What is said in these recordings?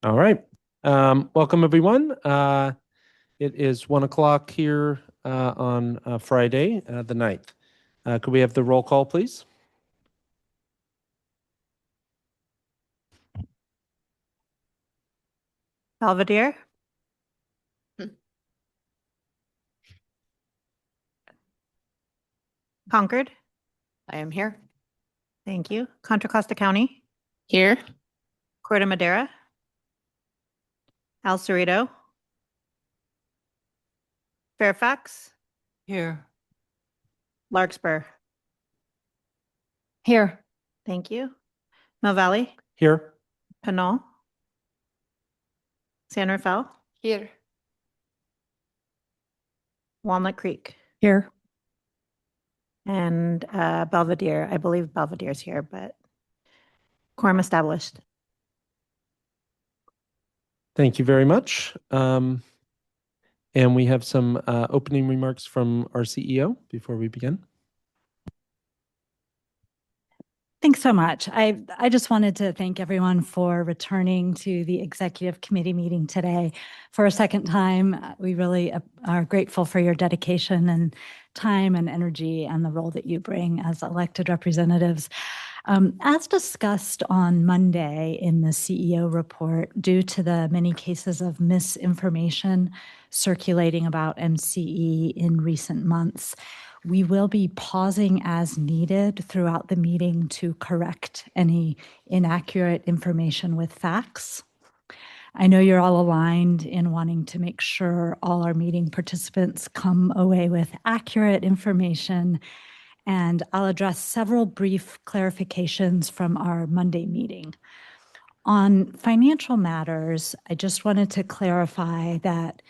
All right. Welcome, everyone. It is 1 o'clock here on Friday, the 9th. Could we have the roll call, please? Belvedere. Concord. I am here. Thank you. Contra Costa County. Here. Corte Madera. El Cerrito. Fairfax. Here. Larkspur. Here. Thank you. Mill Valley. Here. Pinal. San Rafael. Here. Walnut Creek. Here. And Belvedere. I believe Belvedere's here, but quorum established. Thank you very much. And we have some opening remarks from our CEO before we begin. Thanks so much. I just wanted to thank everyone for returning to the Executive Committee meeting today for a second time. We really are grateful for your dedication and time and energy and the role that you bring as elected representatives. As discussed on Monday in the CEO report, due to the many cases of misinformation circulating about MCE in recent months, we will be pausing as needed throughout the meeting to correct any inaccurate information with facts. I know you're all aligned in wanting to make sure all our meeting participants come away with accurate information, and I'll address several brief clarifications from our Monday meeting. On financial matters, I just wanted to clarify that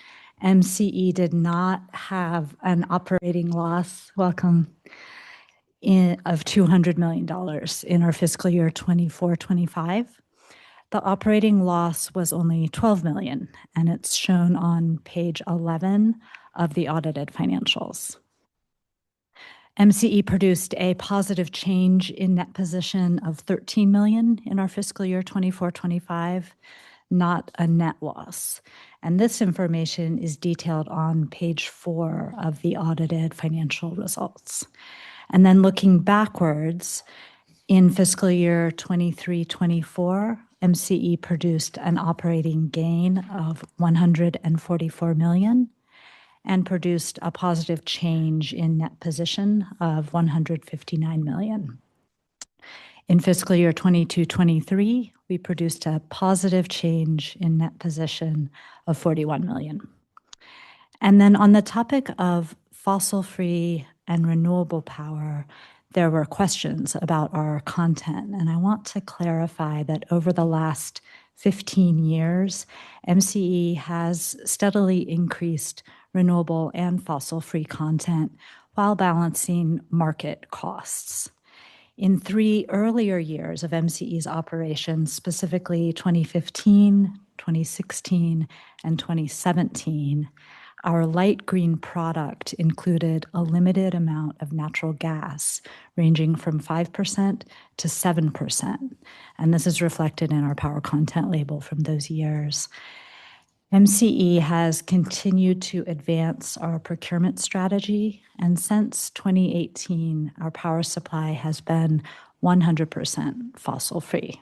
MCE did not have an operating loss, of $200 million in our fiscal year 24-25. The operating loss was only $12 million, and it's shown on page 11 of the audited financials. MCE produced a positive change in net position of $13 million in our fiscal year 24-25, not a net loss. And this information is detailed on page 4 of the audited financial results. And then looking backwards, in fiscal year 23-24, MCE produced an operating gain of $144 million and produced a positive change in net position of $159 million. In fiscal year 22-23, we produced a positive change in net position of $41 million. And then on the topic of fossil-free and renewable power, there were questions about our content. And I want to clarify that over the last 15 years, MCE has steadily increased renewable and fossil-free content while balancing market costs. In 3 earlier years of MCE's operations, specifically 2015, 2016, and 2017, our light green product included a limited amount of natural gas, ranging from 5% to 7%. And this is reflected in our power content label from those years. MCE has continued to advance our procurement strategy, and since 2018, our power supply has been 100% fossil-free.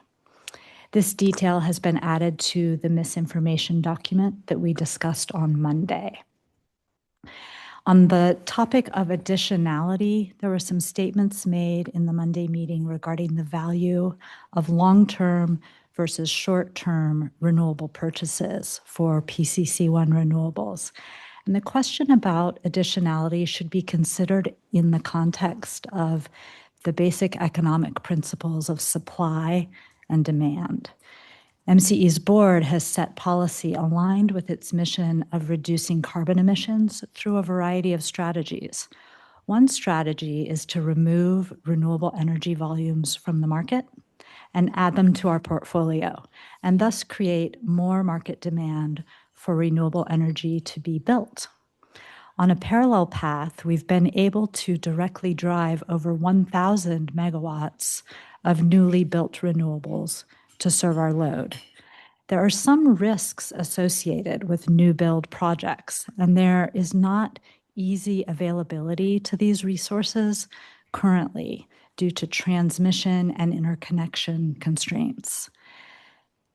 This detail has been added to the misinformation document that we discussed on Monday. On the topic of additionality, there were some statements made in the Monday meeting regarding the value of long-term versus short-term renewable purchases for PCC1 renewables. And the question about additionality should be considered in the context of the basic economic principles of supply and demand. MCE's board has set policy aligned with its mission of reducing carbon emissions through a variety of strategies. One strategy is to remove renewable energy volumes from the market and add them to our portfolio, and thus create more market demand for renewable energy to be built. On a parallel path, we've been able to directly drive over 1,000 megawatts of newly built renewables to serve our load. there are some risks associated with new build projects, and there is not easy availability to these resources currently due to transmission and interconnection constraints.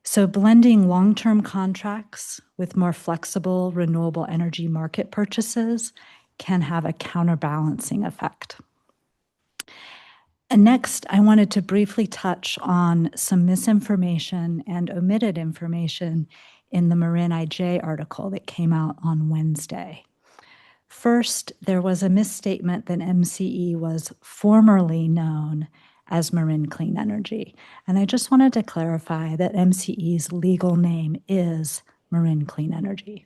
So blending long-term contracts with more flexible renewable energy market purchases can have a counterbalancing effect. And next, I wanted to briefly touch on some misinformation and omitted information in the Marin IJ article that came out on Wednesday. First, there was a misstatement that MCE was formerly known as Marin Clean Energy. And I just wanted to clarify that MCE's legal name is Marin Clean Energy.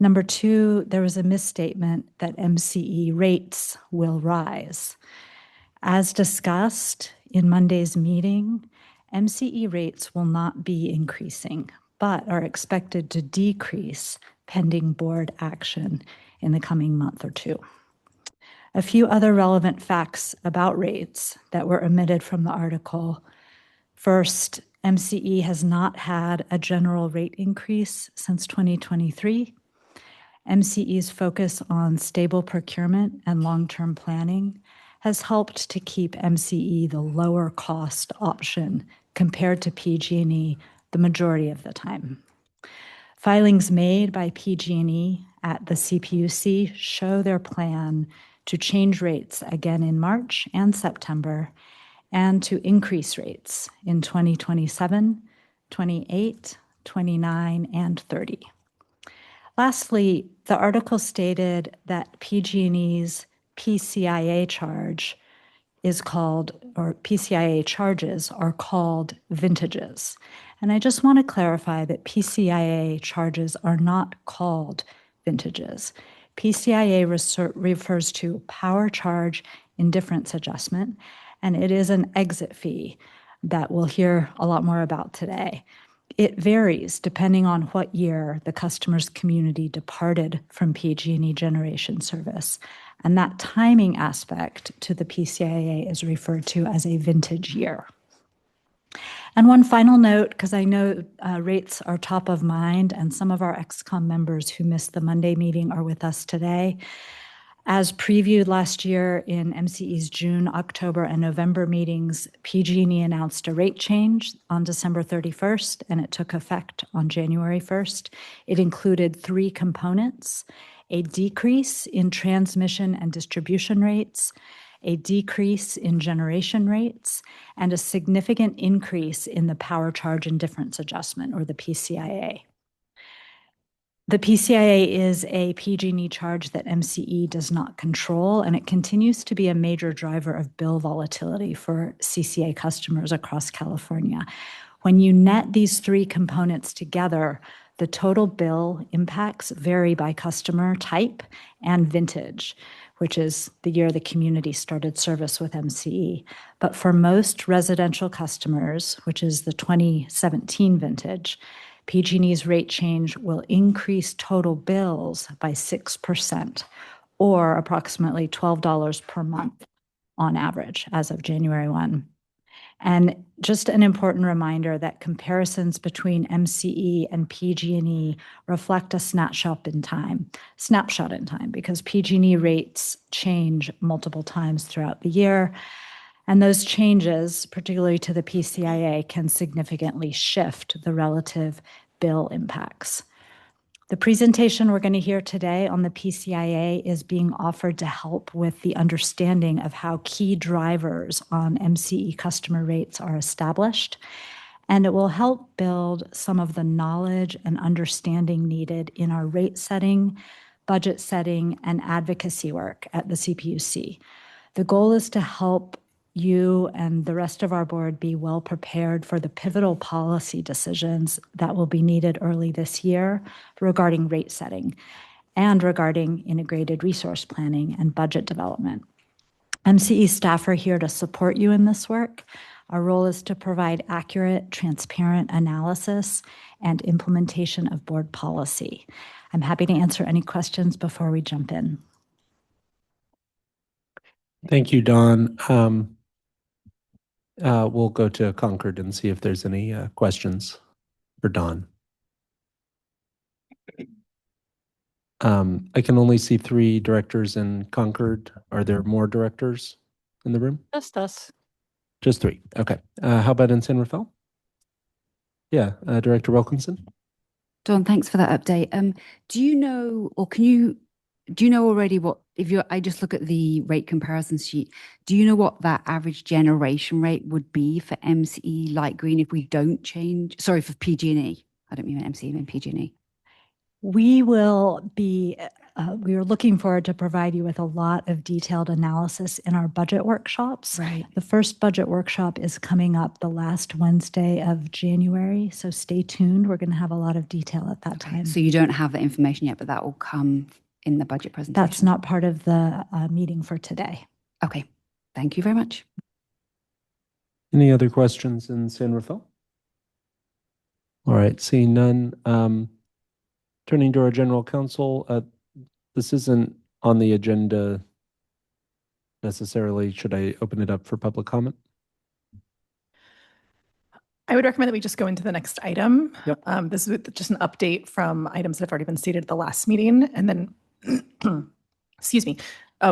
Number two, there was a misstatement that MCE rates will rise. As discussed in Monday's meeting, MCE rates will not be increasing, but are expected to decrease pending board action in the coming month or two. A few other relevant facts about rates that were omitted from the article. First, MCE has not had a general rate increase since 2023. MCE's focus on stable procurement and long-term planning has helped to keep MCE the lower cost option compared to PG&E the majority of the time. Filings made by PG&E at the CPUC show their plan to change rates again in March and September and to increase rates in 2027, 28, 29, and 30. Lastly, the article stated that PG&E's PCIA charge is called, or PCIA charges are called vintages. And I just want to clarify that PCIA charges are not called vintages. PCIA refers to power charge indifference adjustment, and it is an exit fee that we'll hear a lot more about today. It varies depending on what year the customer's community departed from PG&E generation service. And that timing aspect to the PCIA is referred to as a vintage year. And one final note, because I know rates are top of mind, and some of our ExCom members who missed the Monday meeting are with us today. As previewed last year in MCE's June, October, and November meetings, PG&E announced a rate change on December 31st, and it took effect on January 1st. It included three components: a decrease in transmission and distribution rates, a decrease in generation rates, and a significant increase in the power charge indifference adjustment, or the PCIA. The PCIA is a PG&E charge that MCE does not control, and it continues to be a major driver of bill volatility for CCA customers across California. When you net these three components together, the total bill impacts vary by customer type and vintage, which is the year the community started service with MCE. But for most residential customers, which is the 2017 vintage, PG&E's rate change will increase total bills by 6%, or approximately $12 per month on average as of January 1. And just an important reminder that comparisons between MCE and PG&E reflect a snapshot in time, because PG&E rates change multiple times throughout the year. And those changes, particularly to the PCIA, can significantly shift the relative bill impacts. The presentation we're going to hear today on the PCIA is being offered to help with the understanding of how key drivers on MCE customer rates are established, and it will help build some of the knowledge and understanding needed in our rate setting, budget setting, and advocacy work at the CPUC. The goal is to help you and the rest of our board be well prepared for the pivotal policy decisions that will be needed early this year regarding rate setting and regarding integrated resource planning and budget development. MCE staff are here to support you in this work. Our role is to provide accurate, transparent analysis and implementation of board policy. I'm happy to answer any questions before we jump in. Thank you, Dawn. We'll go to Concord and see if there's any questions. or Don? I can only see 3 directors in Concord. Are there more directors in the room? Just us. Just 3. Okay. How about in San Rafael? Yeah, Director Wilkinson? Dawn, thanks for that update. Do you know, or do you know already what, I just look at the rate comparison sheet, do you know what that average generation rate would be for MCE light green if we don't change, sorry, for PG&E? I don't mean MCE, I mean PG&E. We will be, we are looking forward to provide you with a lot of detailed analysis in our budget workshops. Right. The first budget workshop is coming up the last Wednesday of January, so stay tuned. We're going to have a lot of detail at that time. So you don't have the information yet, but that will come in the budget presentation. That's not part of the meeting for today. Okay. Thank you very much. Any other questions in San Rafael? All right, seeing none. Turning to our general counsel, this isn't on the agenda necessarily. Should I open it up for public comment? I would recommend that we just go into the next item. Yep. This is just an update from items that have already been stated at the last meeting. And then, excuse me,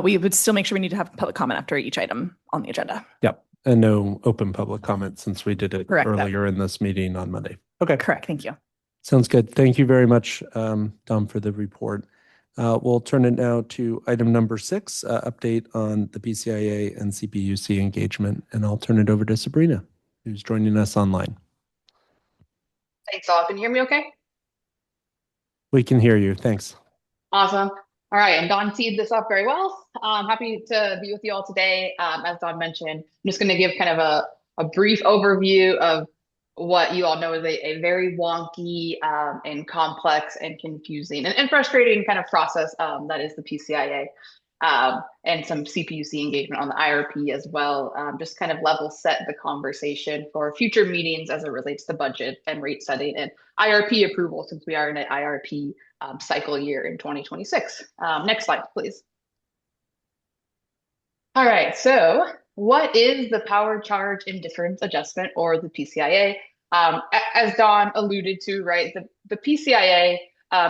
we would still make sure we need to have public comment after each item on the agenda. Yep. And no open public comment since we did it Correct. earlier in this meeting on Monday. Okay. Correct. Thank you. Sounds good. Thank you very much, Dom, for the report. We'll turn it now to item number 6, update on the PCIA and CPUC engagement. And I'll turn it over to Sabrina, who's joining us online. Thanks all. Can you hear me okay? We can hear you. Thanks. Awesome. All right. And Don teed this up very well. I'm happy to be with you all today. As Don mentioned, I'm just going to give kind of a brief overview of what you all know is a very wonky and complex and confusing and frustrating kind of process that is the PCIA, and some CPUC engagement on the IRP as well. Just kind of level set the conversation for future meetings as it relates to budget and rate setting and IRP approval, since we are in an IRP cycle year in 2026. Next slide, please. All right, so what is the power charge indifference adjustment, or the PCIA? As Don alluded to, right, the PCIA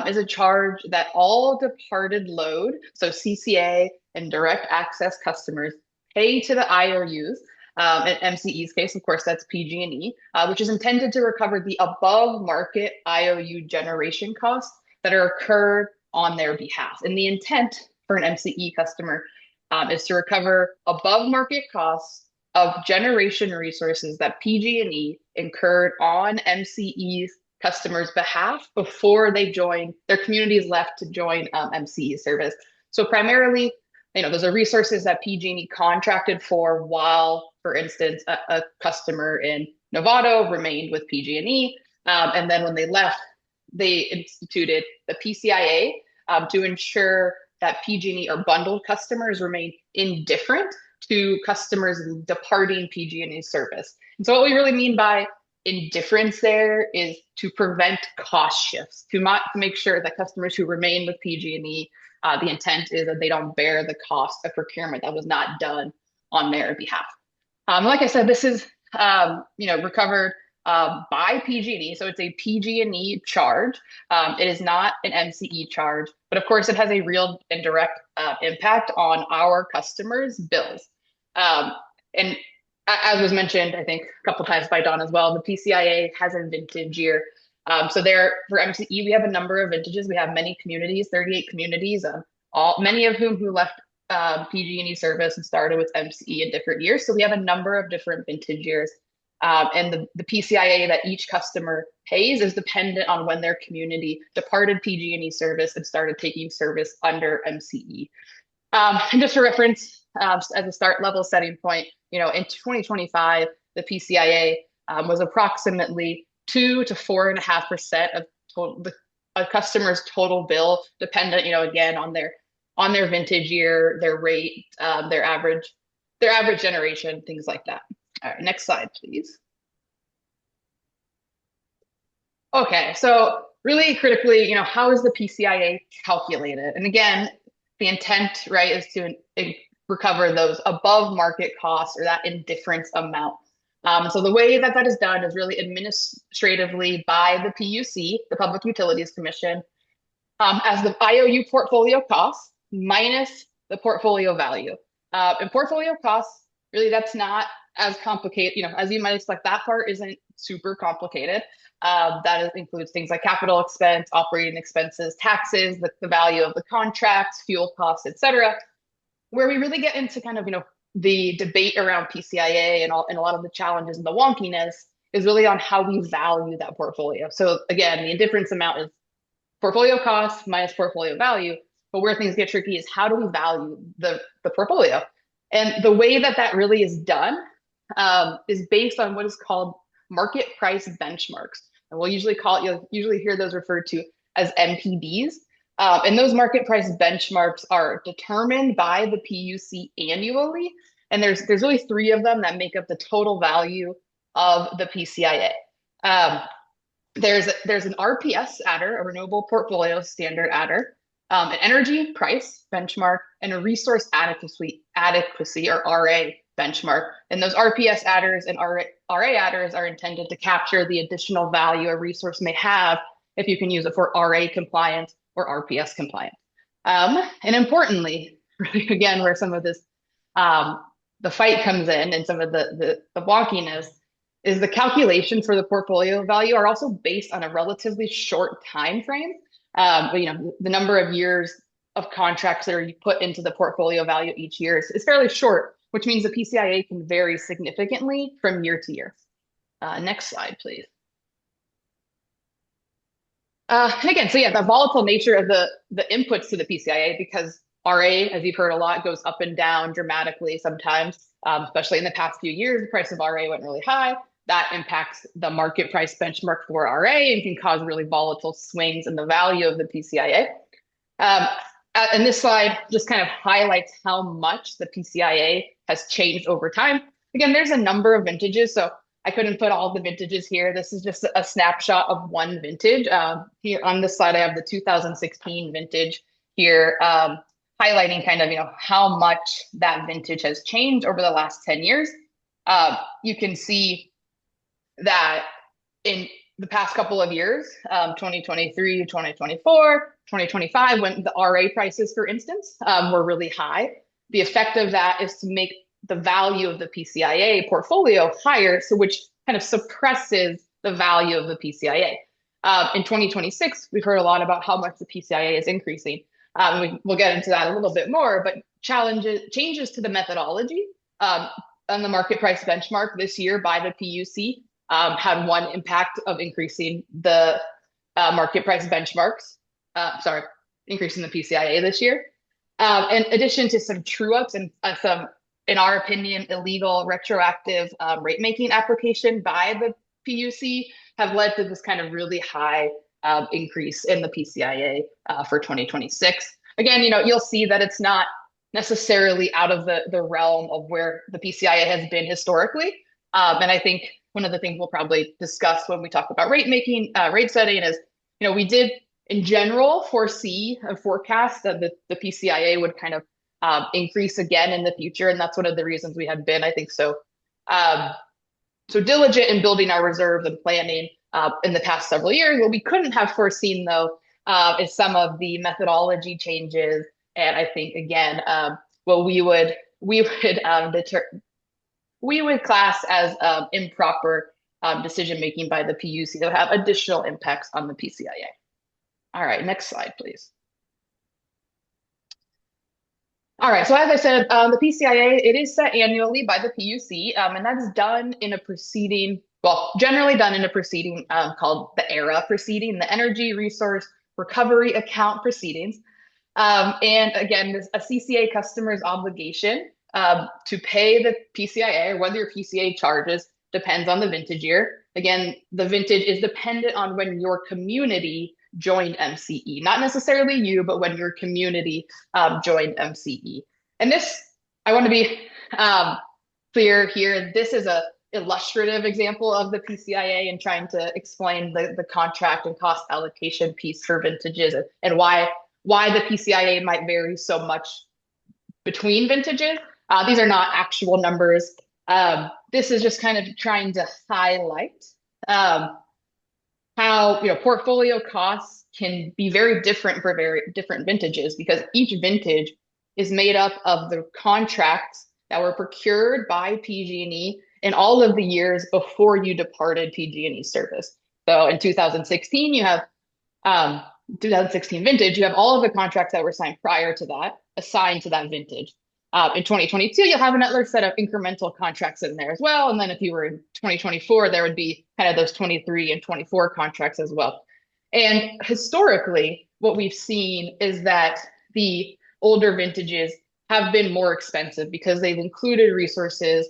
is a charge that all departed load, so CCA and direct access customers, pay to the IOUs. In MCE's case, of course, that's PG&E, which is intended to recover the above market IOU generation costs that are incurred on their behalf. And the intent for an MCE customer is to recover above market costs of generation resources that PG&E incurred on MCE's customers' behalf before they join, their communities left to join MCE service. So primarily, those are resources that PG&E contracted for while, for instance, a customer in Novato remained with PG&E. And then when they left, they instituted the PCIA to ensure that PG&E or bundled customers remain indifferent to customers departing PG&E service. And so what we really mean by indifference there is to prevent cost shifts, to make sure that customers who remain with PG&E, the intent is that they don't bear the cost of procurement that was not done on their behalf. Like I said, this is recovered by PG&E, so it's a PG&E charge. It is not an MCE charge, but of course it has a real and direct impact on our customers' bills. And as was mentioned, I think a couple times by Don as well, the PCIA has a vintage year. So there, for MCE, we have a number of vintages. We have many communities, 38 communities, many of whom who left PG&E service and started with MCE in different years. So we have a number of different vintage years. And the PCIA that each customer pays is dependent on when their community departed PG&E service and started taking service under MCE. And just for reference, as a start level setting point, in 2025, the PCIA was approximately 2 to 4.5% of a customer's total bill, dependent, again, on their vintage year, their rate, their average generation, things like that. All right, next slide, please. Okay, so really critically, how is the PCIA calculated? And again, the intent, right, is to recover those above market costs, or that indifference amount. So the way that that is done is really administratively by the PUC, the Public Utilities Commission, as the IOU portfolio cost minus the portfolio value. And portfolio costs, really, that's not as complicated. As you might expect, that part isn't super complicated. Includes things like capital expense, operating expenses, taxes, the value of the contracts, fuel costs, et cetera. Where we really get into kind of, the debate around PCIA and a lot of the challenges and the wonkiness is really on how we value that portfolio. So again, the indifference amount is portfolio cost minus portfolio value. But where things get tricky is how do we value the portfolio? And the way that that really is done is based on what is called market price benchmarks. And you'll usually hear those referred to as MPBs. And those market price benchmarks are determined by the PUC annually. And there's really 3 of them that make up the total value of the PCIA. There's an RPS adder, a renewable portfolio standard adder, an energy price benchmark, and a resource adequacy or RA benchmark. And those RPS adders and RA adders are intended to capture the additional value a resource may have if you can use it for RA compliant or RPS compliant. And importantly, really again, where some of this the fight comes in and some of the wonkiness is the calculation for the portfolio value are also based on a relatively short time frame. But the number of years of contracts that are put into the portfolio value each year is fairly short, which means the PCIA can vary significantly from year to year. Next slide, please. And again, so yeah, the volatile nature of the inputs to the PCIA, because RA, as you've heard a lot, goes up and down dramatically sometimes, especially in the past few years, the price of RA went really high. That impacts the market price benchmark for RA and can cause really volatile swings in the value of the PCIA. And this slide just kind of highlights how much the PCIA has changed over time. Again, there's a number of vintages, so I couldn't put all the vintages here. This is just a snapshot of one vintage. Here on this slide, I have the 2016 vintage here, highlighting kind of, how much that vintage has changed over the last 10 years. You can see that in the past couple of years, 2023, 2024, 2025, when the RA prices, for instance, were really high, the effect of that is to make the value of the PCIA portfolio higher, so which kind of suppresses the value of the PCIA. In 2026, we've heard a lot about how much the PCIA is increasing. We'll get into that a little bit more, but changes to the methodology on the market price benchmark this year by the PUC had one impact of increasing the market price benchmarks, increasing the PCIA this year. In addition to some true-ups and some, in our opinion, illegal retroactive rate-making application by the PUC have led to this kind of really high increase in the PCIA for 2026. Again, you'll see that it's not necessarily out of the realm of where the PCIA has been historically. And I think one of the things we'll probably discuss when we talk about rate setting is, we did in general foresee and forecast that the PCIA would kind of increase again in the future. And that's one of the reasons we had been, I think, so diligent in building our reserves and planning in the past several years. What we couldn't have foreseen, though, is some of the methodology changes. And I think, again, what we would class as improper decision-making by the PUC that have additional impacts on the PCIA. All right, next slide, please. All right, so as I said, the PCIA, it is set annually by the PUC, and that's done in a proceeding, generally done in a proceeding called the ERA proceeding, the Energy Resource Recovery Account proceedings. And again, a CCA customer's obligation to pay the PCIA, or whether your PCA charges, depends on the vintage year. Again, the vintage is dependent on when your community joined MCE, not necessarily you, but when your community joined MCE. And this, I want to be clear here, this is a illustrative example of the PCIA and trying to explain the contract and cost allocation piece for vintages and why the PCIA might vary so much between vintages. These are not actual numbers. This is just kind of trying to highlight how portfolio costs can be very different for very different vintages, because each vintage is made up of the contracts that were procured by PG&E in all of the years before you departed PG&E service. So in 2016, you have 2016 vintage, you have all of the contracts that were signed prior to that assigned to that vintage. In 2022, you'll have another set of incremental contracts in there as well. And then if you were in 2024, there would be kind of those 23 and 24 contracts as well. And historically, what we've seen is that the older vintages have been more expensive because they've included resources,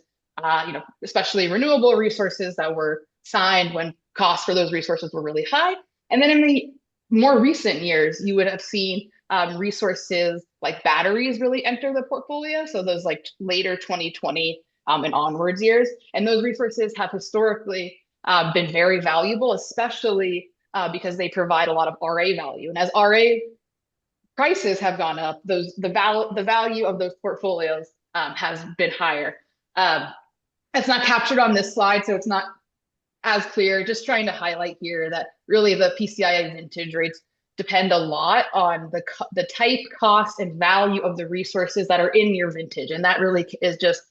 especially renewable resources that were signed when costs for those resources were really high. And then in the more recent years, you would have seen resources like batteries really enter the portfolio. So those like later 2020 and onwards years. And those resources have historically been very valuable, especially because they provide a lot of RA value. And as RA prices have gone up, the value of those portfolios has been higher. It's not captured on this slide, so it's not as clear. Just trying to highlight here that really the PCIA vintage rates depend a lot on the type, cost, and value of the resources that are in your vintage, and that really is just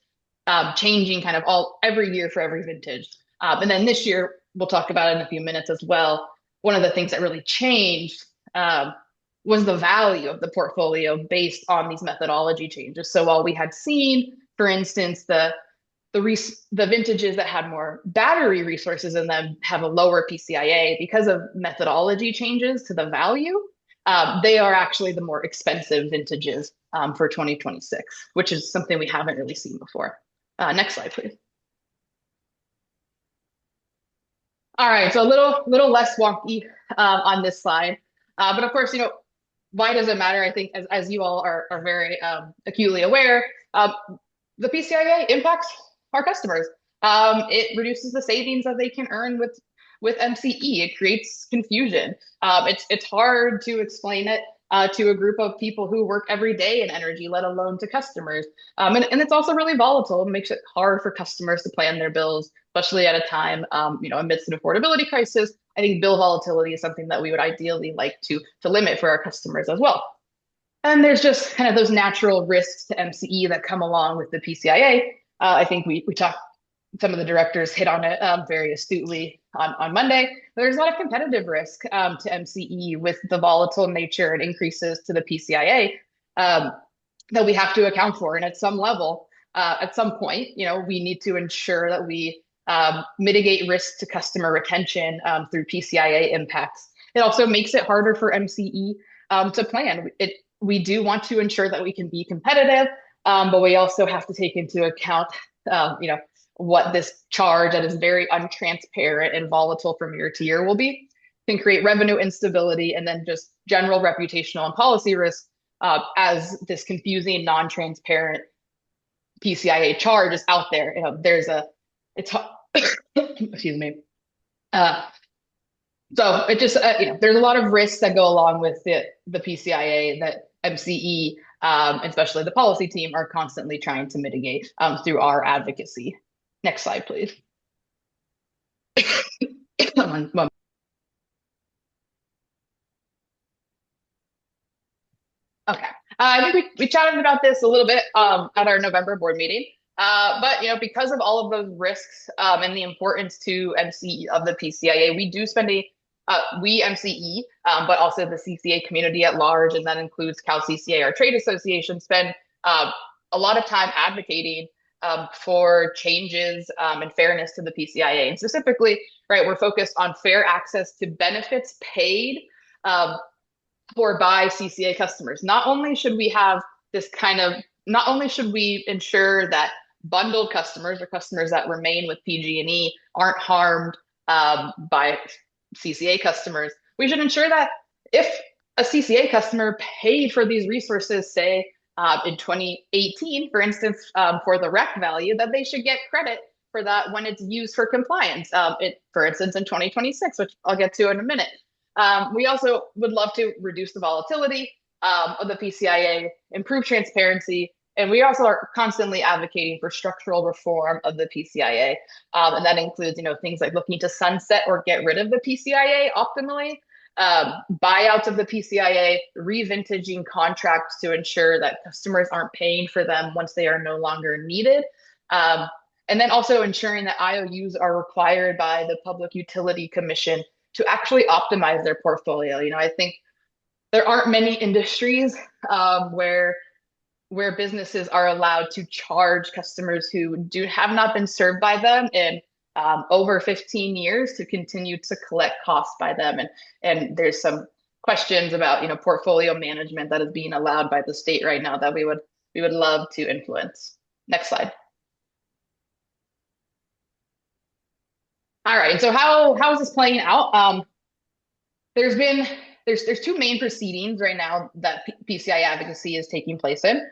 changing kind of every year for every vintage. And then this year, we'll talk about it in a few minutes as well. One of the things that really changed was the value of the portfolio based on these methodology changes. So while we had seen, for instance, the vintages that had more battery resources in them have a lower PCIA because of methodology changes to the value, they are actually the more expensive vintages for 2026, which is something we haven't really seen before. Next slide, please. All right, so a little less wonky on this slide. But of course, why does it matter? I think as you all are very acutely aware, the PCIA impacts our customers. It reduces the savings that they can earn with MCE. It creates confusion. It's hard to explain it to a group of people who work every day in energy, let alone to customers. And it's also really volatile. It makes it hard for customers to plan their bills, especially at a time, amidst an affordability crisis. I think bill volatility is something that we would ideally like to limit for our customers as well. And there's just kind of those natural risks to MCE that come along with the PCIA. I think we talked, some of the directors hit on it very astutely on Monday. There's a lot of competitive risk to MCE with the volatile nature and increases to the PCIA that we have to account for. And at some level, at some point, we need to ensure that we mitigate risks to customer retention through PCIA impacts. It also makes it harder for MCE to plan. We do want to ensure that we can be competitive, but we also have to take into account, what this charge that is very untransparent and volatile from year to year will be. Can create revenue instability and then just general reputational and policy risk as this confusing, non-transparent PCIA charge is out there. Excuse me. So it just, there's a lot of risks that go along with the PCIA that MCE, especially the policy team, are constantly trying to mitigate through our advocacy. Next slide, please. One moment. Okay. I think we chatted about this a little bit at our November board meeting. But because of all of those risks and the importance to MCE of the PCIA, we do spend we MCE, but also the CCA community at large, and that includes Cal CCA, our trade association, spend a lot of time advocating for changes and fairness to the PCIA. And specifically, right, we're focused on fair access to benefits paid for by CCA customers. Not only should we ensure that bundled customers or customers that remain with PG&E aren't harmed by CCA customers, we should ensure that if a CCA customer paid for these resources, say in 2018, for instance, for the REC value, that they should get credit for that when it's used for compliance, for instance, in 2026, which I'll get to in a minute. We also would love to reduce the volatility of the PCIA, improve transparency, And we also are constantly advocating for structural reform of the PCIA. And that includes, things like looking to sunset or get rid of the PCIA optimally, buyouts of the PCIA, revintaging contracts to ensure that customers aren't paying for them once they are no longer needed. And then also ensuring that IOUs are required by the Public Utility Commission to actually optimize their portfolio. I think there aren't many industries where businesses are allowed to charge customers who have not been served by them in over 15 years to continue to collect costs by them. And there's some questions about, portfolio management that is being allowed by the state right now that we would love to influence. Next slide. All right, and so how is this playing out? There's two main proceedings right now that PCI advocacy is taking place in.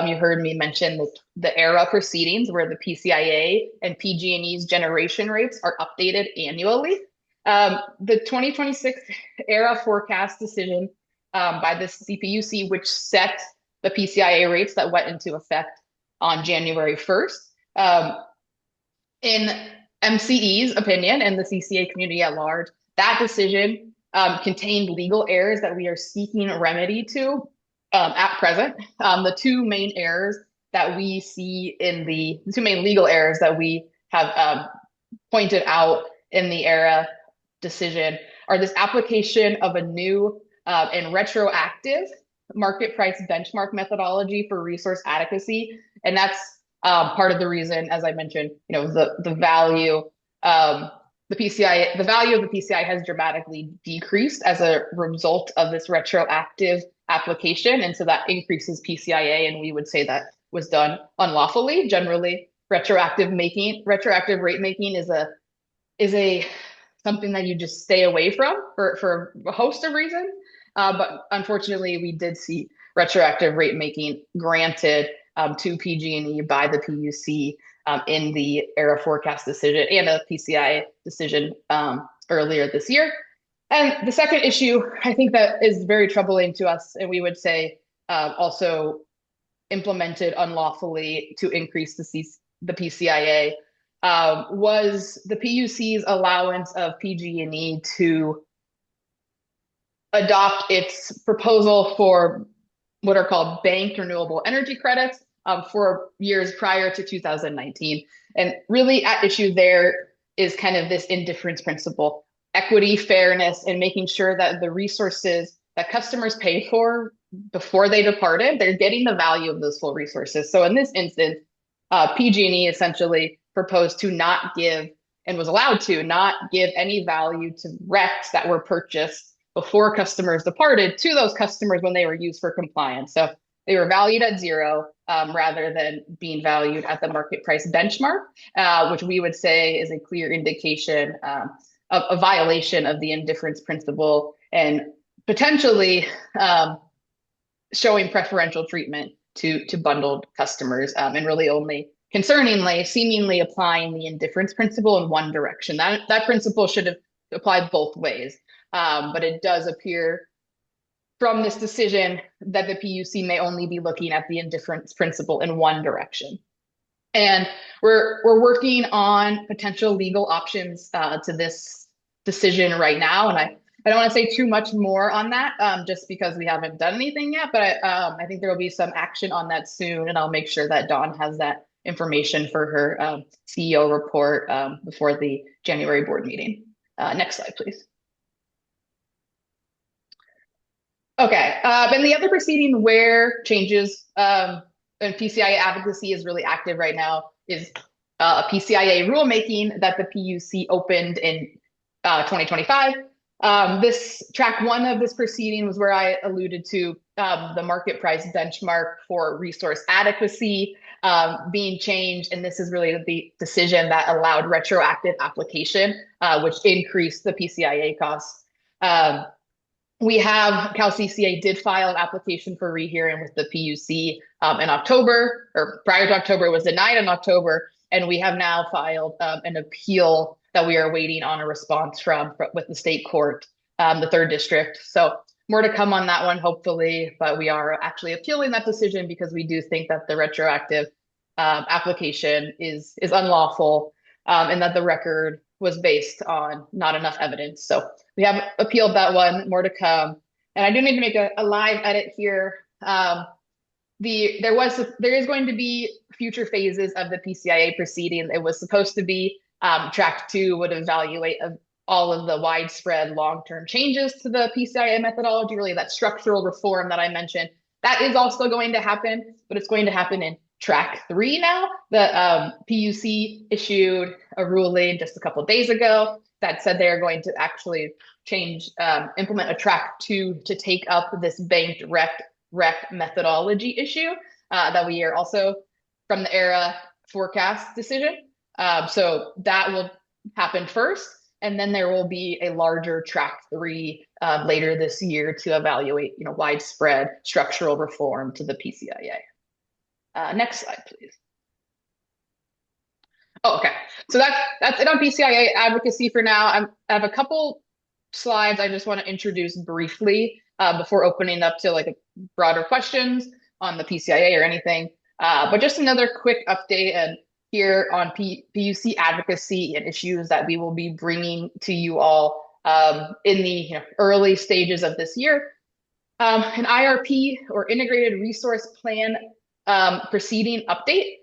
You heard me mention the ERA proceedings, where the PCIA and PG&E's generation rates are updated annually. The 2026 ERA forecast decision by the CPUC, which set the PCIA rates that went into effect on January 1st. In MCE's opinion and the CCA community at large, that decision contained legal errors that we are seeking a remedy to at present. The two main errors that we see the two main legal errors that we have pointed out in the ERA decision are this application of a new and retroactive market price benchmark methodology for resource adequacy. And that's part of the reason, as I mentioned, the value the value of the PCI has dramatically decreased as a result of this retroactive application. And so that increases PCIA, and we would say that was done unlawfully. Generally, retroactive rate making is something that you just stay away from for a host of reasons. But unfortunately, we did see retroactive rate making granted to PG&E by the PUC in the ERA forecast decision and a PCI decision earlier this year. And the second issue, I think that is very troubling to us, and we would say also implemented unlawfully to increase the PCIA, was the PUC's allowance of PG&E to adopt its proposal for what are called banked renewable energy credits for years prior to 2019. And really at issue there is kind of this indifference principle, equity, fairness, and making sure that the resources that customers paid for before they departed, they're getting the value of those full resources. So in this instance, PG&E essentially proposed to not give, and was allowed to not give, any value to RECs that were purchased before customers departed to those customers when they were used for compliance. So they were valued at zero rather than being valued at the market price benchmark, which we would say is a clear indication of a violation of the indifference principle and potentially showing preferential treatment to bundled customers, and really only concerningly, seemingly applying the indifference principle in one direction. That principle should have applied both ways. But it does appear from this decision that the PUC may only be looking at the indifference principle in one direction. And we're working on potential legal options to this decision right now. And I don't want to say too much more on that just because we haven't done anything yet, but I think there will be some action on that soon. And I'll make sure that Dawn has that information for her CEO report before the January board meeting. Next slide, please. Okay, and the other proceeding where changes and PCIA advocacy is really active right now is a PCIA rulemaking that the PUC opened in 2025. This track one of this proceeding was where I alluded to the market price benchmark for resource adequacy being changed. And this is really the decision that allowed retroactive application, which increased the PCIA costs. CalCCA did file an application for rehearing with the PUC in October, or prior to October. It was denied in October, and we have now filed an appeal that we are waiting on a response from with the state court, the third district. So more to come on that one, hopefully, but we are actually appealing that decision because we do think that the retroactive application is unlawful, and that the record was based on not enough evidence. So we have appealed that one, more to come. And I do need to make a live edit here. There is going to be future phases of the PCIA proceeding. It was supposed to be track 2 would evaluate all of the widespread long-term changes to the PCIA methodology, really that structural reform that I mentioned. That is also going to happen, but it's going to happen in track 3 now. The PUC issued a ruling just a couple of days ago that said they're going to actually implement a track 2 to take up this banked rec methodology issue that we are also from the ERA forecast decision. So that will happen first, and then there will be a larger track 3 later this year to evaluate, widespread structural reform to the PCIA. Next slide, please. Oh, okay. So that's it on PCIA advocacy for now. I have a couple slides I just want to introduce briefly before opening up to like broader questions on the PCIA or anything. But just another quick update and here on PUC advocacy and issues that we will be bringing to you all in the early stages of this year. An IRP or Integrated Resource Plan proceeding update.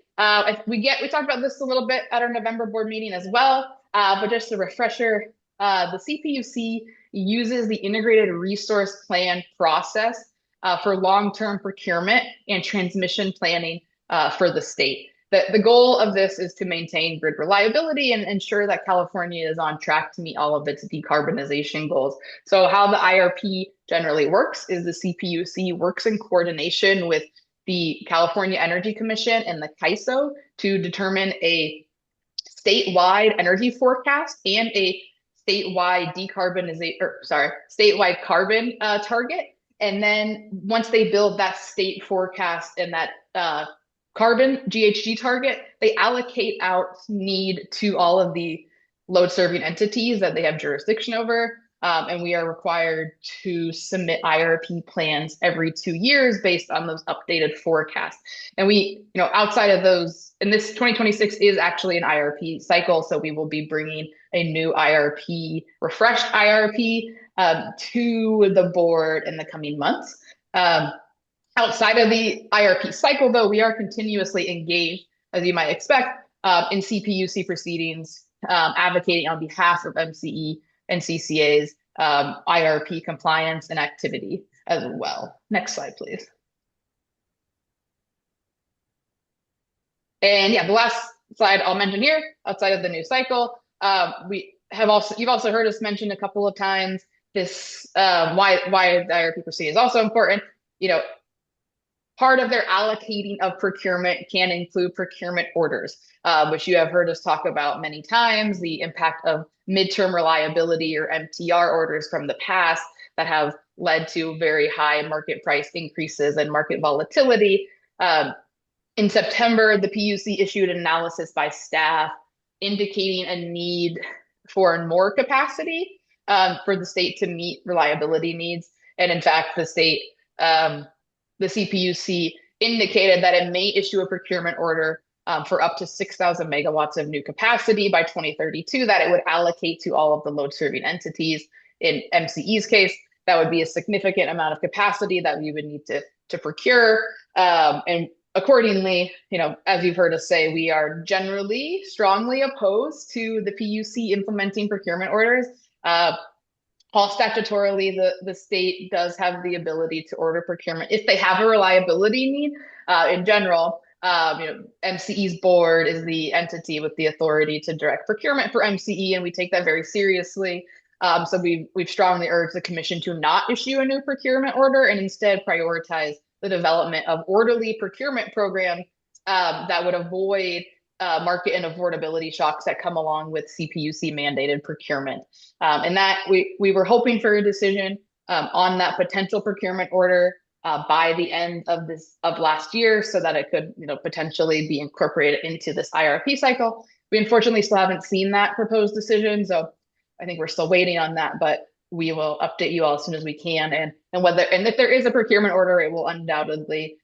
We talked about this a little bit at our November board meeting as well, but just a refresher, the CPUC uses the Integrated Resource Plan process for long-term procurement and transmission planning for the state. The goal of this is to maintain grid reliability and ensure that California is on track to meet all of its decarbonization goals. So how the IRP generally works is the CPUC works in coordination with the California Energy Commission and the CAISO to determine a statewide energy forecast and a statewide statewide carbon target. And then once they build that state forecast and that carbon GHG target, they allocate out need to all of the load serving entities that they have jurisdiction over. And we are required to submit IRP plans every 2 years based on those updated forecasts. And we, outside of those, and this 2026 is actually an IRP cycle. So we will be bringing a new IRP, refreshed IRP to the board in the coming months. Outside of the IRP cycle, though, we are continuously engaged, as you might expect, in CPUC proceedings, advocating on behalf of MCE and CCA's IRP compliance and activity as well. Next slide, please. And yeah, the last slide I'll mention here, outside of the new cycle, you've also heard us mention a couple of times this why the IRP proceeding is also important. Part of their allocating of procurement can include procurement orders, which you have heard us talk about many times, the impact of midterm reliability or MTR orders from the past that have led to very high market price increases and market volatility. In September, the PUC issued an analysis by staff indicating a need for more capacity for the state to meet reliability needs. And in fact, the CPUC indicated that it may issue a procurement order for up to 6,000 megawatts of new capacity by 2032 that it would allocate to all of the load serving entities. In MCE's case, that would be a significant amount of capacity that we would need to procure. And accordingly, as you've heard us say, we are generally strongly opposed to the PUC implementing procurement orders. All statutorily, the state does have the ability to order procurement if they have a reliability need. In general, MCE's board is the entity with the authority to direct procurement for MCE, and we take that very seriously. So we've strongly urged the commission to not issue a new procurement order and instead prioritize the development of orderly procurement programs that would avoid market and affordability shocks that come along with CPUC mandated procurement. And that we were hoping for a decision on that potential procurement order by the end of last year so that it could potentially be incorporated into this IRP cycle. We unfortunately still haven't seen that proposed decision. So I think we're still waiting on that, but we will update you all as soon as we can. And if there is a procurement order, it will undoubtedly,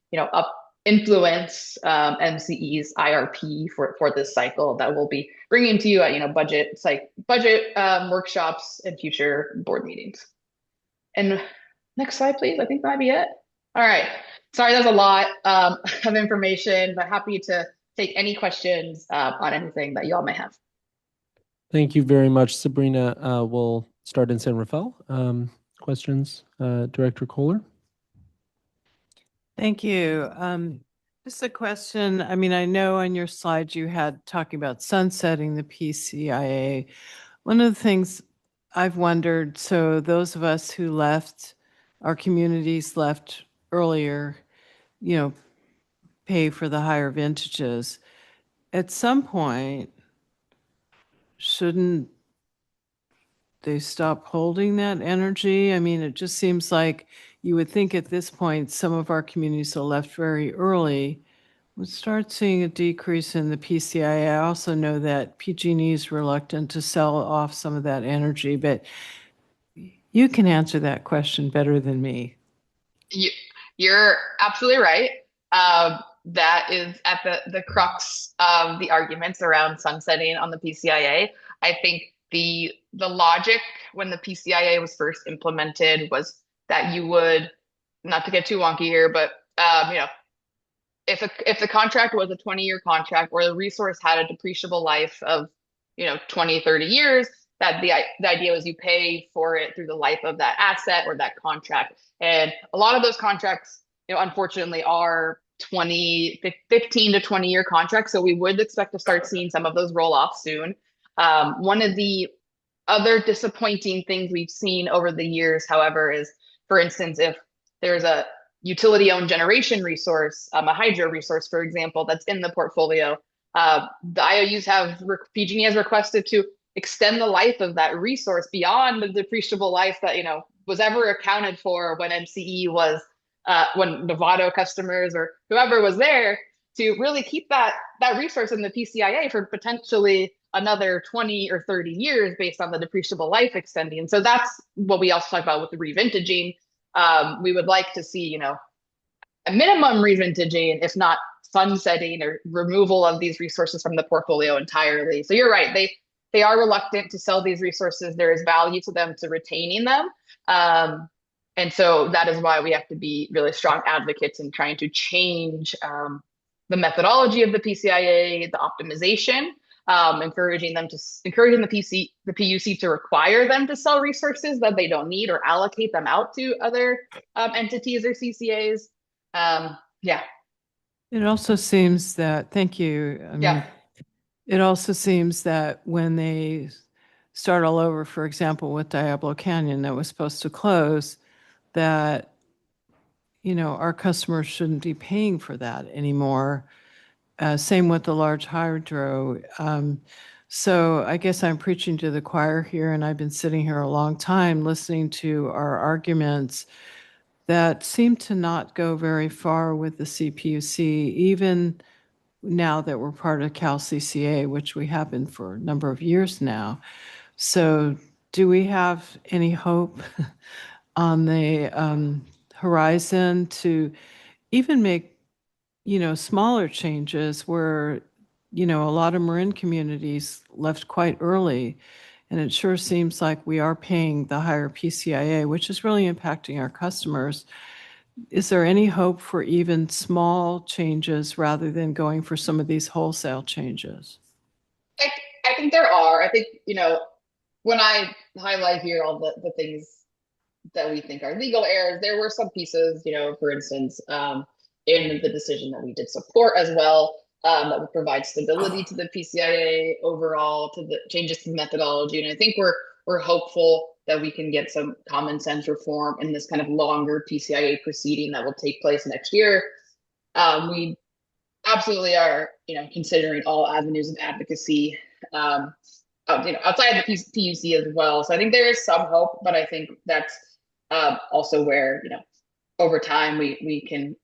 influence MCE's IRP for this cycle that we'll be bringing to you at, budget workshops and future board meetings. And next slide, please. I think that might be it. All right. Sorry, that's a lot of information, but happy to take any questions on anything that y'all may have. Thank you very much, Sabrina. We'll start in San Rafael. Questions, Director Kohler? Thank you. Just a question. I mean, I know on your slide you had talking about sunsetting the PCIA. One of the things I've wondered, so those of us who left, our communities left earlier, pay for the higher vintages. At some point, shouldn't they stop holding that energy? I mean, it just seems like you would think at this point, some of our communities that left very early would start seeing a decrease in the PCIA. I also know that PG&E is reluctant to sell off some of that energy, but you can answer that question better than me. You're absolutely right. That is at the crux of the arguments around sunsetting on the PCIA. I think the logic when the PCIA was first implemented was that you would, not to get too wonky here, but if the contract was a 20-year contract where the resource had a depreciable life of 20, 30 years, that the idea was you pay for it through the life of that asset or that contract. And a lot of those contracts, unfortunately, are 15 to 20-year contracts. So we would expect to start seeing some of those roll off soon. One of the other disappointing things we've seen over the years, however, is, for instance, if there's a utility-owned generation resource, a hydro resource, for example, that's in the portfolio, the IOUs PG&E has requested to extend the life of that resource beyond the depreciable life that was ever accounted for when MCE was when Novato customers or whoever was there, to really keep that resource in the PCIA for potentially another 20 or 30 years based on the depreciable life extending. So that's what we also talk about with the revintaging. We would like to see, a minimum revintaging, if not sunsetting or removal of these resources from the portfolio entirely. So you're right. They are reluctant to sell these resources. There is value to them to retaining them. And so that is why we have to be really strong advocates in trying to change the methodology of the PCIA, the optimization, encouraging the PUC to require them to sell resources that they don't need or allocate them out to other entities or CCAs. Yeah. It also seems that, thank you. I mean, it also seems that when they start all over, for example, with Diablo Canyon that was supposed to close, that, our customers shouldn't be paying for that anymore. Same with the large hydro. So I guess I'm preaching to the choir here, and I've been sitting here a long time listening to our arguments that seem to not go very far with the CPUC, even now that we're part of CalCCA, which we have been for a number of years now. So do we have any hope on the horizon to even make, smaller changes where, a lot of Marin communities left quite early, and it sure seems like we are paying the higher PCIA, which is really impacting our customers. Is there any hope for even small changes rather than going for some of these wholesale changes? I think there are. I think, when I highlight here all the things that we think are legal errors, there were some pieces, for instance, in the decision that we did support as well, that would provide stability to the PCIA overall, to the changes to the methodology. And I think we're hopeful that we can get some common sense reform in this kind of longer PCIA proceeding that will take place next year. We absolutely are, considering all avenues of advocacy, outside of the PUC as well. So I think there is some hope, but I think that's also where, over time we can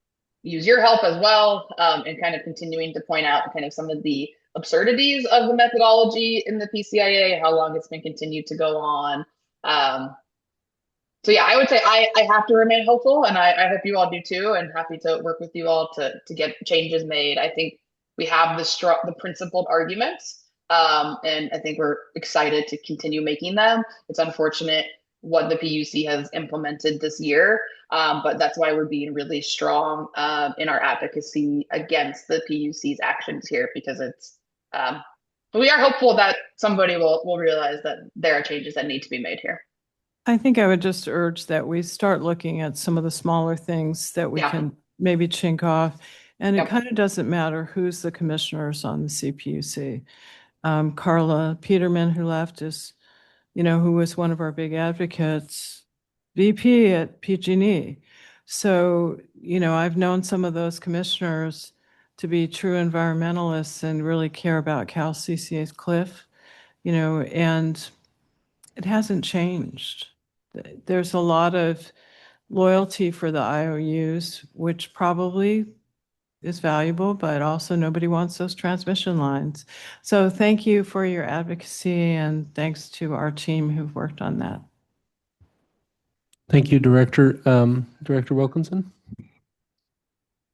use your help as well, and kind of continuing to point out kind of some of the absurdities of the methodology in the PCIA, how long it's been continued to go on. yeah, I would say I have to remain hopeful, and I hope you all do too, and happy to work with you all to get changes made. I think we have the principled arguments, and I think we're excited to continue making them. It's unfortunate what the PUC has implemented this year, but that's why we're being really strong in our advocacy against the PUC's actions here, because it's we are hopeful that somebody will realize that there are changes that need to be made here. I think I would just urge that we start looking at some of the smaller things that we can maybe chink off. And it kind of doesn't matter who's the commissioners on the CPUC. Carla Peterman, who left, is, who was one of our big advocates, VP at PG&E. So, I've known some of those commissioners to be true environmentalists and really care about Cal CCA's cliff, and it hasn't changed. There's a lot of loyalty for the IOUs, which probably is valuable, but also nobody wants those transmission lines. So thank you for your advocacy, and thanks to our team who've worked on that. Thank you, Director. Director Wilkinson.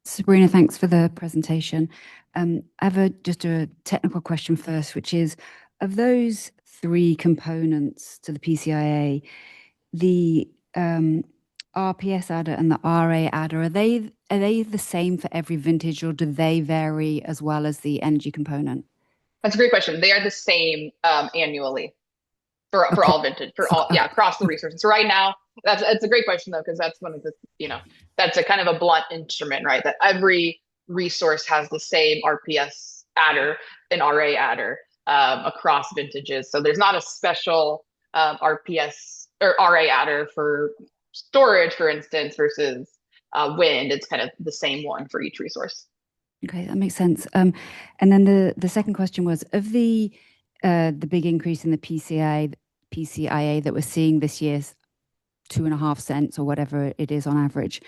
Sabrina, thanks for the presentation. I have just a technical question first, which is, of those 3 components to the PCIA, the RPS adder and the RA adder, are they the same for every vintage, or do they vary as well as the energy component? That's a great question. They are the same annually for all vintage, across the resources. So right now, it's a great question though, because that's one of the, that's a kind of a blunt instrument, right? That every resource has the same RPS adder and RA adder across vintages. So there's not a special RPS or RA adder for storage, for instance, versus wind. It's kind of the same one for each resource. Okay, that makes sense. And then the second question was, of the big increase in the PCIA that we're seeing this year, 2.5 cents or whatever it is on average,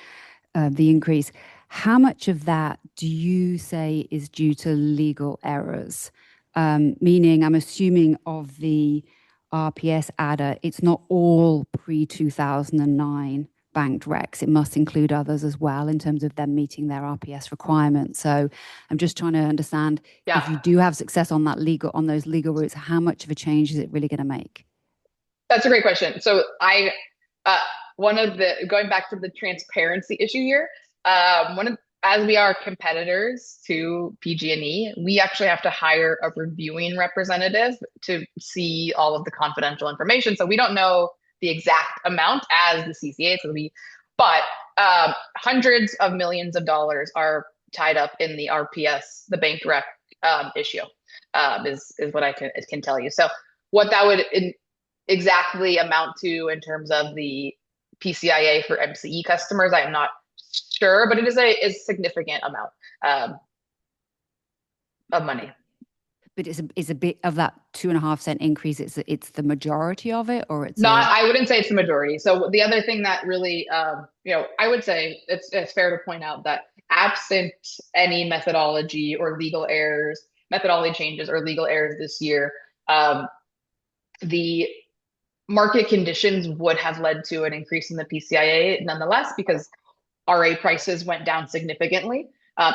the increase, how much of that do you say is due to legal errors? Meaning, I'm assuming of the RPS adder, it's not all pre-2009 banked recs. It must include others as well in terms of them meeting their RPS requirements. So I'm just trying to understand, if you do have success on those legal routes, how much of a change is it really going to make? That's a great question. So going back to the transparency issue here, as we are competitors to PG&E, we actually have to hire a reviewing representative to see all of the confidential information. So we don't know the exact amount as the CCA is going to be, but hundreds of millions of dollars are tied up in the RPS, the banked rec issue, is what I can tell you. So what that would exactly amount to in terms of the PCIA for MCE customers, I'm not sure, but it is a significant amount of money. But it's a bit of that 2.5 cent increase. It's the majority of it, or it's not. I wouldn't say it's the majority. So the other thing that really, I would say it's fair to point out that absent any methodology or legal errors, methodology changes or legal errors this year, the market conditions would have led to an increase in the PCIA nonetheless, because RA prices went down significantly.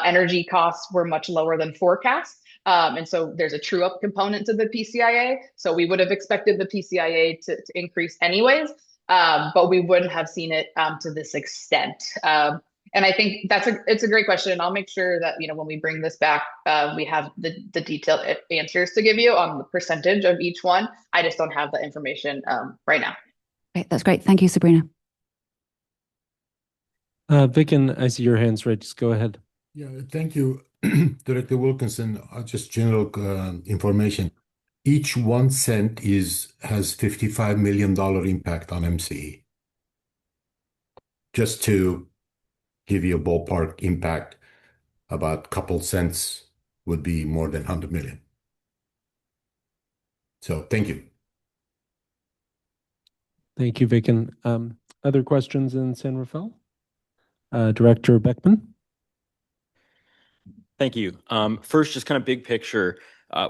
Energy costs were much lower than forecast. And so there's a true up component to the PCIA. So we would have expected the PCIA to increase anyways, but we wouldn't have seen it to this extent. And I think it's a great question. I'll make sure that, when we bring this back, we have the detailed answers to give you on the percentage of each one. I just don't have the information right now. Okay, that's great. Thank you, Sabrina. Vicken, I see your hand's raised. Go ahead. Yeah, thank you, Director Wilkinson. Just general information. Each 1 cent has $55 million impact on MCE. Just to give you a ballpark impact, about a couple cents would be more than 100 million. So thank you. Thank you, Vicken. Other questions in San Rafael? Director Beckman. Thank you. First, just kind of big picture.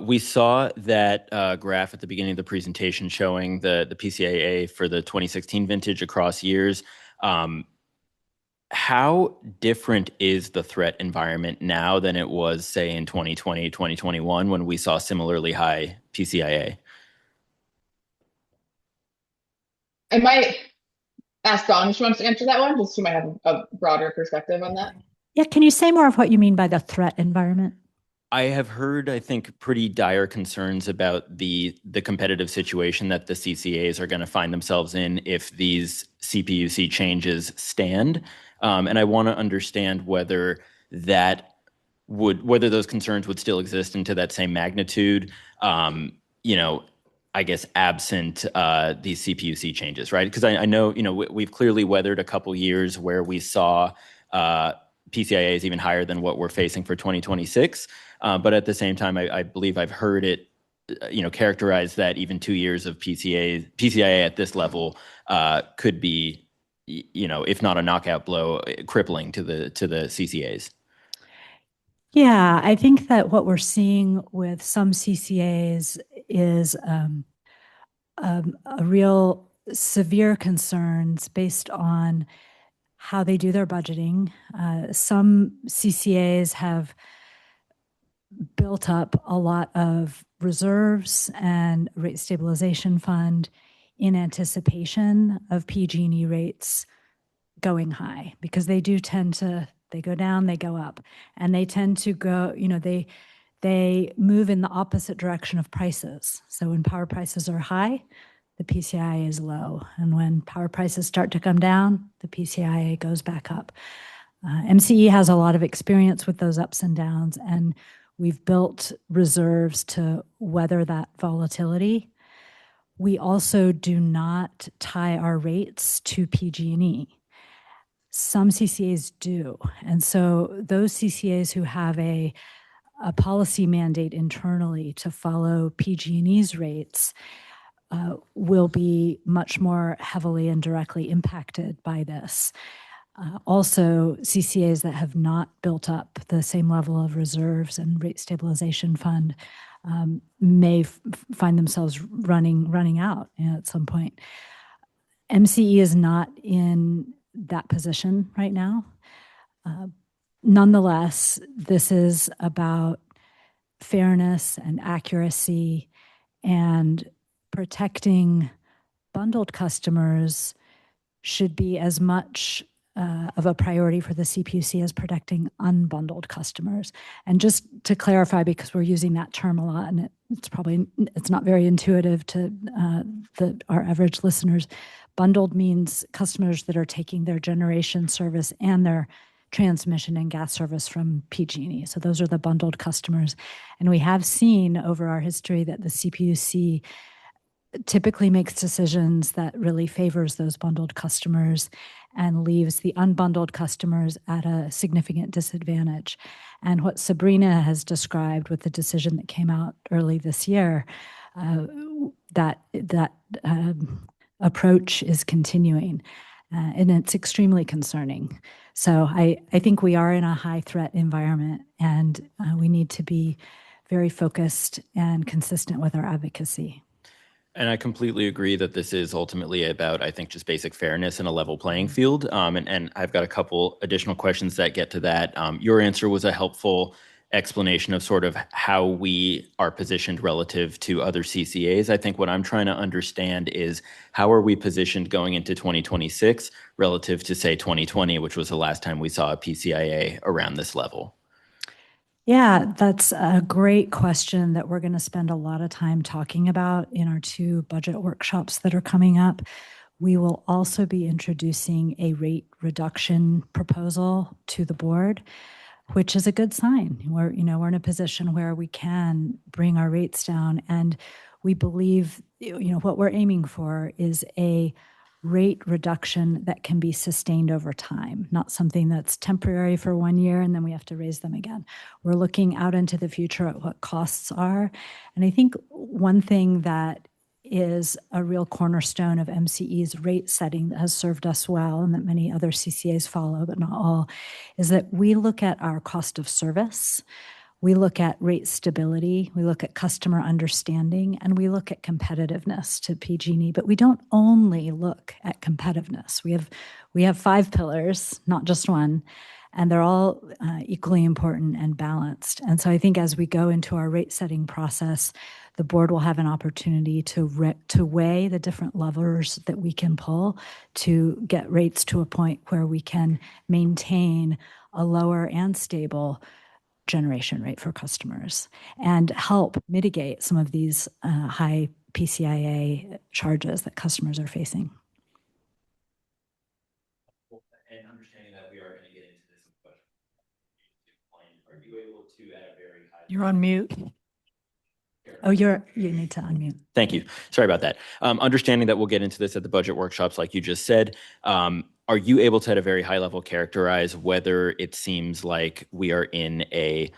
We saw that graph at the beginning of the presentation showing the PCIA for the 2016 vintage across years. How different is the threat environment now than it was, say, in 2020, 2021, when we saw similarly high PCIA? I might ask Dawn if she wants to answer that one, just she might have a broader perspective on that. Yeah, can you say more of what you mean by the threat environment? I have heard, I think, pretty dire concerns about the competitive situation that the CCAs are going to find themselves in if these CPUC changes stand. And I want to understand whether those concerns would still exist into that same magnitude, I guess, absent these CPUC changes, right? Because I know, we've clearly weathered a couple years where we saw PCIA is even higher than what we're facing for 2026. But at the same time, I believe I've heard it, characterized that even 2 years of PCIA at this level could be, if not a knockout blow, crippling to the CCAs. Yeah, I think that what we're seeing with some CCAs is a real severe concerns based on how they do their budgeting. Some CCAs have built up a lot of reserves and rate stabilization fund in anticipation of PG&E rates going high, because they do tend to, they go down, they go up, and they tend to go, they move in the opposite direction of prices. So when power prices are high, the PCIA is low. And when power prices start to come down, the PCIA goes back up. MCE has a lot of experience with those ups and downs, and we've built reserves to weather that volatility. We also do not tie our rates to PG&E. Some CCAs do. And so those CCAs who have a policy mandate internally to follow PG&E's rates will be much more heavily and directly impacted by this. Also, CCAs that have not built up the same level of reserves and rate stabilization fund may find themselves running out at some point. MCE is not in that position right now. Nonetheless, this is about fairness and accuracy, and protecting bundled customers should be as much of a priority for the CPUC as protecting unbundled customers. And just to clarify, because we're using that term a lot, and it's not very intuitive to our average listeners. Bundled means customers that are taking their generation service and their transmission and gas service from PG&E. So those are the bundled customers. And we have seen over our history that the CPUC typically makes decisions that really favors those bundled customers and leaves the unbundled customers at a significant disadvantage. And what Sabrina has described with the decision that came out early this year, that approach is continuing, and it's extremely concerning. So I think we are in a high threat environment, and we need to be very focused and consistent with our advocacy. And I completely agree that this is ultimately about, I think, just basic fairness and a level playing field. And I've got a couple additional questions that get to that. Your answer was a helpful explanation of sort of how we are positioned relative to other CCAs. I think what I'm trying to understand is how are we positioned going into 2026 relative to, say, 2020, which was the last time we saw a PCIA around this level? Yeah, that's a great question that we're going to spend a lot of time talking about in our 2 budget workshops that are coming up. We will also be introducing a rate reduction proposal to the board, which is a good sign. We're in a position where we can bring our rates down, and we believe, what we're aiming for is a rate reduction that can be sustained over time, not something that's temporary for 1 year and then we have to raise them again. We're looking out into the future at what costs are. And I think one thing that is a real cornerstone of MCE's rate setting that has served us well, and that many other CCAs follow, but not all, is that we look at our cost of service. We look at rate stability, we look at customer understanding, and we look at competitiveness to PG&E, but we don't only look at competitiveness. We have 5 pillars, not just one, and they're all equally important and balanced. And so I think as we go into our rate setting process, the board will have an opportunity to weigh the different levers that we can pull to get rates to a point where we can maintain a lower and stable generation rate for customers and help mitigate some of these high PCIA charges that customers are facing. And understanding that we are going to get into this question, are you able to, at a very high— You're on mute. Oh, you need to unmute. Thank you. Sorry about that. Understanding that we'll get into this at the budget workshops, like you just said, are you able to, at a very high level, characterize whether it seems like we are in a,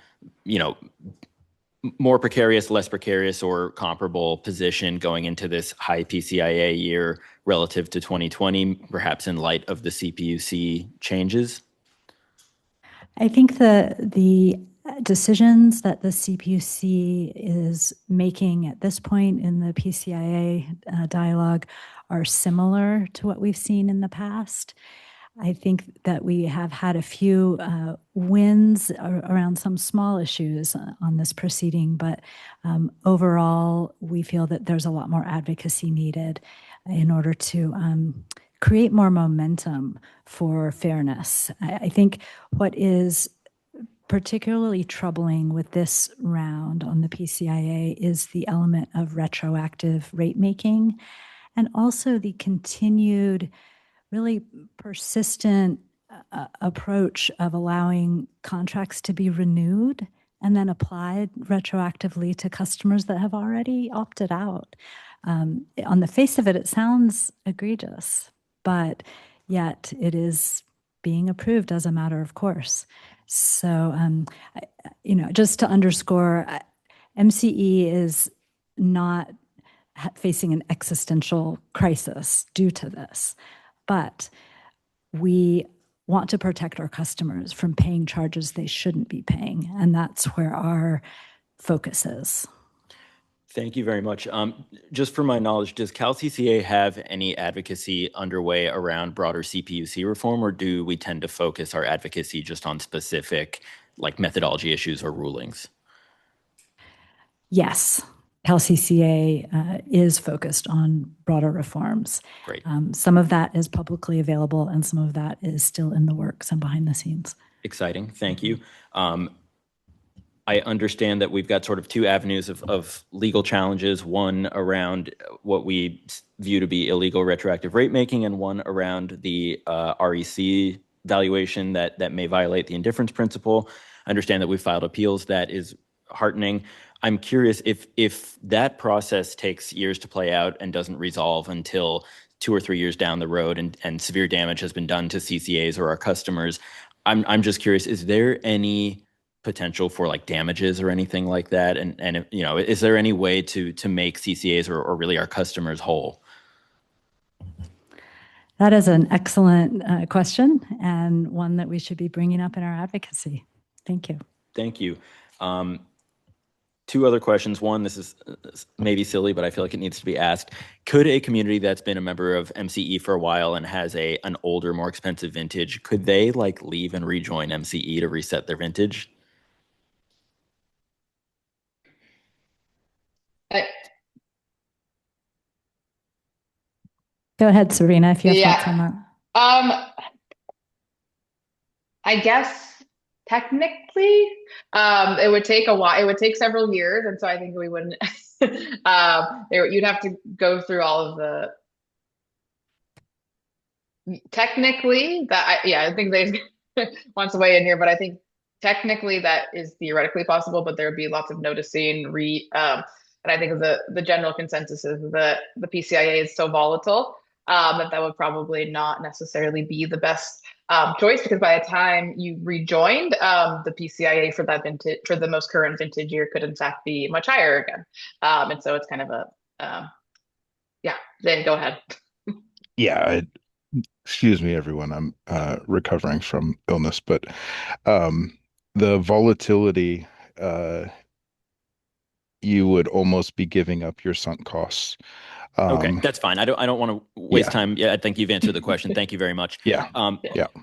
more precarious, less precarious, or comparable position going into this high PCIA year relative to 2020, perhaps in light of the CPUC changes? I think the decisions that the CPUC is making at this point in the PCIA dialogue are similar to what we've seen in the past. I think that we have had a few wins around some small issues on this proceeding, but overall, we feel that there's a lot more advocacy needed in order to create more momentum for fairness. I think what is particularly troubling with this round on the PCIA is the element of retroactive rate making and also the continued really persistent approach of allowing contracts to be renewed and then applied retroactively to customers that have already opted out. On the face of it, it sounds egregious, but yet it is being approved as a matter of course. So, just to underscore, MCE is not facing an existential crisis due to this, but we want to protect our customers from paying charges they shouldn't be paying, and that's where our focus is. Thank you very much. Just for my knowledge, does CalCCA have any advocacy underway around broader CPUC reform, or do we tend to focus our advocacy just on specific methodology issues or rulings? Yes, CalCCA is focused on broader reforms. Great. Some of that is publicly available and some of that is still in the works and behind the scenes. Exciting. Thank you. I understand that we've got sort of 2 avenues of legal challenges, one around what we view to be illegal retroactive rate making and one around the REC valuation that may violate the indifference principle. I understand that we've filed appeals. That is heartening. I'm curious if that process takes years to play out and doesn't resolve until 2 or 3 years down the road and severe damage has been done to CCAs or our customers. I'm just curious, is there any potential for damages or anything like that? And is there any way to make CCAs or really our customers whole? That is an excellent question and one that we should be bringing up in our advocacy. Thank you. Thank you. 2 other questions. One, this is maybe silly, but I feel like it needs to be asked. Could a community that's been a member of MCE for a while and has an older, more expensive vintage, could they leave and rejoin MCE to reset their vintage? Go ahead, Serena, if you have thoughts on that. I guess technically, it would take a while. It would take several years, and so I think we wouldn't. You'd have to go through all of the. Technically, I think they wants to weigh in here, but I think technically that is theoretically possible, but there would be lots of noticing. And I think the general consensus is that the PCIA is so volatile that would probably not necessarily be the best choice, because by the time you rejoined, the PCIA for that vintage, for the most current vintage year, could in fact be much higher again. And so it's kind of Then go ahead. Yeah. Excuse me, everyone. I'm recovering from illness, but the volatility you would almost be giving up your sunk costs. Okay, that's fine. I don't want to waste time. Yeah, I think you've answered the question. Thank you very much. Yeah.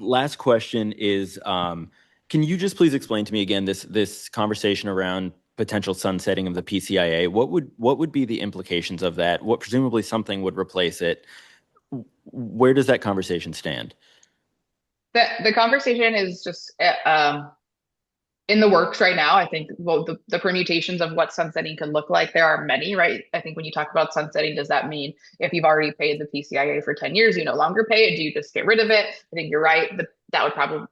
Last question is, can you just please explain to me again this conversation around potential sunsetting of the PCIA? What would be the implications of that? What presumably something would replace it? Where does that conversation stand? The conversation is just in the works right now. I think the permutations of what sunsetting could look like, there are many, right? I think when you talk about sunsetting, does that mean if you've already paid the PCIA for 10 years, you no longer pay it? Do you just get rid of it? I think you're right. That would probably,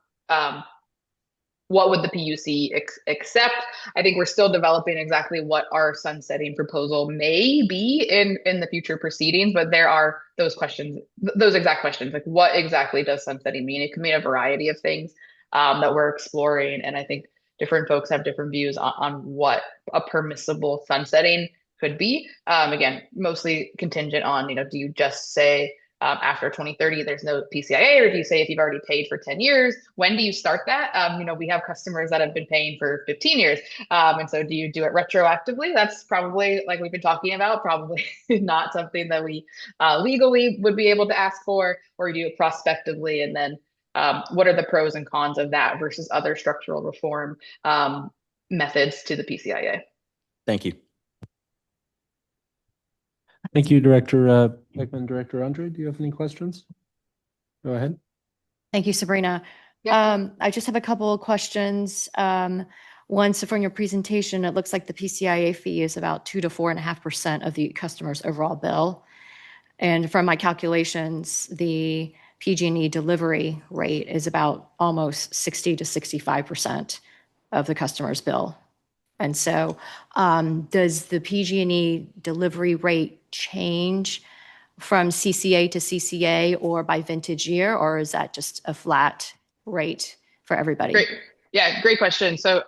what would the PUC accept? I think we're still developing exactly what our sunsetting proposal may be in the future proceedings, but there are those questions, those exact questions, like what exactly does sunsetting mean? It can mean a variety of things that we're exploring. And I think different folks have different views on what a permissible sunsetting could be. Again, mostly contingent on, do you just say after 2030, there's no PCIA, or do you say if you've already paid for 10 years, when do you start that? We have customers that have been paying for 15 years. And so do you do it retroactively? That's probably, like we've been talking about, probably not something that we legally would be able to ask for, or do it prospectively, and then what are the pros and cons of that versus other structural reform methods to the PCIA? Thank you. Thank you, Director Beckman. Director Andre, do you have any questions? Go ahead. Thank you, Sabrina. Yeah. I just have a couple of questions. One, so from your presentation, it looks like the PCIA fee is about 2 to 4.5% of the customer's overall bill. And from my calculations, the PG&E delivery rate is about almost 60 to 65% of the customer's bill. And so does the PG&E delivery rate change from CCA to CCA or by vintage year, or is that just a flat rate for everybody? Great. Yeah, great question. So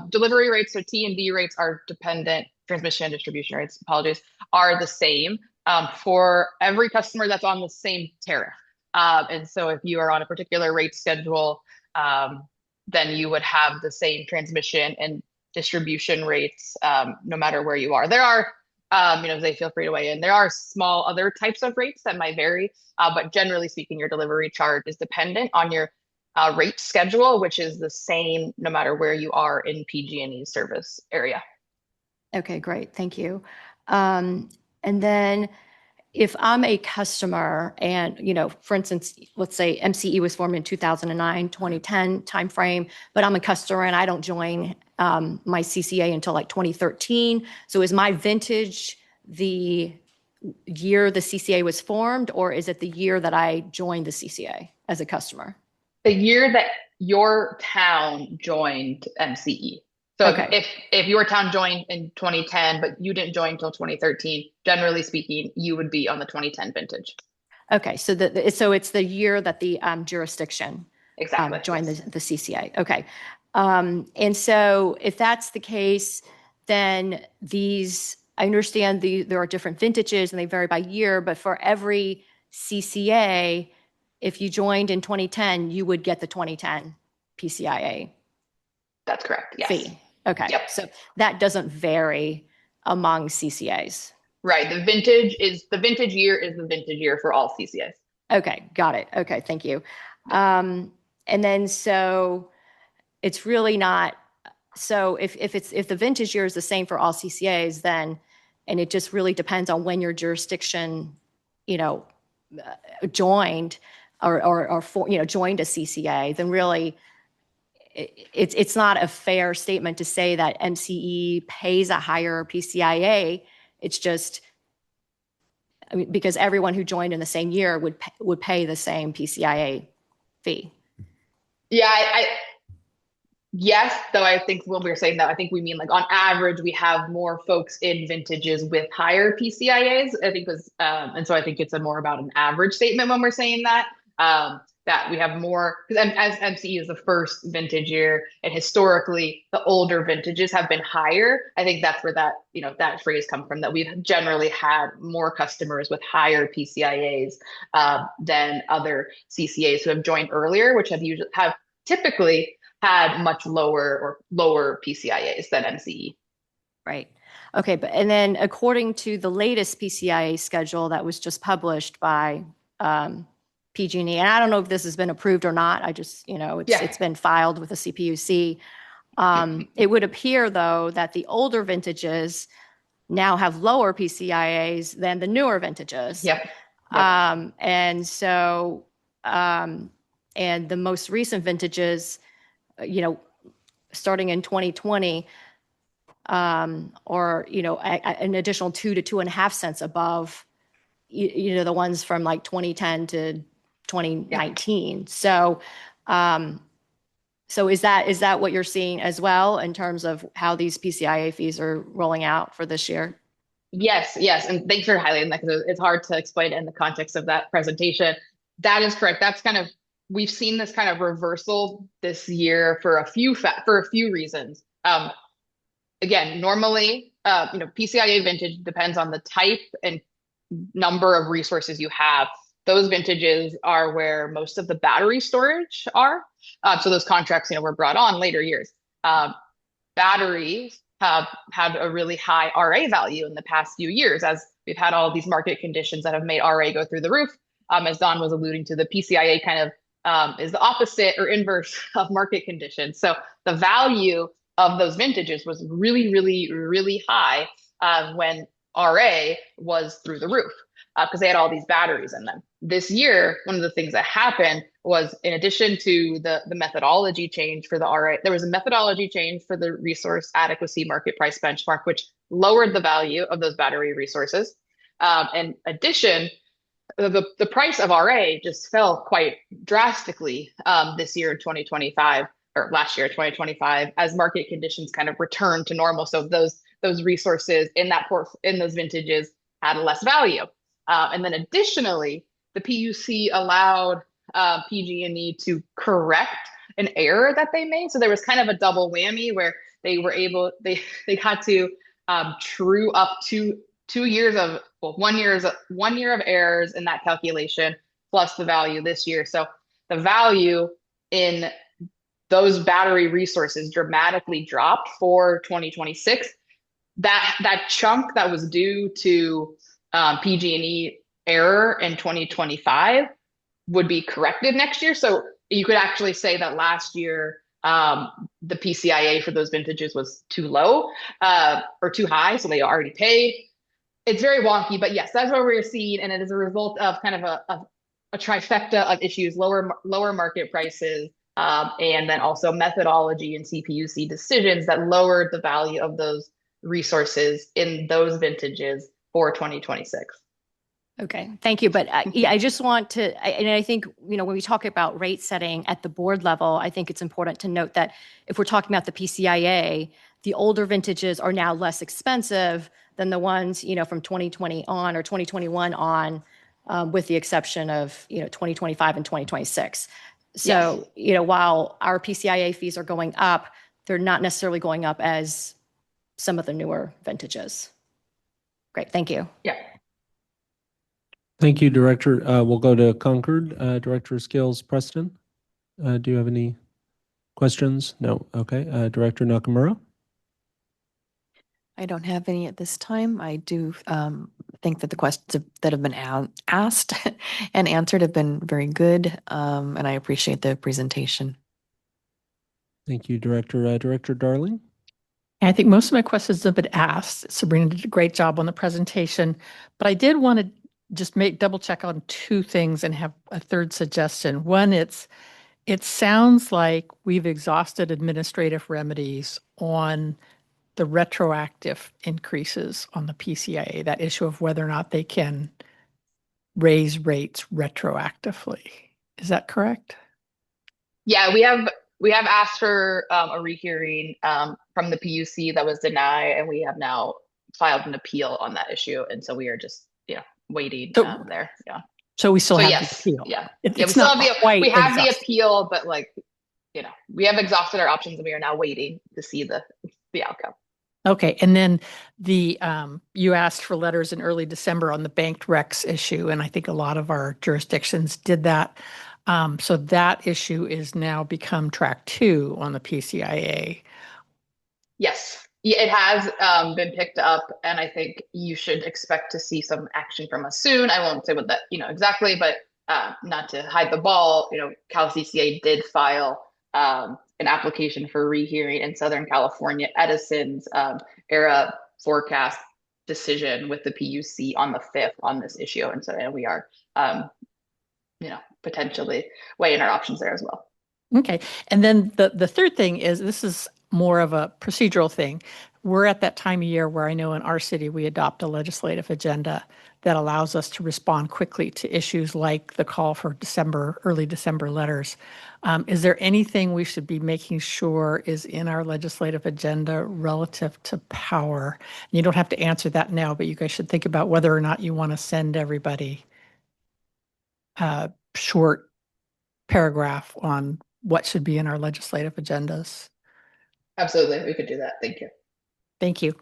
delivery rates, so T&D rates are dependent, transmission and distribution rates, apologies, are the same for every customer that's on the same tariff. And so if you are on a particular rate schedule, then you would have the same transmission and distribution rates no matter where you are. There are, they feel free to weigh in. There are small other types of rates that might vary, but generally speaking, your delivery charge is dependent on your rate schedule, which is the same no matter where you are in PG&E service area. Okay, great. Thank you. And then if I'm a customer and, for instance, let's say MCE was formed in 2009, 2010 timeframe, but I'm a customer and I don't join my CCA until like 2013. So is my vintage the year the CCA was formed, or is it the year that I joined the CCA as a customer? The year that your town joined MCE. So okay. if your town joined in 2010, but you didn't join until 2013, generally speaking, you would be on the 2010 vintage. Okay, so it's the year that the jurisdiction exactly joined the CCA. Okay, and so if that's the case, then I understand there are different vintages and they vary by year, but for every CCA, if you joined in 2010, you would get the 2010 PCIA. That's correct. Yes. Fee. Okay. Yep. So that doesn't vary among CCAs. Right. The vintage year is the vintage year for all CCAs. Okay. Got it. Okay. Thank you. And then so it's really not, so if the vintage year is the same for all CCAs, then, and it just really depends on when your jurisdiction, joined or joined a CCA, then really it's not a fair statement to say that MCE pays a higher PCIA. It's just, because everyone who joined in the same year would pay the same PCIA fee. Yeah, yes, though I think when we're saying that, I think we mean like on average, we have more folks in vintages with higher PCIAs. I think and so I think it's more about an average statement when we're saying that. That we have more, because as MCE is the first vintage year, and historically the older vintages have been higher. I think that's where that that phrase comes from. That we've generally had more customers with higher PCIAs than other CCAs who have joined earlier, which have typically had much lower PCIAs than MCE. Right. Okay. And then according to the latest PCIA schedule that was just published by PG&E, and I don't know if this has been approved or not. I just, it's been filed with the CPUC. It would appear, though, that the older vintages now have lower PCIAs than the newer vintages. Yep. And so, and the most recent vintages, starting in 2020, or, an additional 2 to 2.5 cents above, the ones from like 2010 to 2019. So, so is that what you're seeing as well in terms of how these PCIA fees are rolling out for this year? Yes. And thanks for highlighting that, because it's hard to explain in the context of that presentation. That is correct. That's we've seen this kind of reversal this year for a few reasons. Again, normally, PCIA vintage depends on the type and number of resources you have. Those vintages are where most of the battery storage are. So those contracts, were brought on later years. Batteries have had a really high RA value in the past few years, as we've had all these market conditions that have made RA go through the roof. As Don was alluding to, the PCIA kind of is the opposite or inverse of market conditions. So the value of those vintages was really, really, really high when RA was through the roof, because they had all these batteries in them. This year, one of the things that happened was, in addition to the methodology change for the RA, there was a methodology change for the resource adequacy market price benchmark, which lowered the value of those battery resources. In addition, the price of RA just fell quite drastically this year in 2025, or last year, 2025, as market conditions kind of returned to normal. So those resources in those vintages had less value. And then additionally, the PUC allowed PG&E to correct an error that they made. So there was kind of a double whammy where they had to true up 2 years of, 1 year of errors in that calculation, plus the value this year. So the value in those battery resources dramatically dropped for 2026. That chunk that was due to PG&E error in 2025 would be corrected next year. So you could actually say that last year, the PCIA for those vintages was too low or too high, so they already paid. It's very wonky, but yes, that's what we're seeing, and it is a result of kind of a trifecta of issues: lower market prices, and then also methodology and CPUC decisions that lowered the value of those resources in those vintages for 2026. Okay, thank you. But I just want to, and I think, when we talk about rate setting at the board level, I think it's important to note that if we're talking about the PCIA, the older vintages are now less expensive than the ones, from 2020 on or 2021 on, with the exception of, 2025 and 2026. So, Yes. While our PCIA fees are going up, they're not necessarily going up as some of the newer vintages. Great, thank you. Yeah. Thank you, Director. We'll go to Concord. Director Scales Preston, do you have any questions? No. Okay. Director Nakamura. I don't have any at this time. I do think that the questions that have been asked and answered have been very good, and I appreciate the presentation. Thank you, Director. Director Darling. I think most of my questions have been asked. Sabrina did a great job on the presentation, but I did want to just double check on two things and have a third suggestion. One, it sounds like we've exhausted administrative remedies on the retroactive increases on the PCIA, that issue of whether or not they can raise rates retroactively. Is that correct? Yeah, we have asked for a rehearing from the PUC that was denied, and we have now filed an appeal on that issue, and so we are just waiting there. Yeah. So we still have yes, the appeal. Yeah. It's not quite we have exhausted. the appeal, but we have exhausted our options, and we are now waiting to see the outcome. Okay, and then you asked for letters in early December on the banked recs issue, and I think a lot of our jurisdictions did that. So that issue is now become track 2 on the PCIA. Yes, yeah, it has been picked up, and I think you should expect to see some action from us soon. I won't say what that, exactly, but not to hide the ball, Cal CCA did file an application for rehearing in Southern California Edison's era forecast decision with the PUC on the 5th on this issue, and we are, potentially weighing our options there as well. Okay. And then the third thing is, this is more of a procedural thing. We're at that time of year where I know in our city we adopt a legislative agenda that allows us to respond quickly to issues like the call for early December letters. Is there anything we should be making sure is in our legislative agenda relative to power? And you don't have to answer that now, but you guys should think about whether or not you want to send everybody a short paragraph on what should be in our legislative agendas. Absolutely, we could do that. Thank you. Thank you.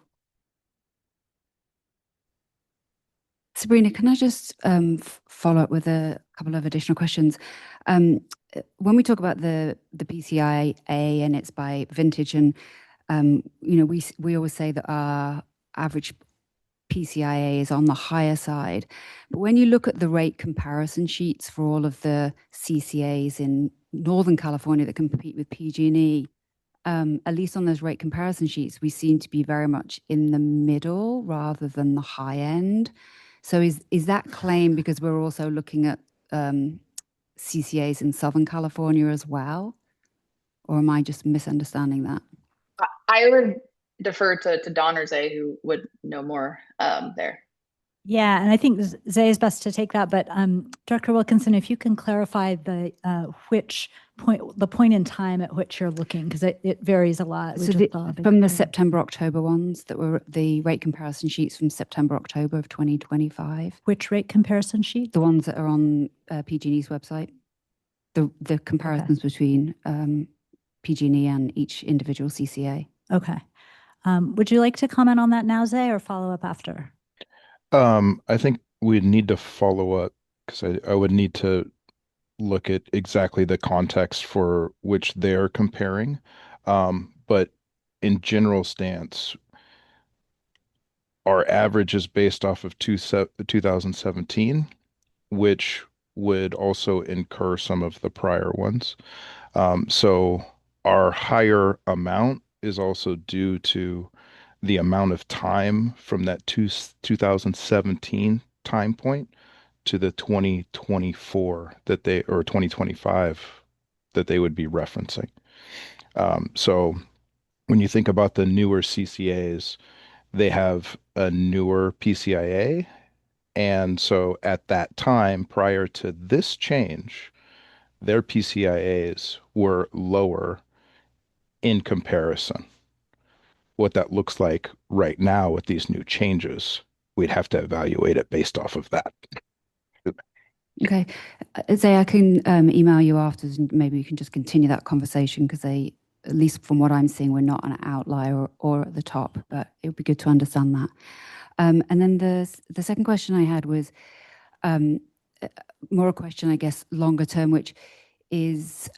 Sabrina, can I just follow up with a couple of additional questions? When we talk about the PCIA and it's by vintage, and we always say that our average PCIA is on the higher side. But when you look at the rate comparison sheets for all of the CCAs in Northern California that compete with PG&E, at least on those rate comparison sheets, we seem to be very much in the middle rather than the high end. So is that claim because we're also looking at CCAs in Southern California as well? Or am I just misunderstanding that? I would defer to Don or Zay, who would know more there. Yeah, and I think Zay is best to take that. But Director Wilkinson, if you can clarify the point in time at which you're looking, because it varies a lot. So from the September, October ones that were the rate comparison sheets from September, October of 2025. Which rate comparison sheet? The ones that are on PG&E's website. The comparisons between PG&E and each individual CCA. Okay. Would you like to comment on that now, Zay, or follow up after? I think we'd need to follow up because I would need to look at exactly the context for which they're comparing. But in general stance, our average is based off of 2017, which would also incur some of the prior ones. So our higher amount is also due to the amount of time from that 2017 time point to the 2024 or 2025 that they would be referencing. So when you think about the newer CCAs, they have a newer PCIA. And so at that time, prior to this change, their PCIAs were lower in comparison. What that looks like right now with these new changes, we'd have to evaluate it based off of that. Okay. Zay, I can email you afterwards and maybe you can just continue that conversation because at least from what I'm seeing, we're not an outlier or at the top, but it would be good to understand that. And then the second question I had was more a question, I guess, longer term, which is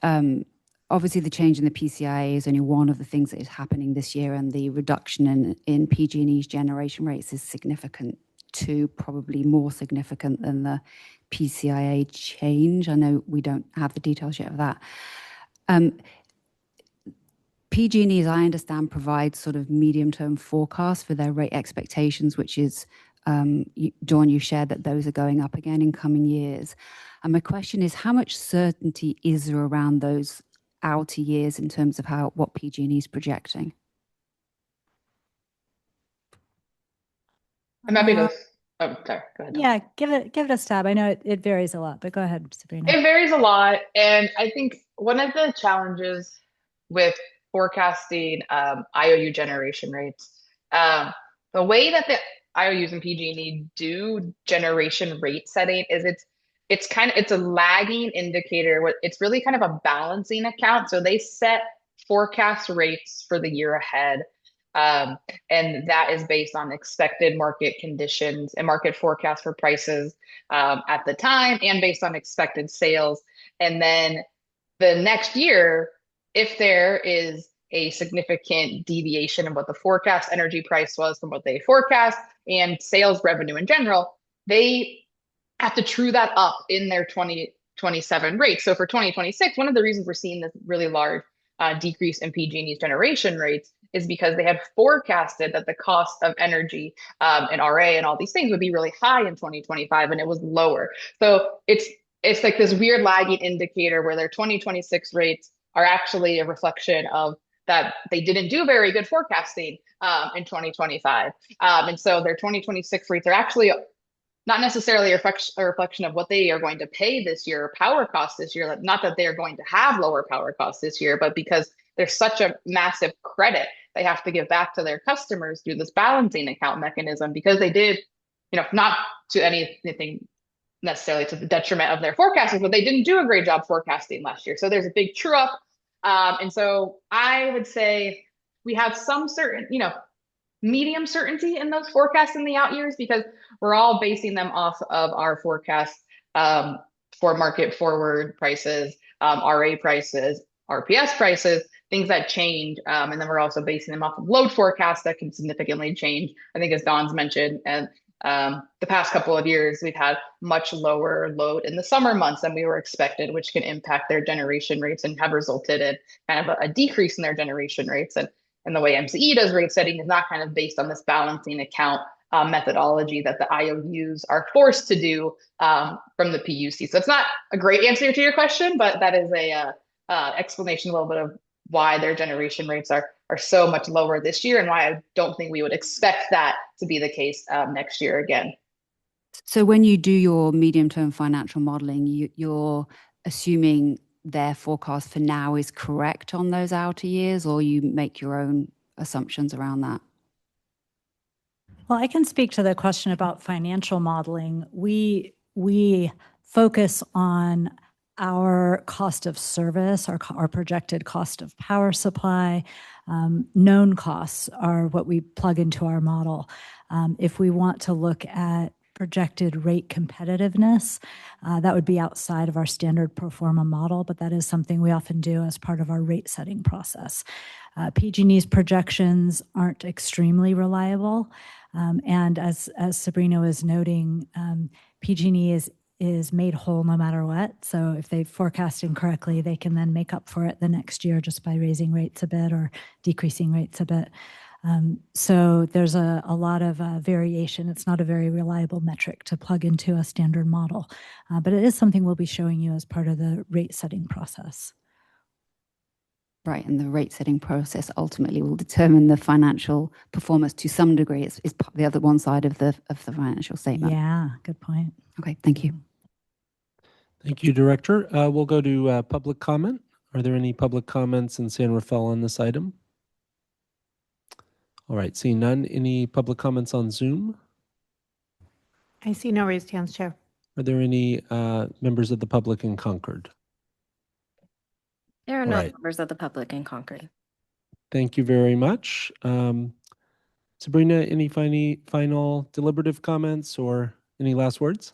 obviously the change in the PCIA is only one of the things that is happening this year, and the reduction in PG&E's generation rates is significant too, probably more significant than the PCIA change. I know we don't have the details yet of that. PG&E, as I understand, provides sort of medium-term forecasts for their rate expectations, which is, Dawn, you shared that those are going up again in coming years. And my question is, how much certainty is there around those outer years in terms of what PG&E is projecting? I'm happy to. Oh, sorry. Go ahead. Yeah, give it a stab. I know it varies a lot, but go ahead, Sabrina. It varies a lot, and I think one of the challenges with forecasting IOU generation rates, the way that the IOUs and PG&E do generation rate setting is it's a lagging indicator. It's really kind of a balancing account. So they set forecast rates for the year ahead. And that is based on expected market conditions and market forecast for prices at the time, and based on expected sales. And then the next year, if there is a significant deviation in what the forecast energy price was from what they forecast and sales revenue in general, they have to true that up in their 2027 rates. So for 2026, one of the reasons we're seeing this really large decrease in PG&E's generation rates is because they had forecasted that the cost of energy and RA and all these things would be really high in 2025, and it was lower. So it's like this weird lagging indicator where their 2026 rates are actually a reflection of that they didn't do very good forecasting in 2025. And so their 2026 rates are actually not necessarily a reflection of what they are going to pay this year, power costs this year. Not that they are going to have lower power costs this year, but because there's such a massive credit they have to give back to their customers through this balancing account mechanism, because they did, not to anything necessarily to the detriment of their forecasters, but they didn't do a great job forecasting last year. So there's a big true up. And so I would say we have some certain, medium certainty in those forecasts in the out years, because we're all basing them off of our forecasts for market forward prices, RA prices, RPS prices, things that change. And then we're also basing them off of load forecasts that can significantly change. I think, as Dawn's mentioned, and the past couple of years, we've had much lower load in the summer months than we were expected, which can impact their generation rates and have resulted in kind of a decrease in their generation rates. And the way MCE does rate setting is not kind of based on this balancing account methodology that the IOUs are forced to do from the PUC. So it's not a great answer to your question, but that is a explanation, a little bit of why their generation rates are so much lower this year, and why I don't think we would expect that to be the case next year again. So when you do your medium-term financial modeling, you're assuming their forecast for now is correct on those outer years, or you make your own assumptions around that? Well, I can speak to the question about financial modeling. We focus on our cost of service, our projected cost of power supply. Known costs are what we plug into our model. If we want to look at projected rate competitiveness, that would be outside of our standard pro forma model, but that is something we often do as part of our rate setting process. PG&E's projections aren't extremely reliable. And as Sabrina was noting, PG&E is made whole no matter what. So if they forecast incorrectly, they can then make up for it the next year just by raising rates a bit or decreasing rates a bit. So there's a lot of variation. It's not a very reliable metric to plug into a standard model, but it is something we'll be showing you as part of the rate setting process. Right, and the rate setting process ultimately will determine the financial performance to some degree. It's the other one side of the financial statement. Yeah, good point. Okay, thank you. Thank you, Director. We'll go to public comment. Are there any public comments in San Rafael on this item? All right, seeing none. Any public comments on Zoom? I see no raised hands, Chair. Are there any members of the public in Concord? There are no members of the public in Concord. Thank you very much. Sabrina, any final deliberative comments or any last words?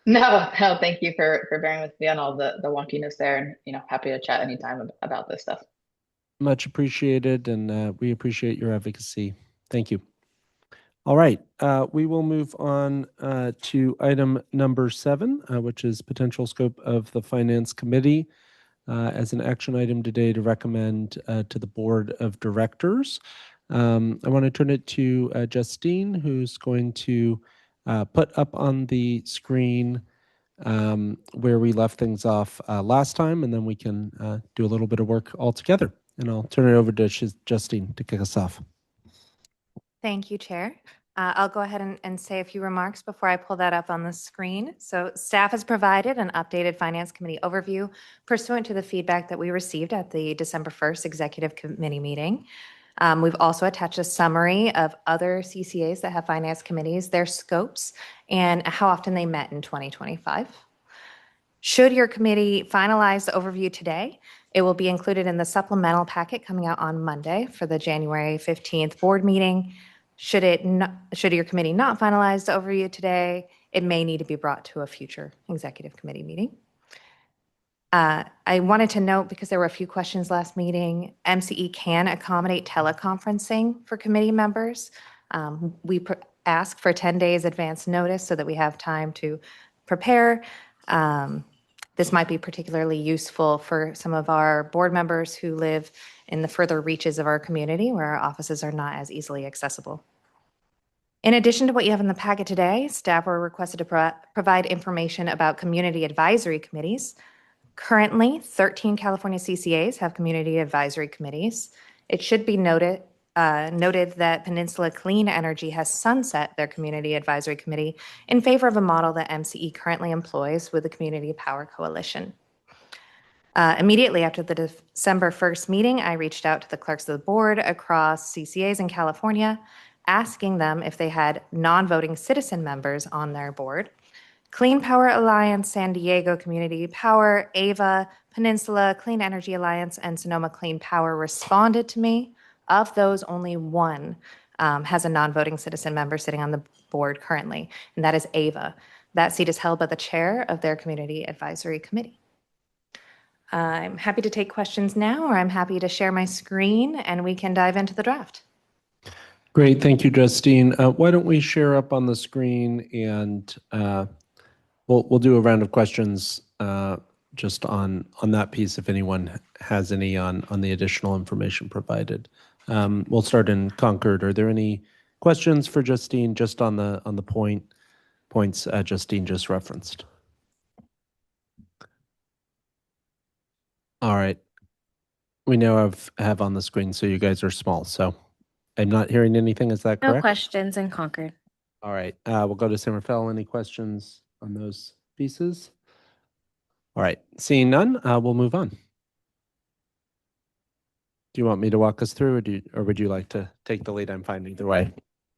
No, thank you for bearing with me on all the wonkiness there, and happy to chat anytime about this stuff. Much appreciated, and we appreciate your advocacy. Thank you. All right, we will move on to item number 7, which is potential scope of the Finance Committee as an action item today to recommend to the Board of Directors. I want to turn it to Justine, who's going to put up on the screen where we left things off last time, and then we can do a little bit of work all together. And I'll turn it over to Justine to kick us off. Thank you, Chair. I'll go ahead and say a few remarks before I pull that up on the screen. So staff has provided an updated Finance Committee overview pursuant to the feedback that we received at the December 1st Executive Committee meeting. We've also attached a summary of other CCAs that have Finance Committees, their scopes, and how often they met in 2025. Should your committee finalize the overview today, it will be included in the supplemental packet coming out on Monday for the January 15th board meeting. Should your committee not finalize the overview today, it may need to be brought to a future executive committee meeting. I wanted to note, because there were a few questions last meeting, MCE can accommodate teleconferencing for committee members. We ask for 10 days advance notice so that we have time to prepare. This might be particularly useful for some of our board members who live in the further reaches of our community where our offices are not as easily accessible. In addition to what you have in the packet today, staff were requested to provide information about community advisory committees. Currently, 13 California CCAs have community advisory committees. It should be noted that Peninsula Clean Energy has sunset their community advisory committee in favor of a model that MCE currently employs with the Community Power Coalition. Immediately after the December 1st meeting, I reached out to the clerks of the board across CCAs in California, asking them if they had non-voting citizen members on their board. Clean Power Alliance, San Diego Community Power, AVA, Peninsula Clean Energy Alliance, and Sonoma Clean Power responded to me. Of those, only one has a non-voting citizen member sitting on the board currently, and that is AVA. That seat is held by the chair of their Community Advisory Committee. I'm happy to take questions now, or I'm happy to share my screen and we can dive into the draft. Great, thank you, Justine. Why don't we share up on the screen, and we'll do a round of questions just on that piece if anyone has any on the additional information provided. We'll start in Concord. Are there any questions for Justine just on the points Justine just referenced? All right. We now have on the screen, so you guys are small. So I'm not hearing anything. Is that correct? No questions in Concord. All right. We'll go to San Rafael. Any questions on those pieces? All right. Seeing none, we'll move on. Do you want me to walk us through, or would you like to take the lead? I'm fine either way.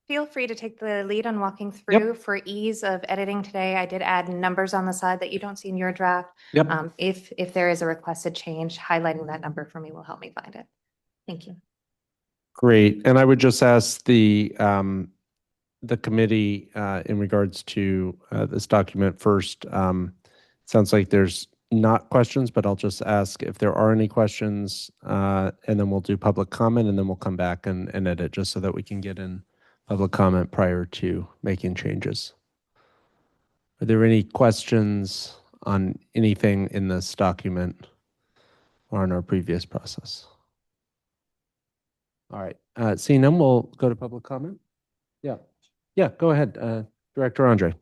Feel free to take the lead on walking through. Yep. For ease of editing today, I did add numbers on the side that you don't see in your draft. Yep. If there is a requested change, highlighting that number for me will help me find it. Thank you. Great. And I would just ask the committee in regards to this document first. Sounds like there's not questions, but I'll just ask if there are any questions, and then we'll do public comment, and then we'll come back and edit just so that we can get in public comment prior to making changes. Are there any questions on anything in this document or in our previous process? All right. Seeing none, we'll go to public comment. Yeah, go ahead, Director Andre.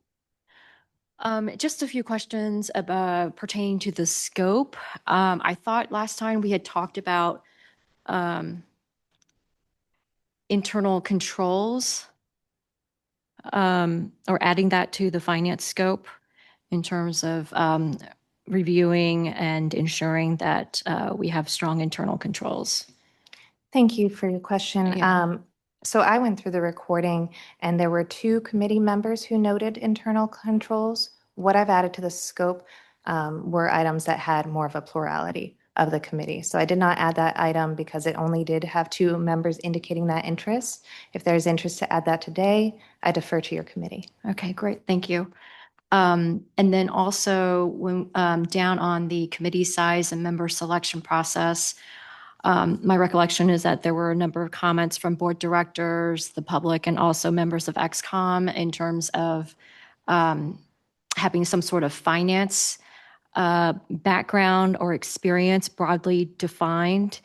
Just a few questions about pertaining to the scope. I thought last time we had talked about internal controls, or adding that to the finance scope in terms of reviewing and ensuring that we have strong internal controls. Thank you for your question. Yeah. So I went through the recording and there were 2 committee members who noted internal controls. What I've added to the scope were items that had more of a plurality of the committee. So I did not add that item because it only did have 2 members indicating that interest. If there's interest to add that today, I defer to your committee. Okay, great. Thank you. And then also when down on the committee size and member selection process, my recollection is that there were a number of comments from board directors, the public, and also members of XCOM in terms of having some sort of finance background or experience broadly defined,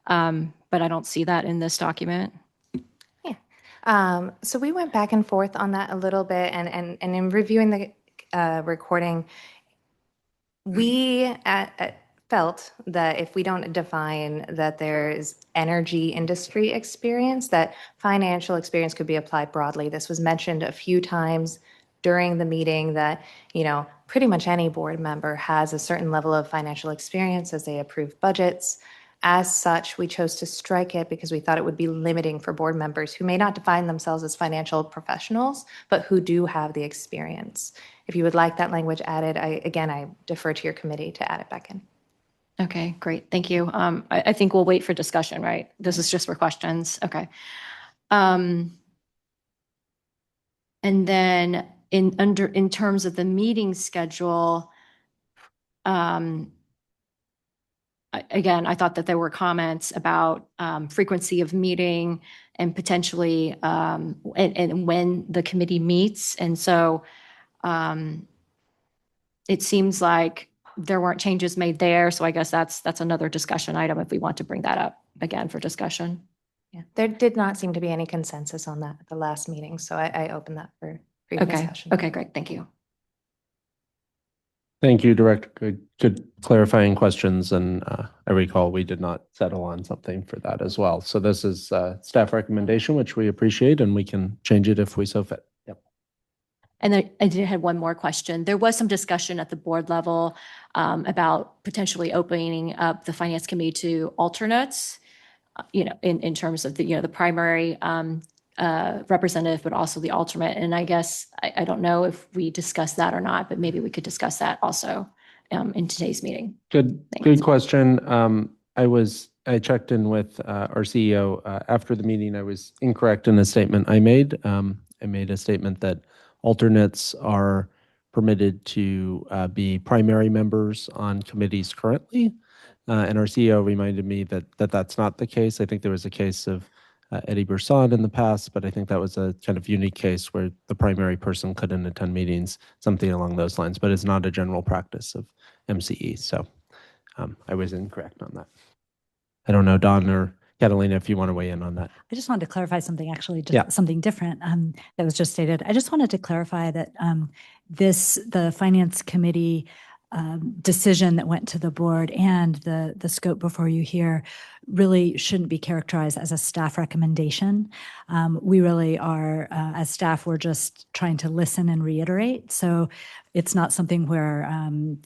but I don't see that in this document. Yeah. So we went back and forth on that a little bit, and in reviewing the recording, we felt that if we don't define that there is energy industry experience, that financial experience could be applied broadly. This was mentioned a few times during the meeting that, pretty much any board member has a certain level of financial experience as they approve budgets. As such, we chose to strike it because we thought it would be limiting for board members who may not define themselves as financial professionals, but who do have the experience. if you would like that language added, I defer to your committee to add it back in. Okay, great. Thank you. I think we'll wait for discussion, right? This is just for questions. Okay. And then in terms of the meeting schedule, again, I thought that there were comments about frequency of meeting and potentially and when the committee meets. And so it seems like there weren't changes made there. So I guess that's another discussion item if we want to bring that up again for discussion. Yeah, there did not seem to be any consensus on that at the last meeting, so I opened that for discussion. Okay, great. Thank you. Thank you, Director. Good clarifying questions. And I recall we did not settle on something for that as well. So this is staff recommendation, which we appreciate, and we can change it if we so fit. Yep. And then I did have one more question. There was some discussion at the board level about potentially opening up the finance committee to alternates, in terms of the primary representative, but also the alternate. And I guess, I don't know if we discussed that or not, but maybe we could discuss that also in today's meeting. Good question. I checked in with our CEO after the meeting. I was incorrect in a statement I made. I made a statement that alternates are permitted to be primary members on committees currently. And our CEO reminded me that that's not the case. I think there was a case of Eddie Broussard in the past, but I think that was a kind of unique case where the primary person couldn't attend meetings, something along those lines, but it's not a general practice of MCE. So I was incorrect on that. I don't know, Don or Catalina, if you want to weigh in on that. I just wanted to clarify something, actually, something different that was just stated. I just wanted to clarify that the Finance Committee decision that went to the board and the scope before you here really shouldn't be characterized as a staff recommendation. We really are, as staff, we're just trying to listen and reiterate. So it's not something where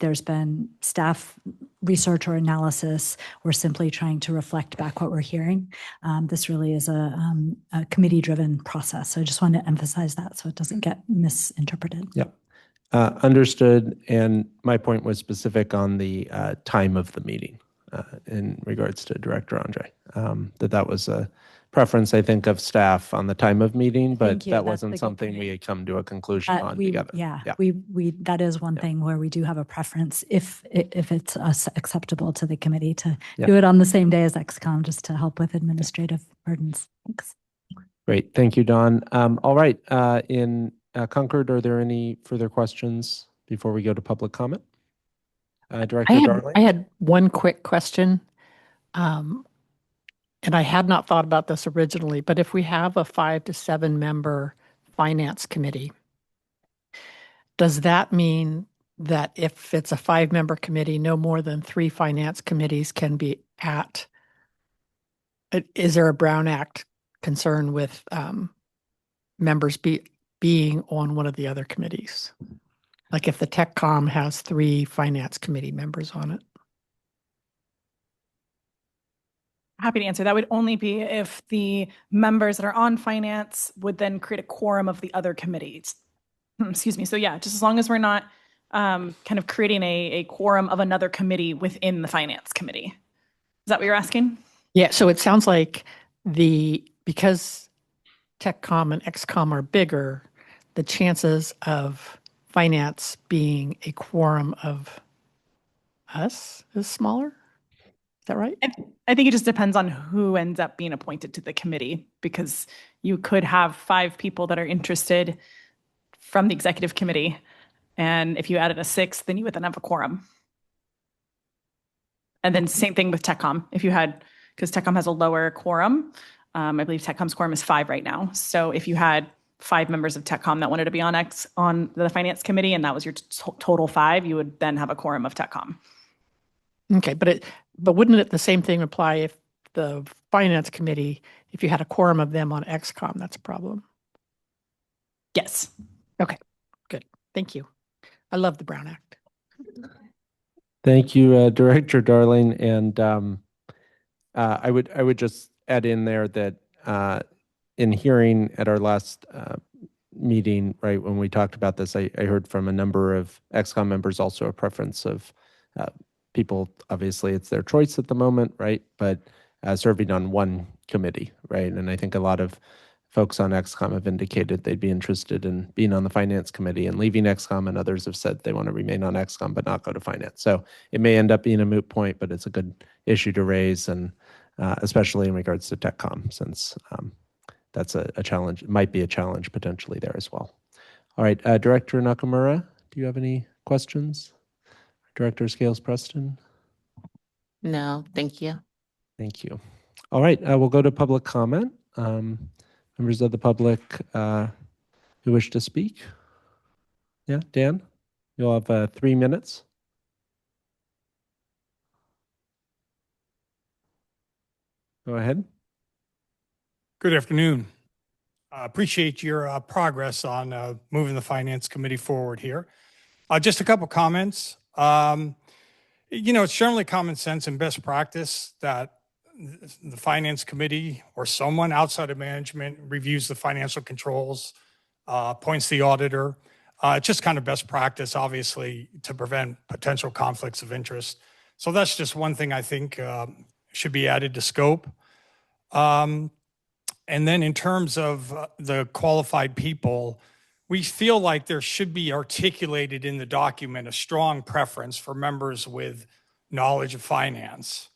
there's been staff research or analysis. We're simply trying to reflect back what we're hearing. This really is a committee-driven process. So I just wanted to emphasize that so it doesn't get misinterpreted. Yep. Understood. And my point was specific on the time of the meeting in regards to Director Andre, that was a preference, I think, of staff on the time of meeting, but that wasn't something we had come to a conclusion on together. That is one thing where we do have a preference if it's acceptable to the committee to do it on the same day as XCOM, just to help with administrative burdens. Thanks. Great. Thank you, Don. All right. In Concord, are there any further questions before we go to public comment? Director Darling? I had one quick question. And I had not thought about this originally, but if we have a 5 to 7 member finance committee, does that mean that if it's a 5-member committee, no more than 3 finance committees can be at? Is there a Brown Act concern with members being on one of the other committees? Like if the TechCom has 3 finance committee members on it? Happy to answer. That would only be if the members that are on finance would then create a quorum of the other committees. Excuse me. So yeah, just as long as we're not kind of creating a quorum of another committee within the finance committee. Is that what you're asking? Yeah. So it sounds like because TechCom and XCOM are bigger, the chances of finance being a quorum of us is smaller. Is that right? I think it just depends on who ends up being appointed to the committee, because you could have 5 people that are interested from the executive committee. And if you added a 6th, then you would then have a quorum. And then same thing with TechCom. Because TechCom has a lower quorum. I believe TechCom's quorum is 5 right now. So if you had 5 members of TechCom that wanted to be on the finance committee, and that was your total 5, you would then have a quorum of TechCom. Okay, but wouldn't it the same thing apply if the finance committee, if you had a quorum of them on XCOM, that's a problem? Yes. Okay, good. Thank you. I love the Brown Act. Thank you, Director Darling. And I would just add in there that in hearing at our last meeting, right, when we talked about this, I heard from a number of XCOM members also a preference of people, obviously it's their choice at the moment, right, but serving on one committee, right? And I think a lot of folks on XCOM have indicated they'd be interested in being on the finance committee and leaving XCOM, and others have said they want to remain on XCOM but not go to finance. So it may end up being a moot point, but it's a good issue to raise, and especially in regards to TechCom, since that's a challenge. It might be a challenge potentially there as well. All right, Director Nakamura, do you have any questions? Director Scales-Preston? No, thank you. Thank you. All right, we'll go to public comment. Members of the public who wish to speak? Yeah, Dan, you'll have 3 minutes. Go ahead. Good afternoon. Appreciate your progress on moving the Finance Committee forward here. Just a couple comments. It's generally common sense and best practice that the Finance Committee or someone outside of management reviews the financial controls, appoints the auditor. It's just kind of best practice, obviously, to prevent potential conflicts of interest. So that's just one thing I think should be added to scope. And then in terms of the qualified people, we feel like there should be articulated in the document a strong preference for members with knowledge of finance.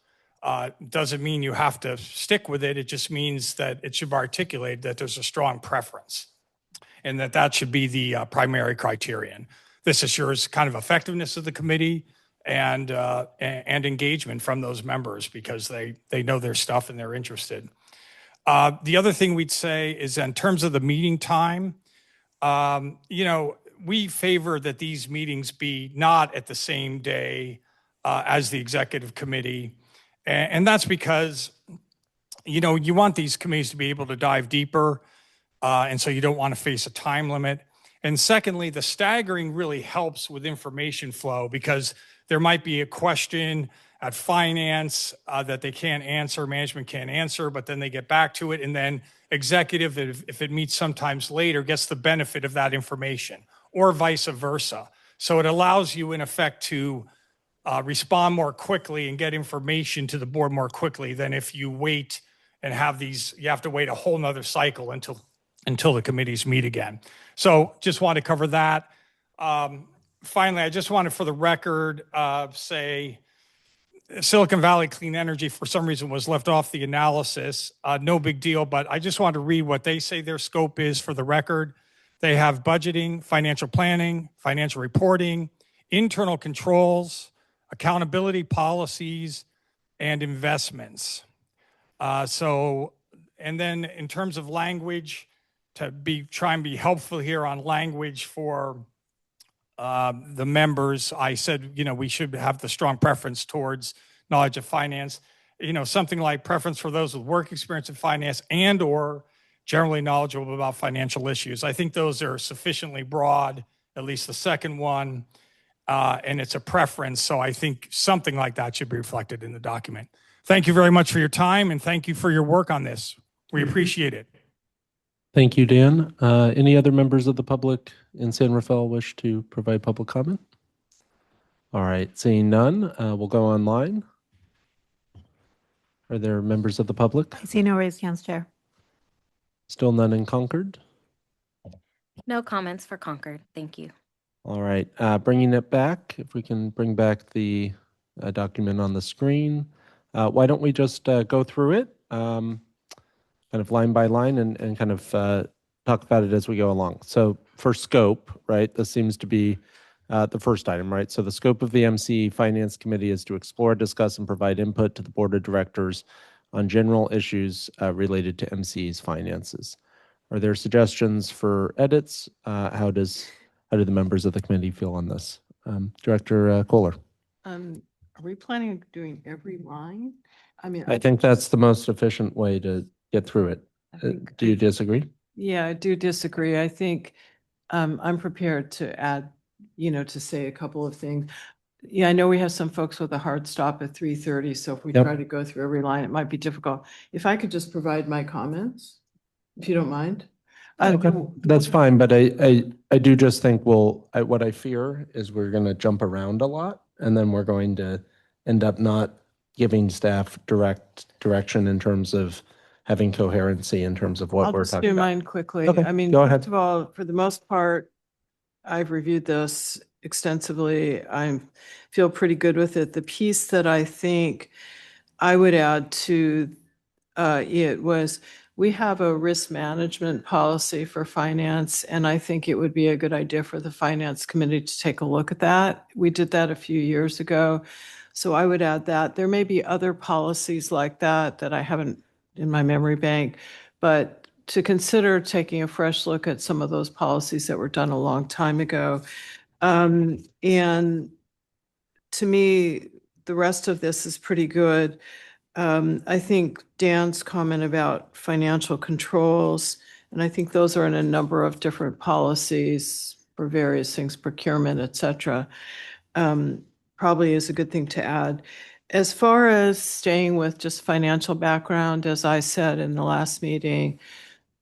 Doesn't mean you have to stick with it. It just means that it should be articulated that there's a strong preference and that should be the primary criterion. This assures kind of effectiveness of the committee and engagement from those members because they know their stuff and they're interested. The other thing we'd say is in terms of the meeting time, we favor that these meetings be not at the same day as the executive committee. And that's because, you want these committees to be able to dive deeper. And so you don't want to face a time limit. And secondly, the staggering really helps with information flow because there might be a question at finance that they can't answer, management can't answer, but then they get back to it. And then executive, if it meets sometimes later, gets the benefit of that information or vice versa. So it allows you in effect to respond more quickly and get information to the board more quickly than if you wait and you have to wait a whole nother cycle until the committees meet again. So just want to cover that. Finally, I just wanted for the record say Silicon Valley Clean Energy for some reason was left off the analysis. No big deal, but I just wanted to read what they say their scope is for the record. They have budgeting, financial planning, financial reporting, internal controls, accountability policies, and investments. And then in terms of language, try and be helpful here on language for the members, I said, we should have the strong preference towards knowledge of finance, something like preference for those with work experience in finance and or generally knowledgeable about financial issues. I think those are sufficiently broad, at least the second one, and it's a preference. So I think something like that should be reflected in the document. Thank you very much for your time and thank you for your work on this. We appreciate it. Thank you, Dan. Any other members of the public in San Rafael wish to provide public comment? All right, seeing none, we'll go online. Are there members of the public? I see no raised hands, Chair. Still none in Concord? No comments for Concord. Thank you. All right, bringing it back, if we can bring back the document on the screen. Why don't we just go through it? Kind of line by line and kind of talk about it as we go along. So for scope, right, this seems to be the first item, right? So the scope of the MCE Finance Committee is to explore, discuss, and provide input to the Board of Directors on general issues related to MCE's finances. Are there suggestions for edits? How do the members of the committee feel on this? Director Kohler. Are we planning on doing every line? I think that's the most efficient way to get through it. Do you disagree? Yeah, I do disagree. I think I'm prepared to add, to say a couple of things. Yeah, I know we have some folks with a hard stop at 3:30, so if we try to go through every line, it might be difficult. If I could just provide my comments, if you don't mind. Okay, that's fine, but I do just think what I fear is we're going to jump around a lot, and then we're going to end up not giving staff direction in terms of having coherency in terms of what I'll we're just talking do about. mine quickly. Okay, I mean, go first ahead. of all, for the most part, I've reviewed this extensively. I feel pretty good with it. The piece that I think I would add to it was we have a risk management policy for finance, and I think it would be a good idea for the finance committee to take a look at that. We did that a few years ago. So I would add that. There may be other policies like that that I haven't in my memory bank, but to consider taking a fresh look at some of those policies that were done a long time ago. And to me, the rest of this is pretty good. I think Dan's comment about financial controls, and I think those are in a number of different policies for various things, procurement, et cetera, probably is a good thing to add. As far as staying with just financial background, as I said in the last meeting,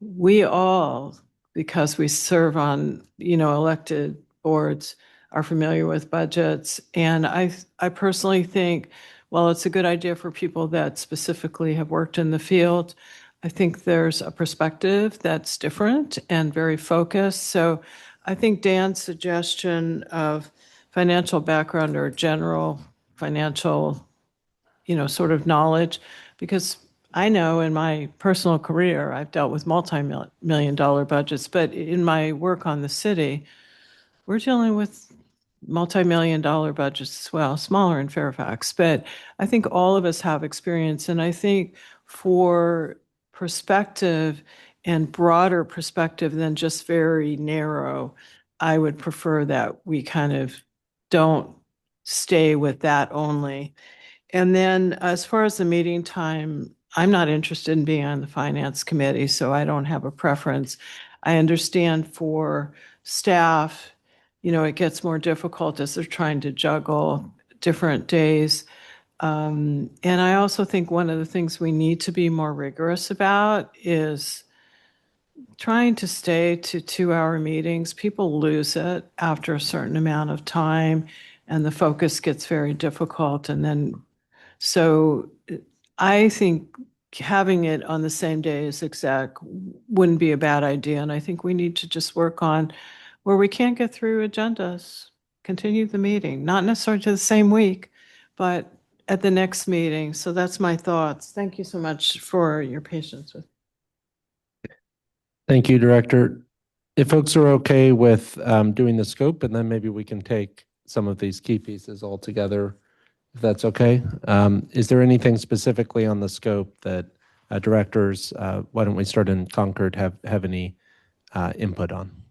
we all, because we serve on, elected boards, are familiar with budgets. And I personally think, while it's a good idea for people that specifically have worked in the field, I think there's a perspective that's different and very focused. So I think Dan's suggestion of financial background or general financial, sort of knowledge, because I know in my personal career, I've dealt with multi-million dollar budgets, but in my work on the city, we're dealing with multi-million dollar budgets as well, smaller in Fairfax. But I think all of us have experience. And I think for perspective and broader perspective than just very narrow, I would prefer that we kind of don't stay with that only. And then as far as the meeting time, I'm not interested in being on the finance committee, so I don't have a preference. I understand for staff, it gets more difficult as they're trying to juggle different days. And I also think one of the things we need to be more rigorous about is trying to stay to 2-hour meetings. People lose it after a certain amount of time, and the focus gets very difficult. And then, so I think having it on the same day as exec wouldn't be a bad idea. And I think we need to just work on where we can't get through agendas, continue the meeting, not necessarily to the same week, but at the next meeting. So that's my thoughts. Thank you so much for your patience with. Thank you, Director. If folks are okay with doing the scope, and then maybe we can take some of these key pieces all together, if that's okay. Is there anything specifically on the scope that directors, why don't we start in Concord, have any input on?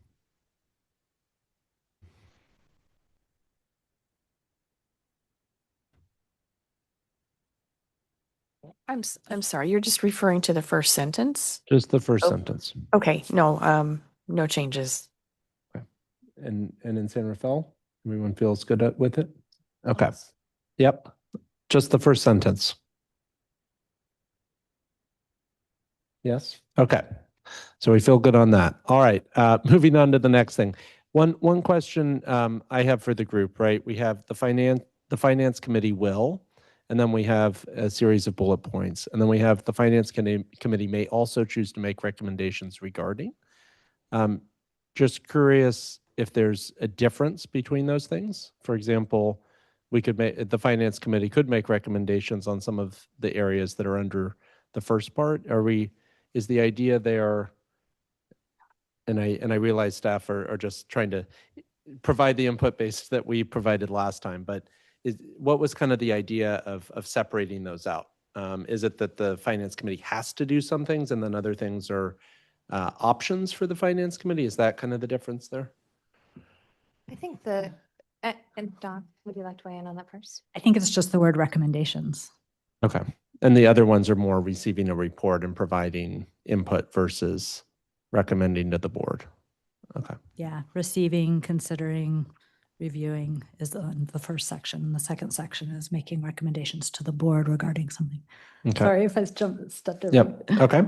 I'm sorry, you're just referring to the first sentence? Just the first sentence. Okay, no, no changes. Okay. And in San Rafael, everyone feels good with it? Okay. Yep. Just the first sentence. Yes? Okay. So we feel good on that. All right. Moving on to the next thing. One question I have for the group, right? We have the finance committee will, and then we have a series of bullet points. And then we have the finance committee may also choose to make recommendations regarding. Just curious if there's a difference between those things. For example, the finance committee could make recommendations on some of the areas that are under the first part. Is the idea there, and I realize staff are just trying to provide the input base that we provided last time, but what was kind of the idea of separating those out? Is it that the finance committee has to do some things and then other things are options for the finance committee? Is that kind of the difference there? I think and Dawn, would you like to weigh in on that first? I think it's just the word recommendations. Okay. And the other ones are more receiving a report and providing input versus recommending to the board. Okay. Yeah, receiving, considering, reviewing is on the first section. The second section is making recommendations to the board regarding something. Okay. Sorry if I stepped over. Yep. Okay.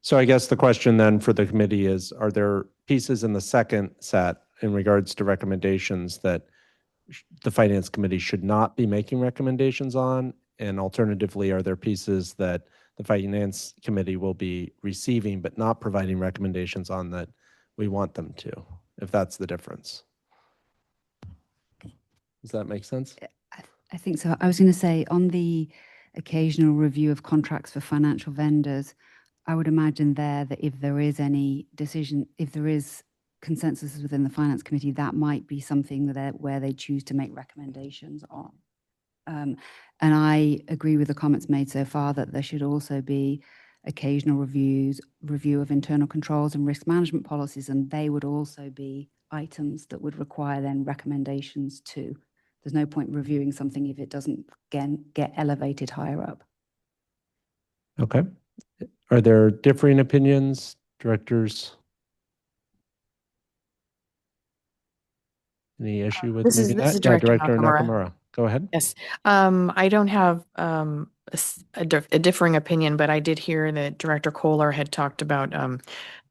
So I guess the question then for the committee is, are there pieces in the second set in regards to recommendations that the finance committee should not be making recommendations on? And alternatively, are there pieces that the finance committee will be receiving but not providing recommendations on that we want them to, if that's the difference? Does that make sense? I think so. I was going to say, on the occasional review of contracts for financial vendors, I would imagine there that if there is any decision, if there is consensus within the finance committee, that might be something that where they choose to make recommendations on. And I agree with the comments made so far that there should also be occasional review of internal controls and risk management policies, and they would also be items that would require then recommendations too. There's no point reviewing something if it doesn't get elevated higher up. Okay. Are there differing opinions, directors? Any issue with This maybe is that? Director Director Nakamura. Nakamura. Go ahead. Yes. I don't have a differing opinion, but I did hear that Director Kohler had talked about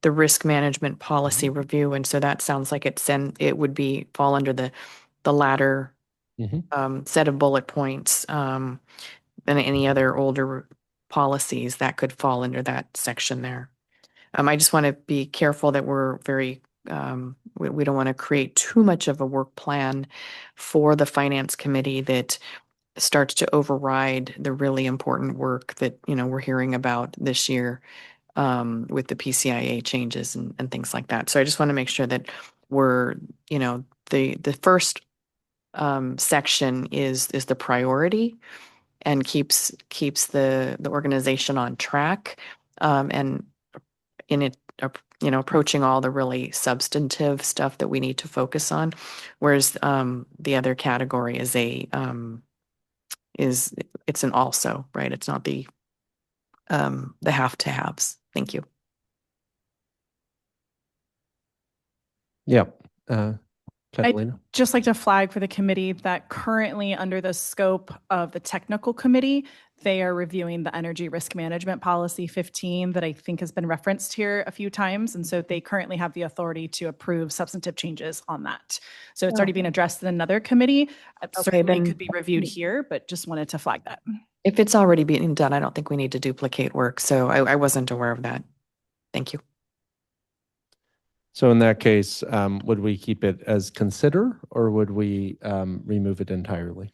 the risk management policy review, and so that sounds like it would fall under the latter set of bullet points, and any other older policies that could fall under that section there. I just want to be careful that we're very we don't want to create too much of a work plan for the finance committee that starts to override the really important work that we're hearing about this year with the PCIA changes and things like that. So I just want to make sure that we're the first section is the priority and keeps the organization on track and in it approaching all the really substantive stuff that we need to focus on, whereas the other category is it's an also, right? It's not the have to haves. Thank you. Yeah. I'd just like to flag for the committee that currently under the scope of the technical committee, they are reviewing the energy risk management policy 15 that I think has been referenced here a few times. And so they currently have the authority to approve substantive changes on that. So it's already been addressed in another committee. Certainly could be reviewed here, but just wanted to flag that. If it's already being done, I don't think we need to duplicate work. So I wasn't aware of that. Thank you. So in that case, would we keep it as consider or would we remove it entirely?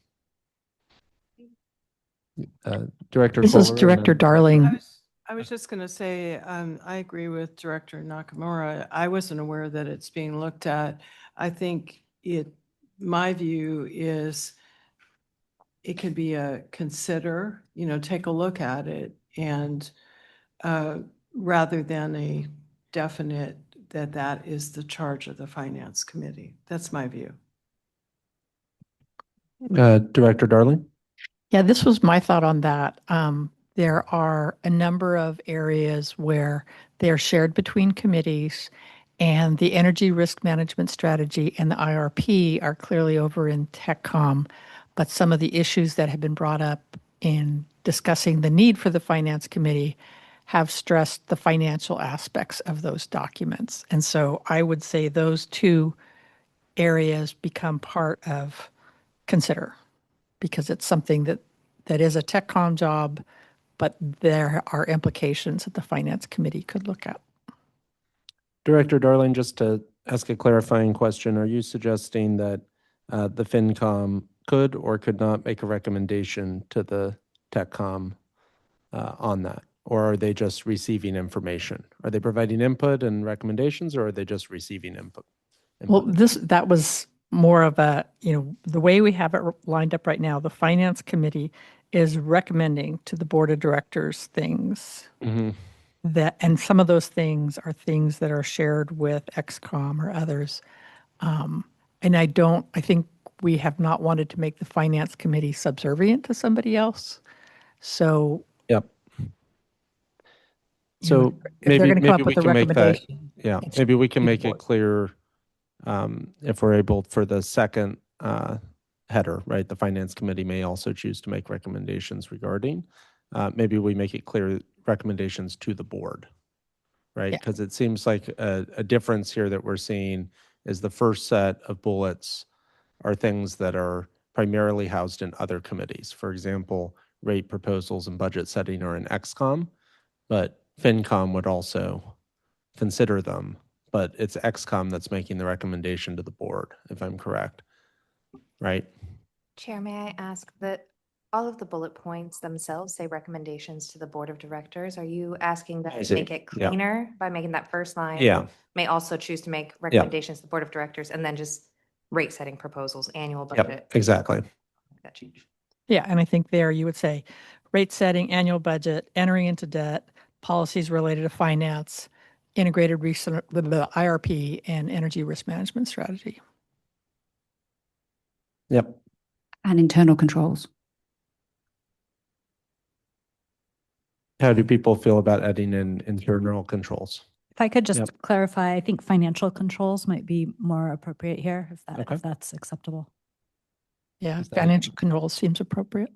Director This is Kohler, Director Darling. I was just going to say, I agree with Director Nakamura. I wasn't aware that it's being looked at. I think my view is it could be a consider, take a look at it, and rather than a definite that is the charge of the finance committee. That's my view. Director Darling? Yeah, this was my thought on that. There are a number of areas where they're shared between committees, and the energy risk management strategy and the IRP are clearly over in TechCom. But some of the issues that have been brought up in discussing the need for the finance committee have stressed the financial aspects of those documents. And so I would say those two areas become part of consider, because it's something that is a TechCom job, but there are implications that the finance committee could look at. Director Darling, just to ask a clarifying question, are you suggesting that the FinCom could or could not make a recommendation to the TechCom on that? Or are they just receiving information? Are they providing input and recommendations, or are they just receiving input? Well, that was more of a, the way we have it lined up right now, the finance committee is recommending to the board of directors things that, and some of those things are things that are shared with XCOM or others. And I think we have not wanted to make the finance committee subservient to somebody else. So, yep. So maybe we can make that. Yeah, maybe we can make it clear if we're able for the second header, right? The Finance Committee may also choose to make recommendations regarding. Maybe we make it clear recommendations to the board, right? Because it seems like a difference here that we're seeing is the first set of bullets are things that are primarily housed in other committees. For example, rate proposals and budget setting are in XCOM, but FinCom would also consider them, but it's XCOM that's making the recommendation to the board, if I'm correct, right? Chair, may I ask that all of the bullet points themselves say recommendations to the Board of Directors? Are you asking them I to see. make it Yeah. cleaner by making that first line? Yeah. May also choose to make recommendations to the Board of Directors and then just rate setting proposals, annual budget. Yep, exactly. That change. Yeah, and I think there you would say rate setting, annual budget, entering into debt, policies related to finance, integrated the IRP, and energy risk management strategy. Yep. And internal controls. How do people feel about adding in internal controls? If I could just Yep. clarify, I think financial controls might be more appropriate here, if that's acceptable. Yeah, financial controls seems appropriate.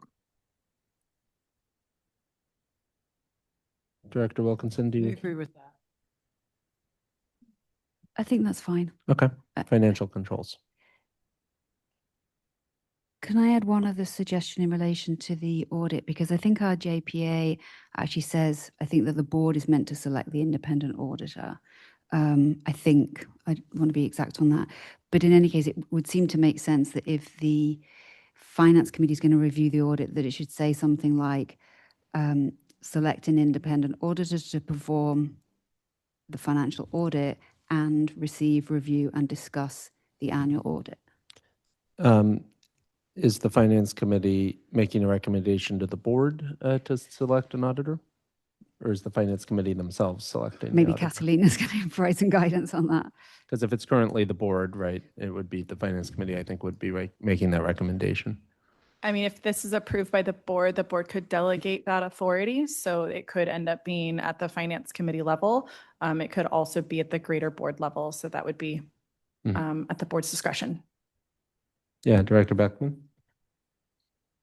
Director Wilkinson, do I you? agree with that. I think that's fine. Okay, financial controls. Can I add one other suggestion in relation to the audit? Because I think our JPA actually says, I think that the board is meant to select the independent auditor. I think, I want to be exact on that. But in any case, it would seem to make sense that if the Finance Committee is going to review the audit, that it should say something like, select an independent auditor to perform the financial audit and receive, review, and discuss the annual audit. Is the Finance Committee making a recommendation to the board to select an auditor? Or is the Finance Committee themselves selecting? Maybe Catalina's going to provide some guidance on that. Because if it's currently the board, right, it would be the Finance Committee, I think, would be making that recommendation. I mean, if this is approved by the board could delegate that authority. So it could end up being at the Finance Committee level. It could also be at the greater board level. So that would be at the board's discretion. Yeah, Director Beckman.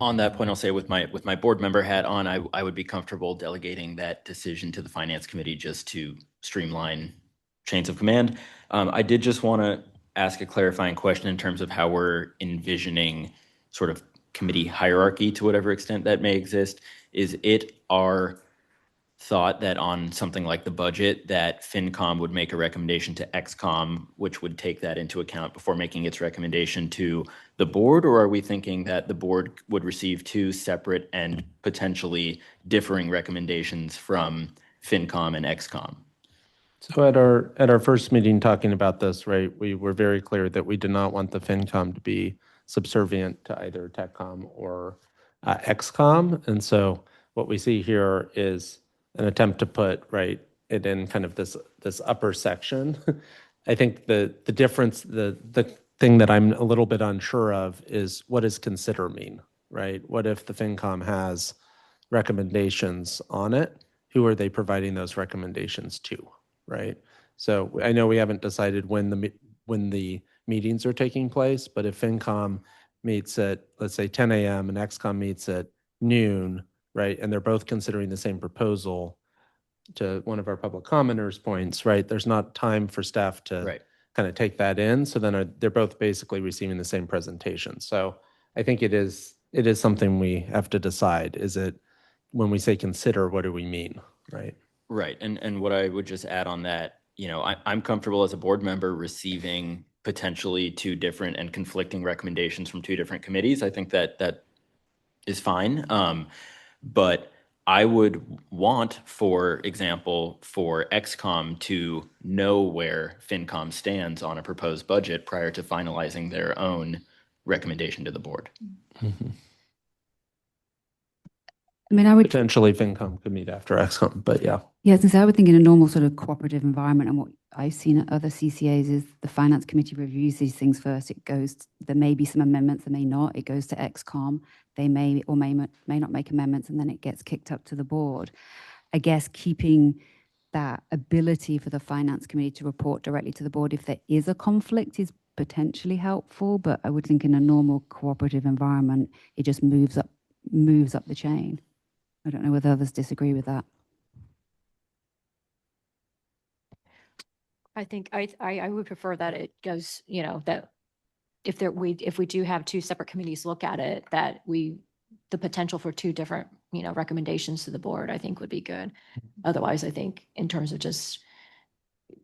On that point, I'll say with my board member hat on, I would be comfortable delegating that decision to the Finance Committee just to streamline chains of command. I did just want to ask a clarifying question in terms of how we're envisioning sort of committee hierarchy to whatever extent that may exist. Is it our thought that on something like the budget that FinCom would make a recommendation to XCOM, which would take that into account before making its recommendation to the board? Or are we thinking that the board would receive two separate and potentially differing recommendations from FinCom and XCOM? So at our first meeting talking about this, right, we were very clear that we did not want the FinCom to be subservient to either TechCom or XCOM. And so what we see here is an attempt to put, right, it in kind of this upper section. I think the difference, the thing that I'm a little bit unsure of is what does consider mean, right? What if the FinCom has recommendations on it? Who are they providing those recommendations to, right? So I know we haven't decided when the meetings are taking place, but if FinCom meets at, let's say, 10 a.m. and XCOM meets at noon, right, and they're both considering the same proposal, to one of our public commenters' points, right, there's not time for staff to kind of take that in. So then they're both basically receiving the same presentation. So I think it is something we have to decide. Is it, when we say consider, what do we mean, right? Right. And what I would just add on that, I'm comfortable as a board member receiving potentially two different and conflicting recommendations from two different committees. I think that is fine. But I would want, for example, for XCOM to know where FinCom stands on a proposed budget prior to finalizing their own recommendation to the board. Mm-hmm. I mean, I would potentially FinCom could meet after XCOM, but yeah. Yeah, since I would think in a normal sort of cooperative environment, and what I've seen at other CCAs is the Finance Committee reviews these things first. It goes, there may be some amendments, there may not. It goes to XCOM. They may or may not make amendments, and then it gets kicked up to the board. I guess keeping that ability for the Finance Committee to report directly to the board if there is a conflict is potentially helpful, but I would think in a normal cooperative environment, it just moves up the chain. I don't know whether others disagree with that. I think I would prefer that it goes, that if we do have two separate committees look at it, that the potential for two different, recommendations to the board, I think would be good. Otherwise, I think in terms of just,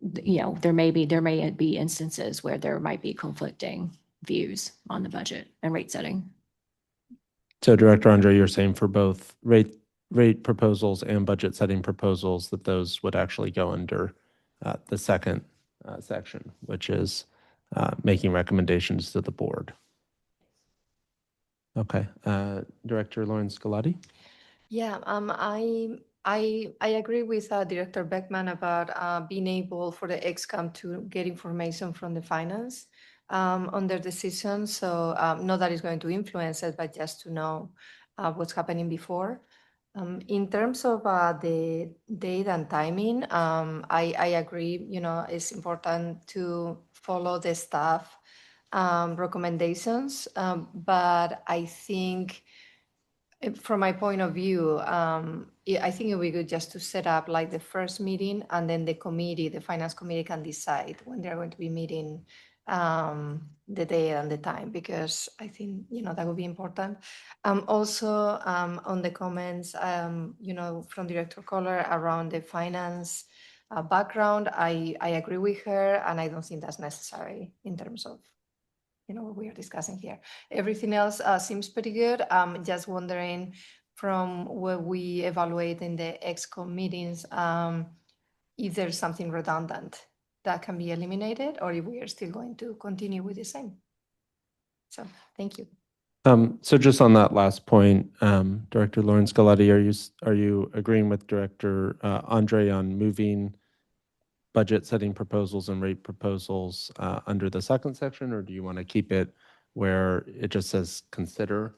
there may be instances where there might be conflicting views on the budget and rate setting. So Director Andre, you're saying for both rate proposals and budget setting proposals that those would actually go under the second section, which is making recommendations to the board. Okay. Director Lauren Scolati? Yeah, I agree with Director Beckman about being able for the ExCom to get information from the finance on their decisions. So not that it's going to influence it, but just to know what's happening before. In terms of the date and timing, I agree, it's important to follow the staff recommendations, but I think from my point of view, I think it would be good just to set up like the first meeting and then the finance committee can decide when they're going to be meeting the day and the time, because I think, that would be important. Also, on the comments, from Director Kohler around the finance background, I agree with her, and I don't think that's necessary in terms of what we are discussing here. Everything else seems pretty good. Just wondering from what we evaluate in the ExCom meetings, if there's something redundant that can be eliminated, or if we are still going to continue with the same. So thank you. So just on that last point, Director Lauren Scolati, are you agreeing with Director Andre on moving budget setting proposals and rate proposals under the second section, or do you want to keep it where it just says consider?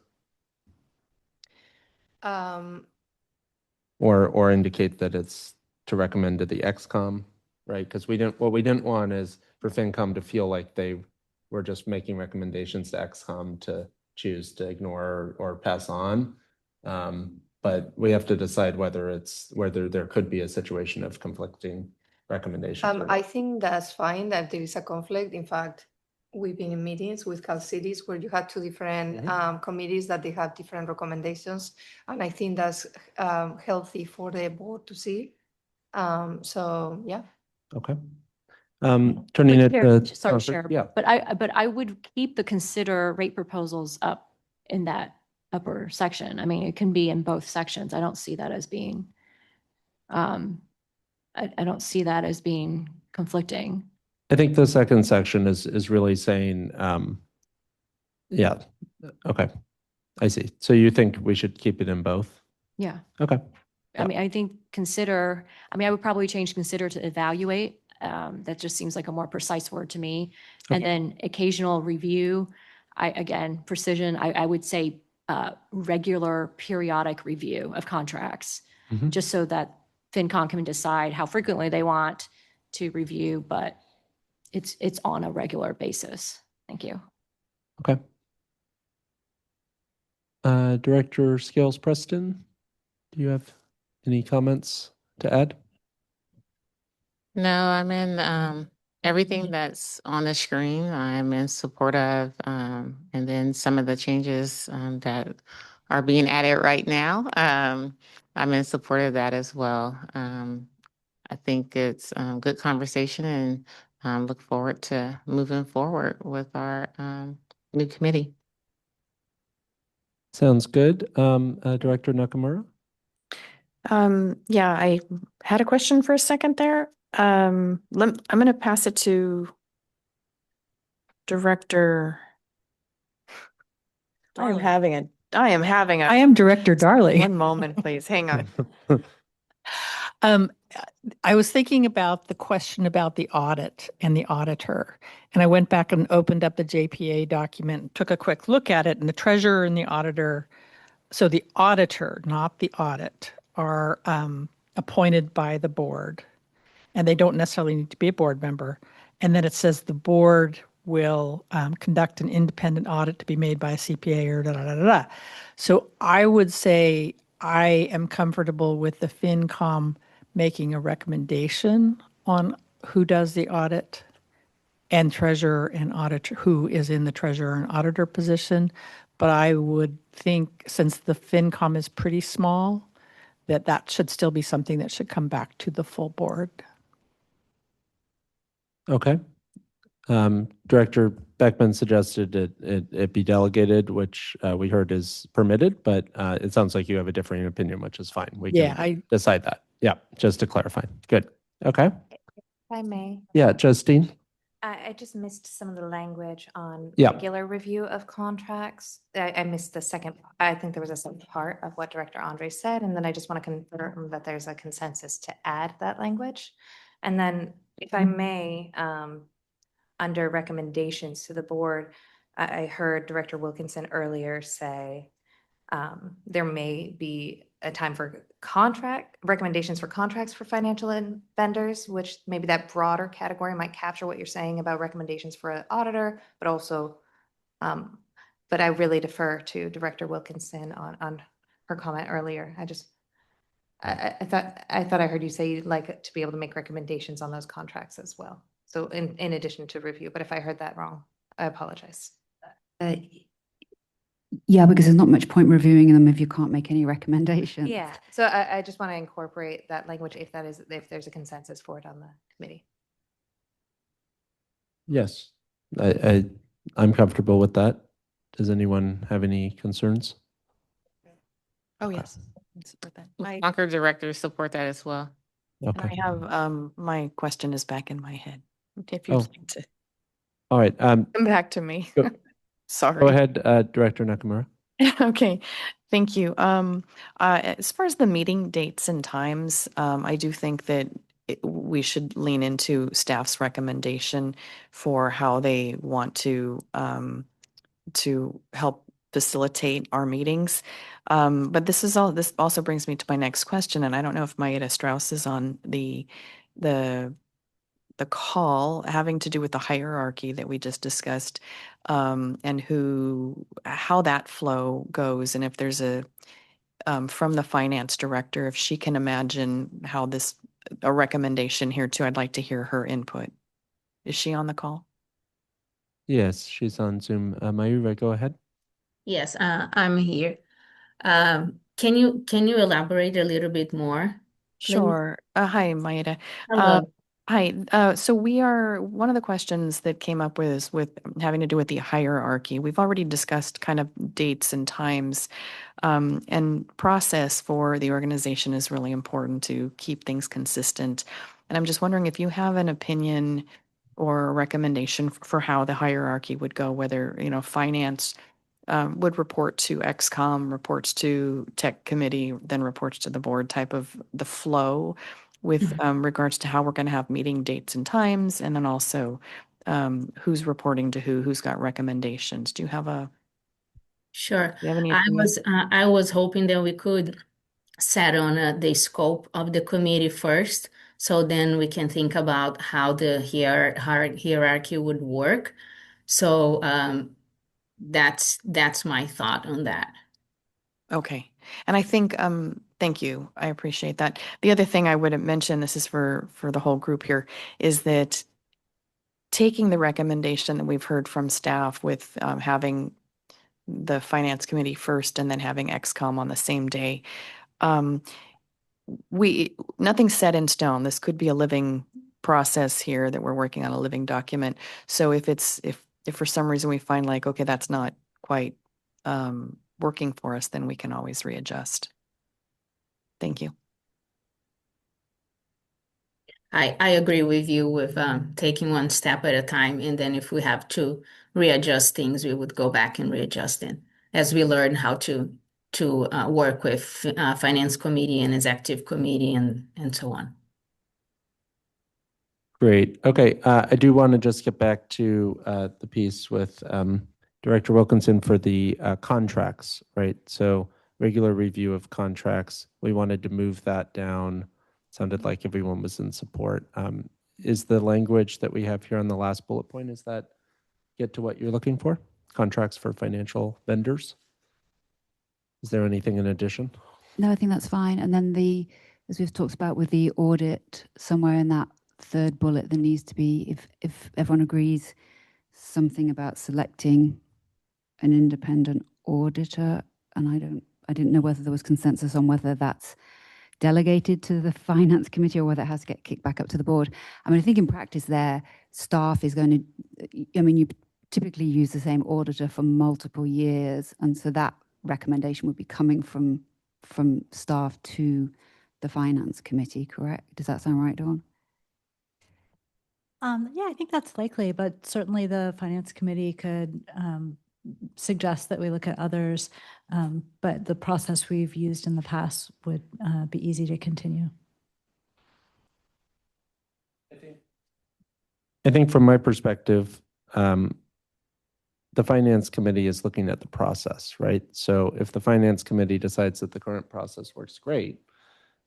Or indicate that it's to recommend to the ExCom, right? Because what we didn't want is for FinCom to feel like they were just making recommendations to ExCom to choose to ignore or pass on. But we have to decide whether there could be a situation of conflicting recommendations. I think that's fine that there is a conflict. In fact, we've been in meetings with Cal Cities where you had two different committees that they have different recommendations. And I think that's healthy for the board to see. So, yeah. Okay. Turning it to Sorry, Chair. Yeah. But I would keep the consider rate proposals up in that upper section. I mean, it can be in both sections. I don't see that as being, I don't see that as being conflicting. I think the second section is really saying, yeah, okay, I see. So you think we should keep it in both? Yeah. Okay. I mean, I think I would probably change consider to evaluate. That just seems like a more precise word to me. Okay. And then occasional review, precision, I would say regular periodic review of contracts, just so that FinCom can decide how frequently they want to review, but it's on a regular basis. Thank you. Okay. Director Scales Preston, do you have any comments to add? No, I'm in everything that's on the screen. I'm in support of, and then some of the changes that are being added right now. I'm in support of that as well. I think it's good conversation, and look forward to moving forward with our new committee. Sounds good. Director Nakamura? Yeah, I had a question for a second there. I'm going to pass it to Director. I am Director Darley. One moment, please. Hang on. I was thinking about the question about the audit and the auditor, and I went back and opened up the JPA document, took a quick look at it, and the treasurer and the auditor, so the auditor, not the audit, are appointed by the board, and they don't necessarily need to be a board member. And then it says the board will conduct an independent audit to be made by a CPA or da da da da da. So I would say I am comfortable with the FinCom making a recommendation on who does the audit and treasurer and auditor, who is in the treasurer and auditor position. But I would think, since the FinCom is pretty small, that that should still be something that should come back to the full board. Okay. Director Beckman suggested it be delegated, which we heard is permitted, but it sounds like you have a differing opinion, which is fine. We can decide that. Yeah, just to clarify. Good. Okay. If I may. Yeah, Justine? I just missed some of the language on Yeah. regular review of contracts. I missed the second, I think there was a second part of what Director Andre said, and then I just want to confirm that there's a consensus to add that language. And then, if I may, under recommendations to the board, I heard Director Wilkinson earlier say there may be a time for recommendations for contracts for financial vendors, which maybe that broader category might capture what you're saying about recommendations for an auditor, but also, but I really defer to Director Wilkinson on her comment earlier. I thought I heard you say you'd like to be able to make recommendations on those contracts as well. So in addition to review, but if I heard that wrong, I apologize. Yeah, because there's not much point reviewing them if you can't make any recommendations. Yeah, so I just want to incorporate that language if there's a consensus for it on the committee. Yes. I'm comfortable with that. Does anyone have any concerns? Oh, yes. Support that. Concord directors support that as well. Okay. I have, my question is back in my head. If you'd like to All right. come back to me. Sorry. Go ahead, Director Nakamura. Okay, thank you. As far as the meeting dates and times, I do think that we should lean into staff's recommendation for how they want to help facilitate our meetings. But this also brings me to my next question, and I don't know if Maeda Strauss is on the call, having to do with the hierarchy that we just discussed, and how that flow goes, and if there's from the finance director, if she can imagine how a recommendation here too. I'd like to hear her input. Is she on the call? Yes, she's on Zoom. Mayura, go ahead. Yes, I'm here. Can you elaborate a little bit more? Sure. Hi, Maeda. Hello. Hi. So one of the questions that came up with having to do with the hierarchy. We've already discussed kind of dates and times, and process for the organization is really important to keep things consistent. And I'm just wondering if you have an opinion or a recommendation for how the hierarchy would go, whether, finance would report to XCOM, reports to Tech Committee, then reports to the board, type of the flow with regards to how we're going to have meeting dates and times, and then also who's reporting to who's got recommendations. Do you have a? Sure. Do you have any I opinion? I was hoping that we could set on the scope of the committee first, so then we can think about how the hierarchy would work. So that's my thought on that. Okay. And I think, thank you. I appreciate that. The other thing I would mention, this is for the whole group here, is that taking the recommendation that we've heard from staff with having the finance committee first and then having XCOM on the same day, nothing's set in stone. This could be a living process here that we're working on, a living document. So if for some reason we find like, okay, that's not quite working for us, then we can always readjust. Thank you. I agree with you with taking one step at a time, and then if we have to readjust things, we would go back and readjust it as we learn how to work with finance committee and executive committee and so on. Great. Okay. I do want to just get back to the piece with Director Wilkinson for the contracts, right? So regular review of contracts. We wanted to move that down. Sounded like everyone was in support. Is the language that we have here on the last bullet point, is that get to what you're looking for? Contracts for financial vendors? Is there anything in addition? No, I think that's fine. And then as we've talked about with the audit, somewhere in that third bullet, there needs to be, if everyone agrees, something about selecting an independent auditor. And I didn't know whether there was consensus on whether that's delegated to the finance committee or whether it has to get kicked back up to the board. I mean, I think in practice there, staff is going to, I mean, you typically use the same auditor for multiple years. And so that recommendation would be coming from staff to the finance committee, correct? Does that sound right, Dawn? Yeah, I think that's likely, but certainly the finance committee could suggest that we look at others. But the process we've used in the past would be easy to continue. I think from my perspective, the finance committee is looking at the process, right? So if the finance committee decides that the current process works great,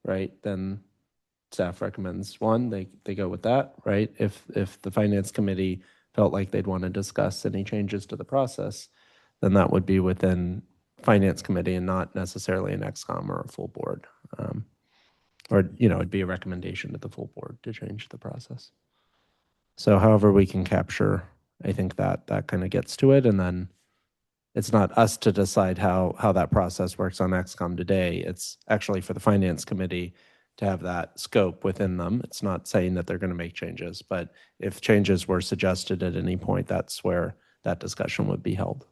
right, then staff recommends one, they go with that, right? If the finance committee felt like they'd want to discuss any changes to the process, then that would be within finance committee and not necessarily an XCOM or a full board. Or, it'd be a recommendation to the full board to change the process. So however we can capture, I think that kind of gets to it. And then it's not us to decide how that process works on XCOM today. It's actually for the finance committee to have that scope within them. It's not saying that they're going to make changes, but if changes were suggested at any point, that's where that discussion would be held.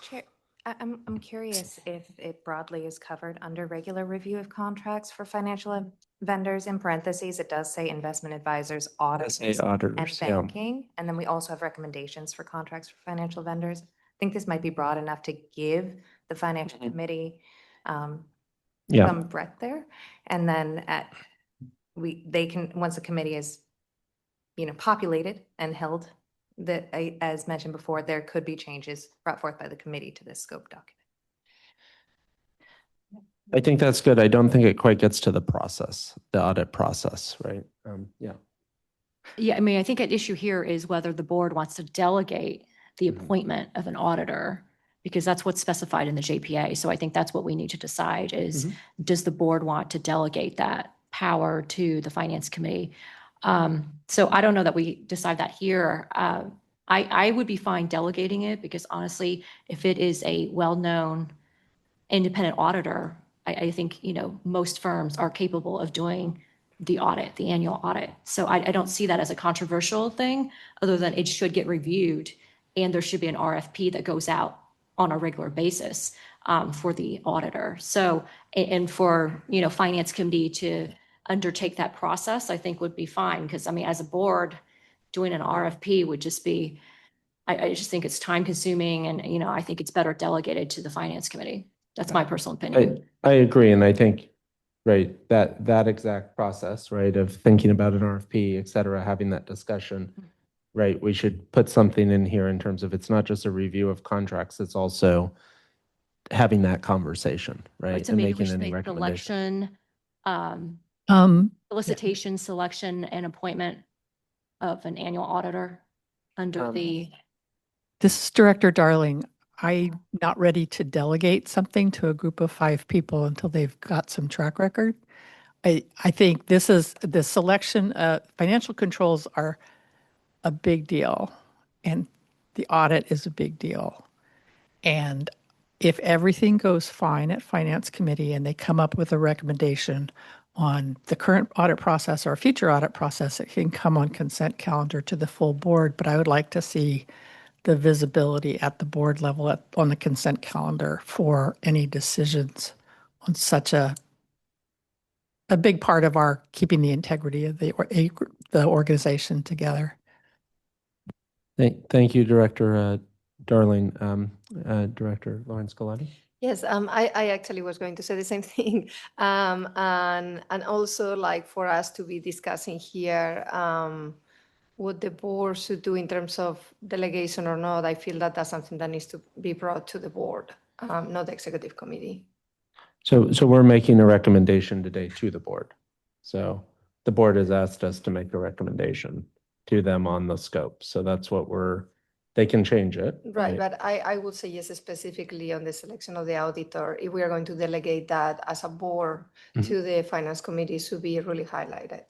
Chair, I'm curious if it broadly is covered under regular review of contracts for financial vendors. In parentheses, it does say investment advisors, auditors, and banking. And then we also have recommendations for contracts for financial vendors. I think this might be broad enough to give the financial committee some breadth there. And then they can, once the committee is, populated and held, that, as mentioned before, there could be changes brought forth by the committee to this scope document. I think that's good. I don't think it quite gets to the process, the audit process, right? Yeah. Yeah, I mean, I think an issue here is whether the board wants to delegate the appointment of an auditor, because that's what's specified in the JPA. So I think that's what we need to decide is, does the board want to delegate that power to the finance committee? So I don't know that we decide that here. I would be fine delegating it because honestly, if it is a well-known independent auditor, I think, most firms are capable of doing the audit, the annual audit. So I don't see that as a controversial thing, other than it should get reviewed and there should be an RFP that goes out on a regular basis for the auditor. So, and for, finance committee to undertake that process, I think would be fine. Because I mean, as a board, doing an RFP would just be, I just think it's time consuming and, I think it's better delegated to the finance committee. That's my personal opinion. I agree. And I think, right, that exact process, right, of thinking about an RFP, et cetera, having that discussion, right, we should put something in here in terms of it's not just a review of contracts, it's also having that conversation, right? So and maybe we making should any make recommendation. Solicitation, selection, and appointment of an annual auditor under the. This is Director Darling. I'm not ready to delegate something to a group of 5 people until they've got some track record. I think this is the selection. Financial controls are a big deal, and the audit is a big deal. And if everything goes fine at Finance Committee and they come up with a recommendation on the current audit process or a future audit process, it can come on consent calendar to the full board. But I would like to see the visibility at the board level on the consent calendar for any decisions on such a big part of our keeping the integrity of the organization together. Thank you, Director Darling. Director Lawrence Galati. Yes, I actually was going to say the same thing. And also like for us to be discussing here what the board should do in terms of delegation or not, I feel that that's something that needs to be brought to the board, not the executive committee. So we're making a recommendation today to the board. So the board has asked us to make a recommendation to them on the scope. So that's what we're they can change it. Right, but I would say yes, specifically on the selection of the auditor, if we are going to delegate that as a board to the finance committee, should be really highlighted.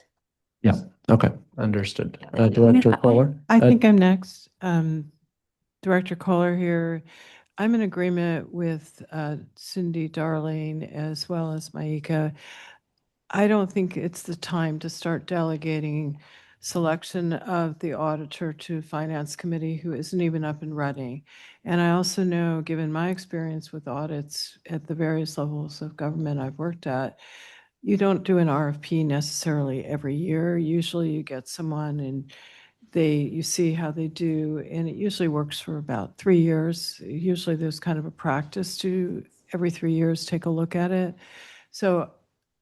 Yeah, okay, understood. Director Kohler? I think I'm next. Director Kohler here. I'm in agreement with Cindy Darling as well as Maika. I don't think it's the time to start delegating selection of the auditor to finance committee who isn't even up and running. And I also know, given my experience with audits at the various levels of government I've worked at, you don't do an RFP necessarily every year. Usually you get someone and you see how they do, and it usually works for about 3 years. Usually there's kind of a practice to every 3 years take a look at it. So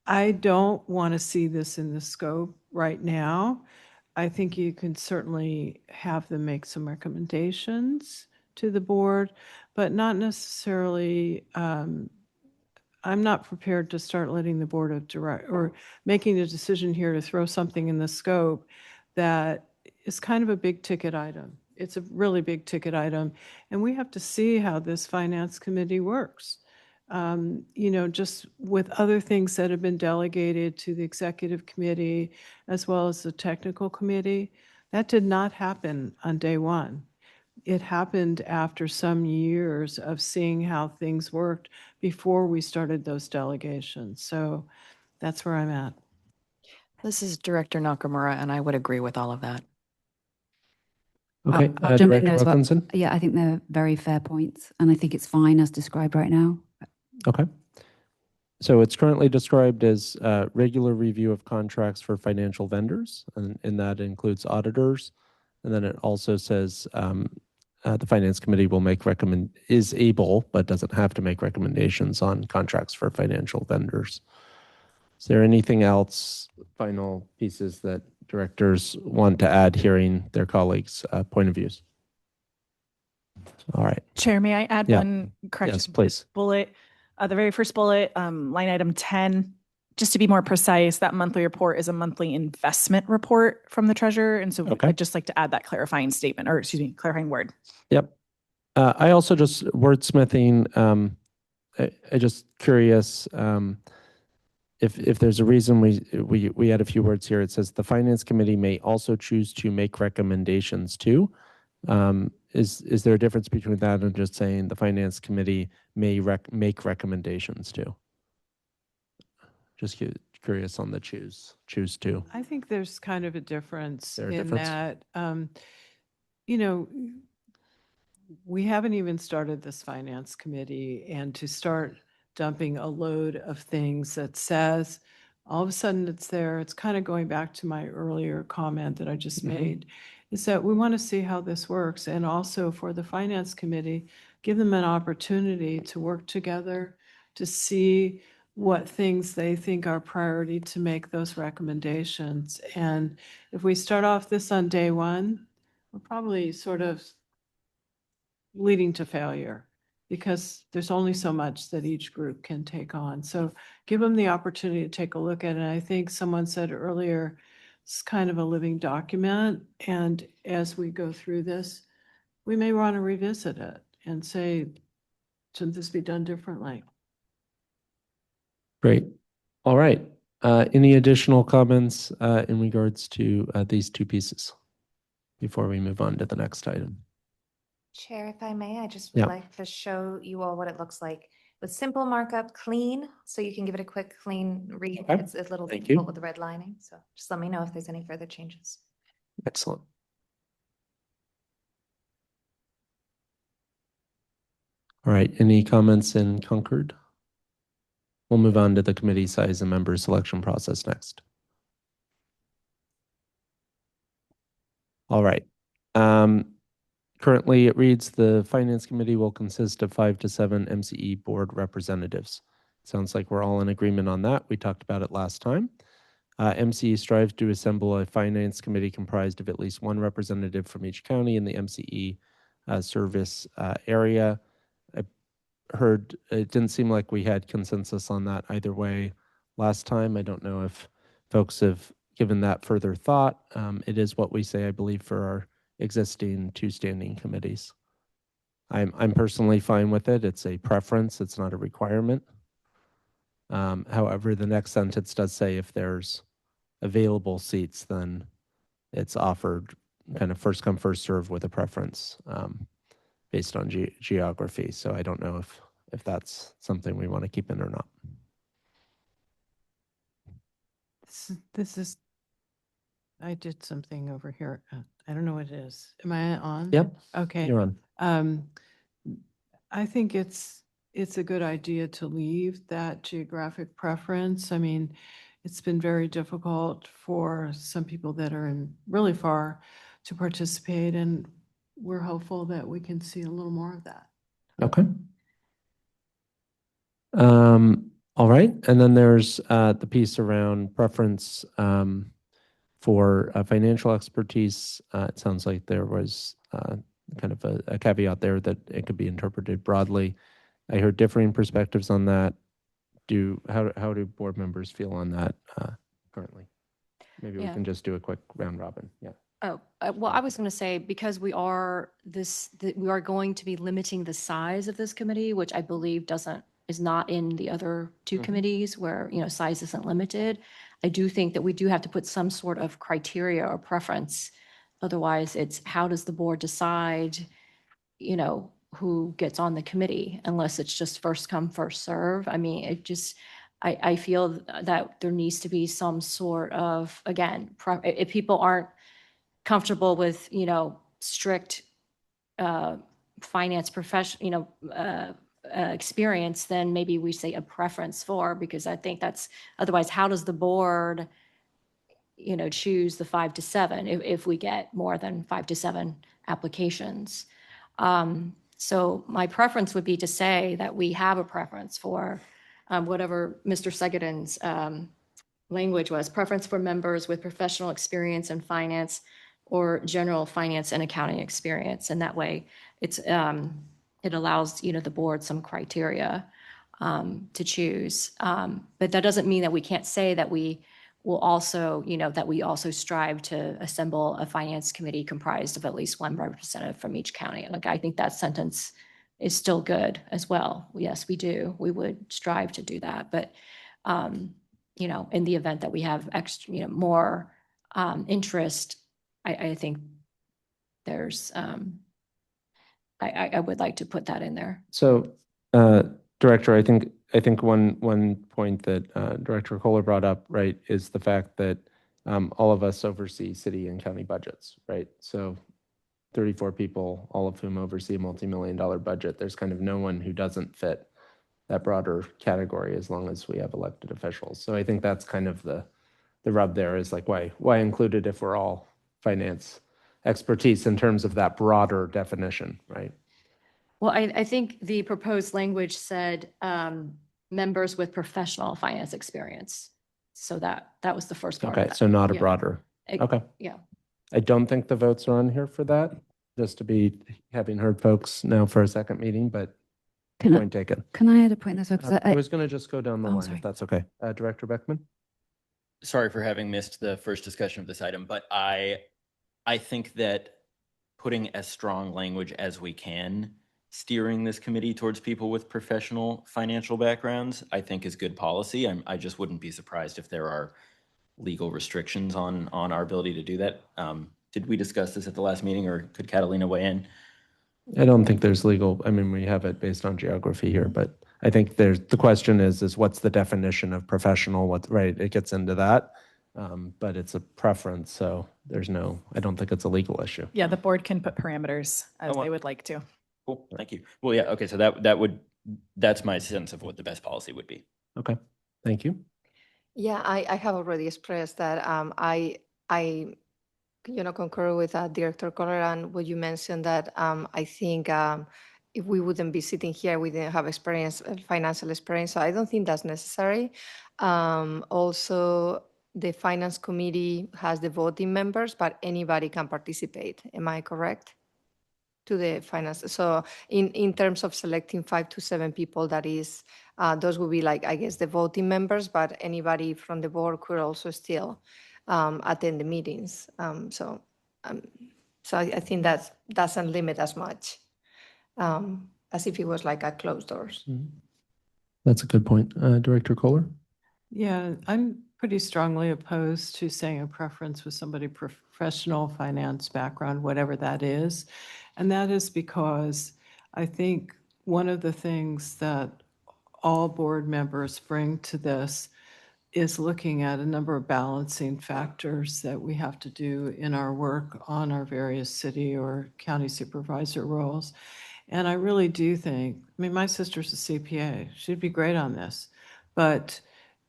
I don't want to see this in the scope right now. I think you can certainly have them make some recommendations to the board, but not necessarily, I'm not prepared to start letting the board of direct or making a decision here to throw something in the scope that is kind of a big ticket item. It's a really big ticket item, and we have to see how this finance committee works. Just with other things that have been delegated to the executive committee as well as the technical committee, that did not happen on day one. It happened after some years of seeing how things worked before we started those delegations. So that's where I'm at. This is Director Nakamura, and I would agree with all of that. Okay, I'll jump in Director there as well. Wilkinson? Yeah, I think they're very fair points, and I think it's fine as described right now. Okay. So it's currently described as regular review of contracts for financial vendors, and that includes auditors. And then it also says the Finance Committee will is able, but doesn't have to make recommendations on contracts for financial vendors. Is there anything else, final pieces that directors want to add, hearing their colleagues' point of views? All right. Chair, may I add one correction? Yes, please. Bullet, the very first bullet, line item 10, just to be more precise, that monthly report is a monthly investment report from the treasurer. And so I'd just like to add that clarifying statement, or excuse me, clarifying word. Yep. I also just wordsmithing, I just curious if there's a reason we add a few words here. It says the Finance Committee may also choose to make recommendations to. Is there a difference between that and just saying the Finance Committee may make recommendations to? Just curious on the choose to. I think there's kind of a difference in difference? that, we haven't even started this finance committee, and to start dumping a load of things that says, all of a sudden it's there. It's kind of going back to my earlier comment that I just made, is that we want to see how this works. And also for the finance committee, give them an opportunity to work together to see what things they think are priority to make those recommendations. And if we start off this on day one, we're probably sort of leading to failure because there's only so much that each group can take on. So give them the opportunity to take a look at it. And I think someone said earlier, it's kind of a living document. And as we go through this, we may want to revisit it and say, shouldn't this be done differently? Great. All right. Any additional comments in regards to these two pieces before we move on to the next item? Chair, if I may, I just would like to show you all what it looks like with simple markup, clean, so you can give it a quick clean read. Okay. It's a little Thank difficult you. with the red lining, so just let me know if there's any further changes. Excellent. All right. Any comments in Concord? We'll move on to the committee size and member selection process next. All right. Currently, it reads the Finance Committee will consist of 5 to 7 MCE board representatives. Sounds like we're all in agreement on that. We talked about it last time. MCE strives to assemble a Finance Committee comprised of at least one representative from each county in the MCE service area. I heard it didn't seem like we had consensus on that either way last time. I don't know if folks have given that further thought. It is what we say, I believe, for our existing 2 standing committees. I'm personally fine with it. It's a preference. It's not a requirement. However, the next sentence does say if there's available seats, then it's offered kind of first come, first serve with a preference based on geography. So I don't know if that's something we want to keep in or not. This is, I did something over here. I don't know what it is. Am I on? Yep. Okay. You're on. I think it's a good idea to leave that geographic preference. I mean, it's been very difficult for some people that are in really far to participate, and we're hopeful that we can see a little more of that. Okay. All right. And then there's the piece around preference for financial expertise. It sounds like there was kind of a caveat there that it could be interpreted broadly. I heard differing perspectives on that. How do board members feel on that currently? Maybe we can just do a quick round robin. Yeah. Oh, well, I was going to say, because we are we are going to be limiting the size of this committee, which I believe is not in the other 2 committees where, size isn't limited. I do think that we do have to put some sort of criteria or preference. Otherwise, it's how does the board decide, who gets on the committee, unless it's just first come, first serve. I mean, I feel that there needs to be some sort of, again, if people aren't comfortable with, strict finance profession, experience, then maybe we say a preference for, because I think that's, otherwise, how does the board, choose the 5 to 7 if we get more than 5 to 7 applications? So my preference would be to say that we have a preference for whatever Mr. Segedin's language was, preference for members with professional experience in finance or general finance and accounting experience. And that way it allows, the board some criteria to choose. But that doesn't mean that we can't say that we will also, that we also strive to assemble a finance committee comprised of at least 1 representative from each county. Like, I think that sentence is still good as well. Yes, we do. We would strive to do that. But, in the event that we have extra, more interest, I think there's, I would like to put that in there. So, Director, I think one point that Director Kohler brought up, right, is the fact that all of us oversee city and county budgets, right? So 34 people, all of whom oversee a multi-million-dollar budget. There's kind of no one who doesn't fit that broader category as long as we have elected officials. So I think that's kind of the rub there, is like, why include it if we're all finance expertise in terms of that broader definition, right? Well, I think the proposed language said members with professional finance experience. So that was the first part of Okay, that. so not a Yeah. broader. Okay. Yeah. I don't think the votes are on here for that, just to be having heard folks now for a second meeting, but point taken. Can I add a point as well? 'Cause I was going to just go down the line, sorry. if that's okay. Director Beckman? Sorry for having missed the first discussion of this item, but I think that putting as strong language as we can, steering this committee towards people with professional financial backgrounds, I think is good policy. I just wouldn't be surprised if there are legal restrictions on our ability to do that. Did we discuss this at the last meeting, or could Catalina weigh in? I don't think there's legal, I mean, we have it based on geography here, but I think the question is what's the definition of professional? Right, it gets into that, but it's a preference, so I don't think it's a legal issue. Yeah, the board can put parameters as they would like to. Cool, thank you. Well, yeah, okay, so that's my sense of what the best policy would be. Okay, thank you. Yeah, I have already expressed that I concur with Director Kohler and what you mentioned, that I think if we wouldn't be sitting here, we didn't have financial experience. So I don't think that's necessary. Also, the Finance Committee has the voting members, but anybody can participate. Am I correct? To the finance. So in terms of selecting 5 to 7 people, that is, those will be the voting members, but anybody from the board could also still attend the meetings. So So I think that doesn't limit as much as if it was like a closed doors. That's a good point. Director Kohler? Yeah, I'm pretty strongly opposed to saying a preference with somebody professional finance background, whatever that is. And that is because I think one of the things that all board members bring to this is looking at a number of balancing factors that we have to do in our work on our various city or county supervisor roles. And I really do think, I mean, my sister's a CPA. She'd be great on this, but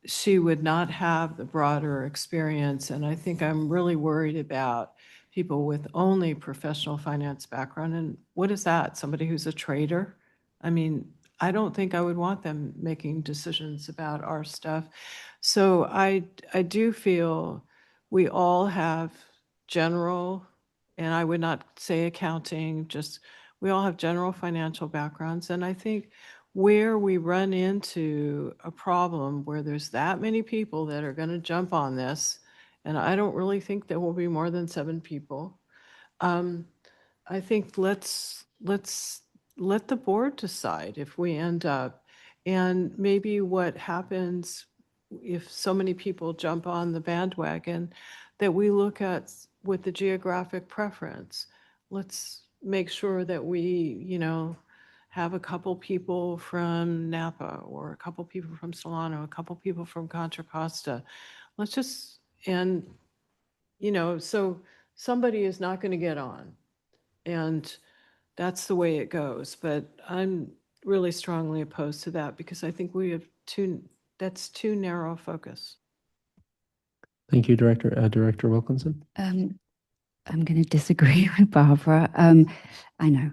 she would not have the broader experience. And I think I'm really worried about people with only professional finance background. And what is that? Somebody who's a trader? I mean, I don't think I would want them making decisions about our stuff. So I do feel we all have general, and I would not say accounting, just we all have general financial backgrounds. And I think where we run into a problem where there's that many people that are going to jump on this, and I don't really think there will be more than 7 people. I think let's let the board decide if we end up, and maybe what happens if so many people jump on the bandwagon, that we look at with the geographic preference. Let's make sure that we, have a couple people from Napa or a couple people from Solano, a couple people from Contra Costa. Let's just, and, so somebody is not going to get on. And that's the way it goes. But I'm really strongly opposed to that because I think we have that's too narrow a focus. Thank you, Director. Director Wilkinson? I'm going to disagree with Barbara. I know.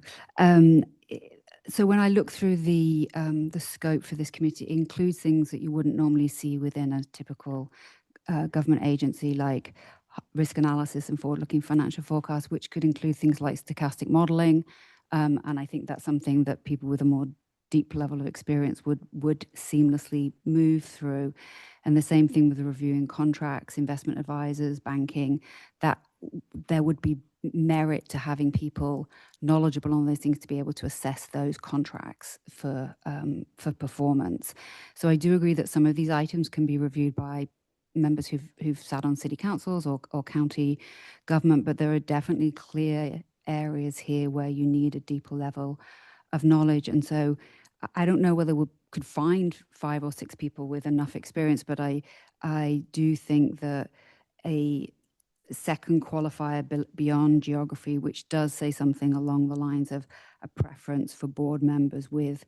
So when I look through the scope for this committee, it includes things that you wouldn't normally see within a typical government agency, like risk analysis and forward-looking financial forecasts, which could include things like stochastic modeling. And I think that's something that people with a more deep level of experience would seamlessly move through. And the same thing with the reviewing contracts, investment advisors, banking, that there would be merit to having people knowledgeable on those things to be able to assess those contracts for performance. So I do agree that some of these items can be reviewed by members who've sat on city councils or county government, but there are definitely clear areas here where you need a deeper level of knowledge. And so I don't know whether we could find 5 or 6 people with enough experience, but I do think that a second qualifier beyond geography, which does say something along the lines of a preference for board members with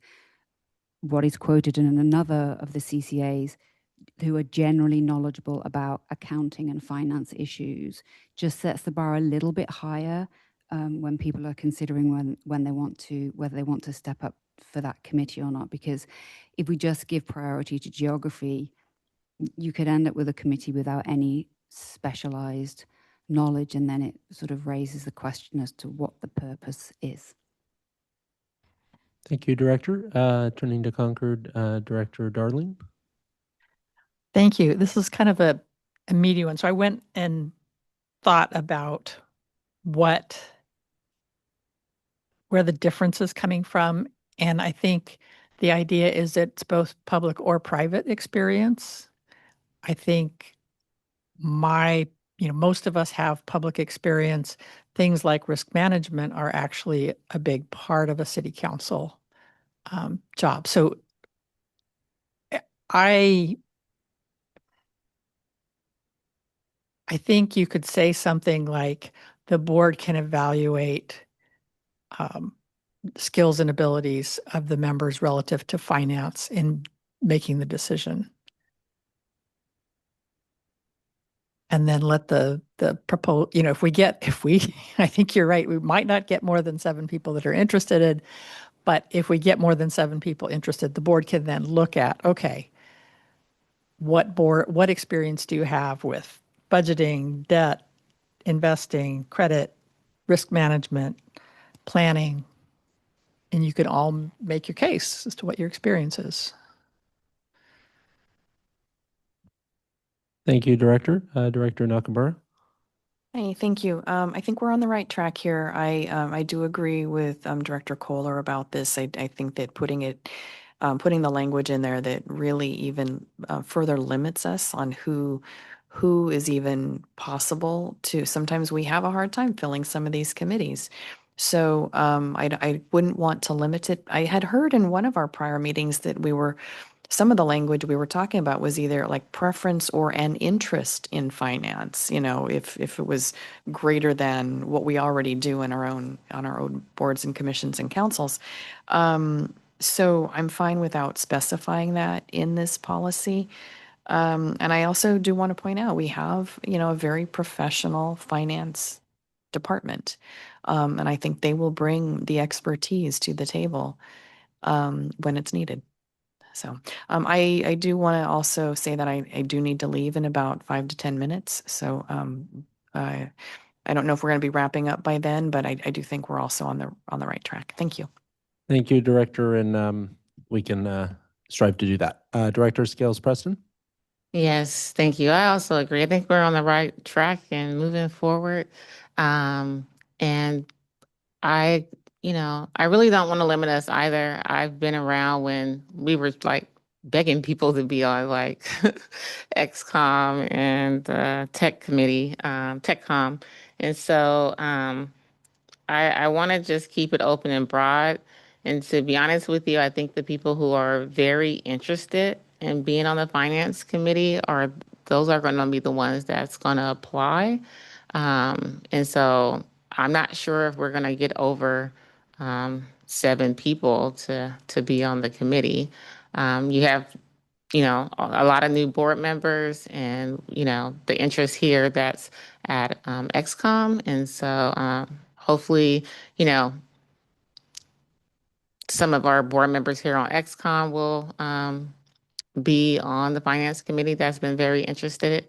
what is quoted in another of the CCAs, who are generally knowledgeable about accounting and finance issues, just sets the bar a little bit higher when people are considering whether they want to step up for that committee or not. Because if we just give priority to geography, you could end up with a committee without any specialized knowledge, and then it sort of raises the question as to what the purpose is. Thank you, Director. Turning to Concord, Director Darling. Thank you. This is kind of a meaty one. So I went and thought about where the difference is coming from. And I think the idea is it's both public or private experience. I think most of us have public experience. Things like risk management are actually a big part of a city council job. So I think you could say something like the board can evaluate skills and abilities of the members relative to finance in making the decision. And then let the propose, I think you're right, we might not get more than 7 people that are interested, but if we get more than 7 people interested, the board can then look at, okay, what experience do you have with budgeting, debt, investing, credit, risk management, planning, and you can all make your case as to what your experience is. Thank you, Director. Director Nakamura. Hey, thank you. I think we're on the right track here. I do agree with Director Kohler about this. I think that putting the language in there that really even further limits us on who is even possible to. Sometimes we have a hard time filling some of these committees. So I wouldn't want to limit it. I had heard in one of our prior meetings that some of the language we were talking about was either like preference or an interest in finance, if it was greater than what we already do on our own boards and commissions and councils. So I'm fine without specifying that in this policy. And I also do want to point out, we have, a very professional finance department. And I think they will bring the expertise to the table when it's needed. So I do want to also say that I do need to leave in about 5 to 10 minutes. So I don't know if we're going to be wrapping up by then, but I do think we're also on the right track. Thank you. Thank you, Director, and we can strive to do that. Director Scales Preston? Yes, thank you. I also agree. I think we're on the right track and moving forward. And I, I really don't want to limit us either. I've been around when we were like begging people to be on like XCOM and Tech Committee, TechCom. And so I want to just keep it open and broad. And to be honest with you, I think the people who are very interested in being on the Finance Committee those are going to be the ones that's going to apply. And so I'm not sure if we're going to get over 7 people to be on the committee. You have, a lot of new board members and, the interest here that's at XCOM. And so hopefully, some of our board members here on XCOM will be on the Finance Committee that's been very interested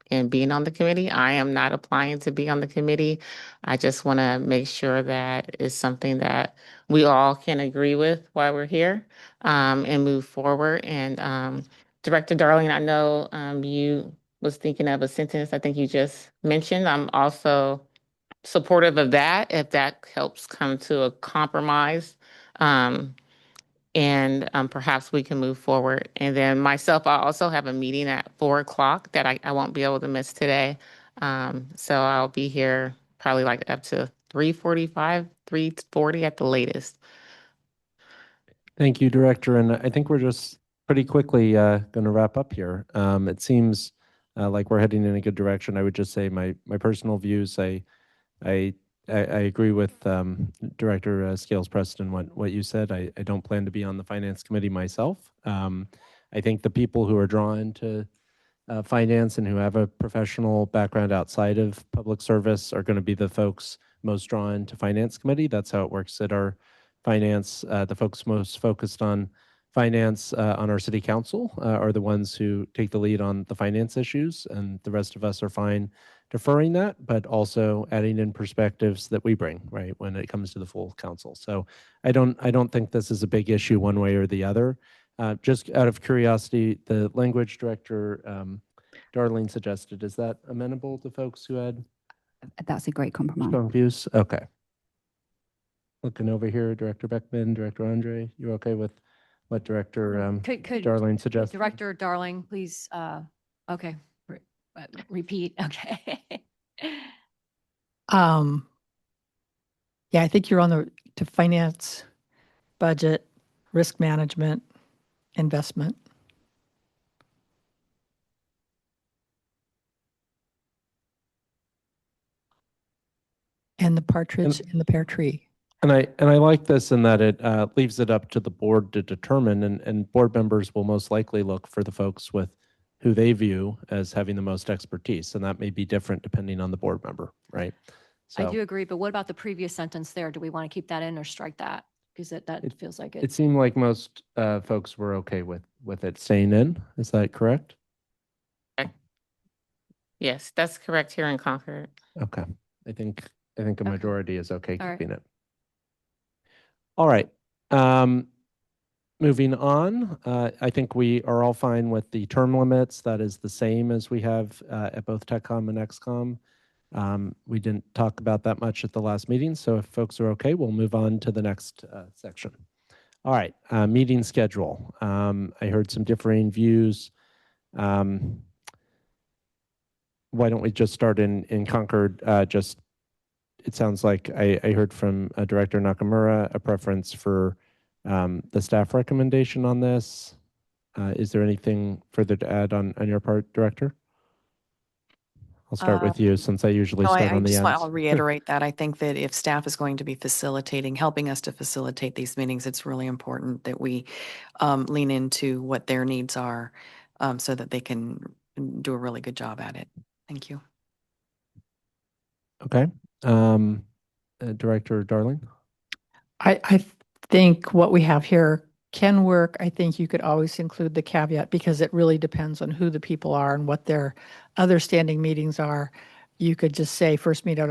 in being on the committee. I am not applying to be on the committee. I just want to make sure that it's something that we all can agree with while we're here and move forward. And Director Darling, I know you was thinking of a sentence I think you just mentioned. I'm also supportive of that if that helps come to a compromise. And perhaps we can move forward. And then myself, I also have a meeting at 4:00 that I won't be able to miss today. So I'll be here probably like up to 3:45, 3:40 at the latest. Thank you, Director. And I think we're just pretty quickly going to wrap up here. It seems like we're heading in a good direction. I would just say my personal views, I agree with Director Scales Preston, what you said. I don't plan to be on the Finance Committee myself. I think the people who are drawn to finance and who have a professional background outside of public service are going to be the folks most drawn to Finance Committee. That's how it works at our finance. The folks most focused on finance on our city council are the ones who take the lead on the finance issues, and the rest of us are fine deferring that, but also adding in perspectives that we bring, right, when it comes to the full council. So I don't think this is a big issue one way or the other. Just out of curiosity, the language Director Darlene suggested, is that amenable to folks who had That's a great compromise. strong views? Okay. Looking over here, Director Beckman, Director Andre, you're okay with what Director Darlene suggested? Director Darling, please, okay, repeat, okay. Yeah, I think you're on to finance, budget, risk management, investment. And the partridge in the pear tree. And I like this in that it leaves it up to the board to determine, and board members will most likely look for the folks with who they view as having the most expertise, and that may be different depending on the board member, right? So I do agree, but what about the previous sentence there? Do we want to keep that in or strike that? Because that feels like it seemed like most folks were okay with it staying in. Is that correct? Yes, that's correct here in Concord. Okay. I think a majority is okay keeping it. All right. Moving on, I think we are all fine with the term limits. That is the same as we have at both TechCom and XCOM. We didn't talk about that much at the last meeting, so if folks are okay, we'll move on to the next section. All right, meeting schedule. I heard some differing views. Why don't we just start in Concord? It sounds like I heard from Director Nakamura a preference for the staff recommendation on this. Is there anything further to add on your part, Director? I'll start with you since I usually No, start on the ends. I'll reiterate that. I think that if staff is going to be helping us to facilitate these meetings, it's really important that we lean into what their needs are so that they can do a really good job at it. Thank you. Okay. Director Darling? I think what we have here can work. I think you could always include the caveat because it really depends on who the people are and what their other standing meetings are. You could just say first meeting,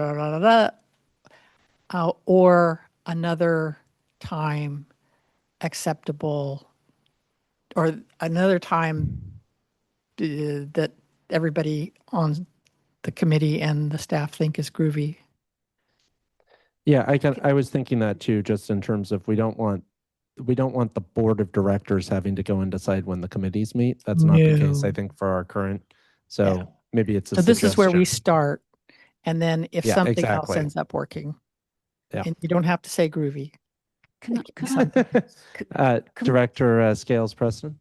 or another time acceptable, or another time that everybody on the committee and the staff think is groovy. Yeah, I was thinking that too, just in terms of we don't want the board of directors having to go and decide when the committees meet. That's not the case, I think, for our current. So maybe it's a So this is where we suggestion. start, and then if something else exactly. ends up working, Yeah. and you don't have to say groovy. Director Scales Preston?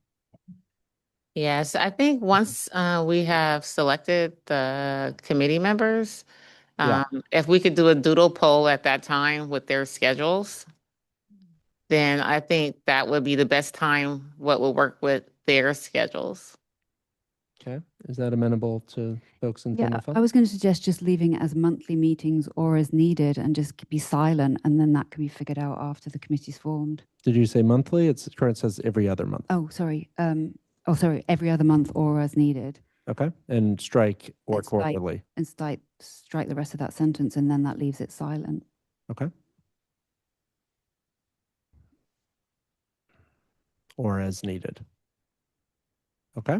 Yes, I think once we have selected the committee members, if we could do a doodle poll at that time with their schedules, then I think that would be the best time what will work with their schedules. Okay. Is that amenable to folks in Yeah, Timberfell? I was going to suggest just leaving it as monthly meetings or as needed and just be silent, and then that can be figured out after the committee's formed. Did you say monthly? It's current says every other month. Oh, sorry. Every other month or as needed. Okay. And strike or And strike- quarterly. And strike the rest of that sentence, and then that leaves it silent. Okay. Or as needed. Okay.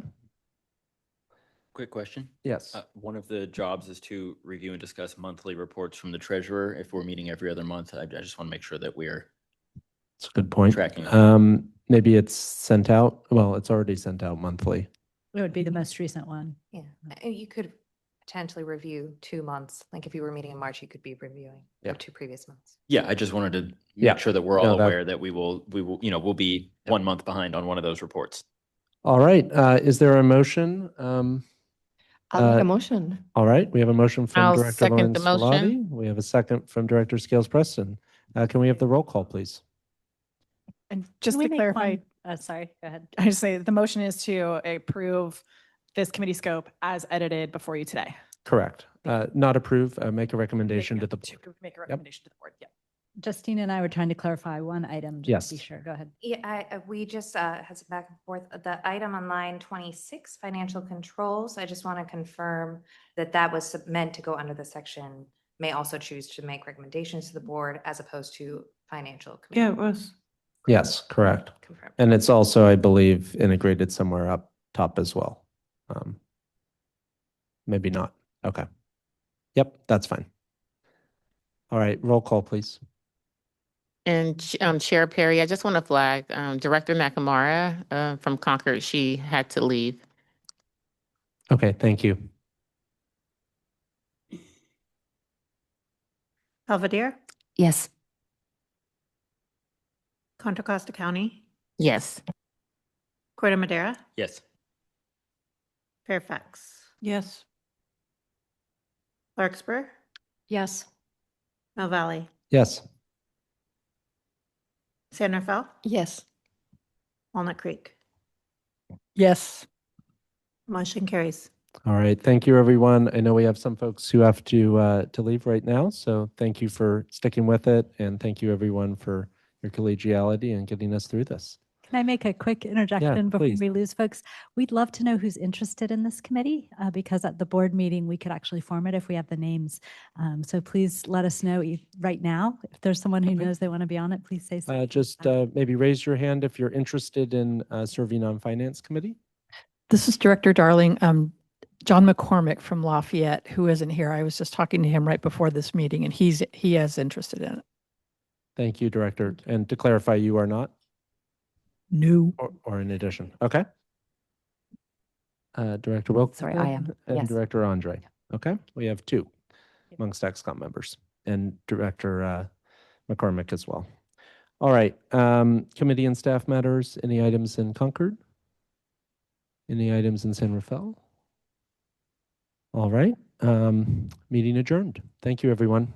Quick question. Yes. One of the jobs is to review and discuss monthly reports from the treasurer. If we're meeting every other month, I just want to make sure that we're That's a good point. tracking. Maybe it's sent out. Well, it's already sent out monthly. It would be the most recent one. Yeah, you could potentially review 2 months. Like if you were meeting in March, you could be reviewing Yeah. the 2 previous months. Yeah, I just wanted to Yeah. make sure that we're No, all that- aware that we will, we'll be 1 month behind on one of those reports. All right. Is there a motion? I'll make a motion. All right. We have a motion from I'll Director second Lauren the motion. Salati. We have a second from Director Scales Preston. Can we have the roll call, please? And just Can we to make clarify, sorry, go ahead. I just say the motion is to approve this committee scope as edited before you today. Correct. Not approve, make a recommendation to the board. Make a recommendation to the board. Yeah. Justine and I were trying to clarify one item. Just to be Yes. sure. Go ahead. Yeah, we just had some back and forth. The item on line 26, financial controls, I just want to confirm that that was meant to go under the section, may also choose to make recommendations to the board as opposed to financial. committee. Yeah, it was. Yes, correct. Confirm. And it's also, I believe, integrated somewhere up top as well. Maybe not. Okay. Yep, that's fine. All right, roll call, please. And Chair Perry, I just want to flag Director Nakamura from Concord. She had to leave. Okay, thank you. Belvedere, Yes. Contra Costa County, Yes. Corte Madera, Yes. Fairfax, Yes. Larkspur, Yes. Mill Valley, Yes. San Rafael, Yes. Walnut Creek. Yes. Motion carries. All right, thank you, everyone. I know we have some folks who have to leave right now, so thank you for sticking with it, and thank you, everyone, for your collegiality and getting us through this. Can I make a quick interjection before please. we lose folks? We'd love to know who's interested in this committee because at the board meeting, we could actually form it if we have the names. So please let us know right now. If there's someone who knows they want to be on it, please say so. Just maybe raise your hand if you're interested in serving on Finance Committee. This is Director Darling. John McCormick from Lafayette, who isn't here. I was just talking to him right before this meeting, and he is interested in it. Thank you, Director. And to clarify, you are not? No. Or in addition? Okay. Director Wilk. Sorry, I am. And Yes. Director Andre. Okay. We have two amongst ExCom members and Director McCormick as well. All right. Committee and staff matters. Any items in Concord? Any items in San Rafael? All right. Meeting adjourned. Thank you, everyone.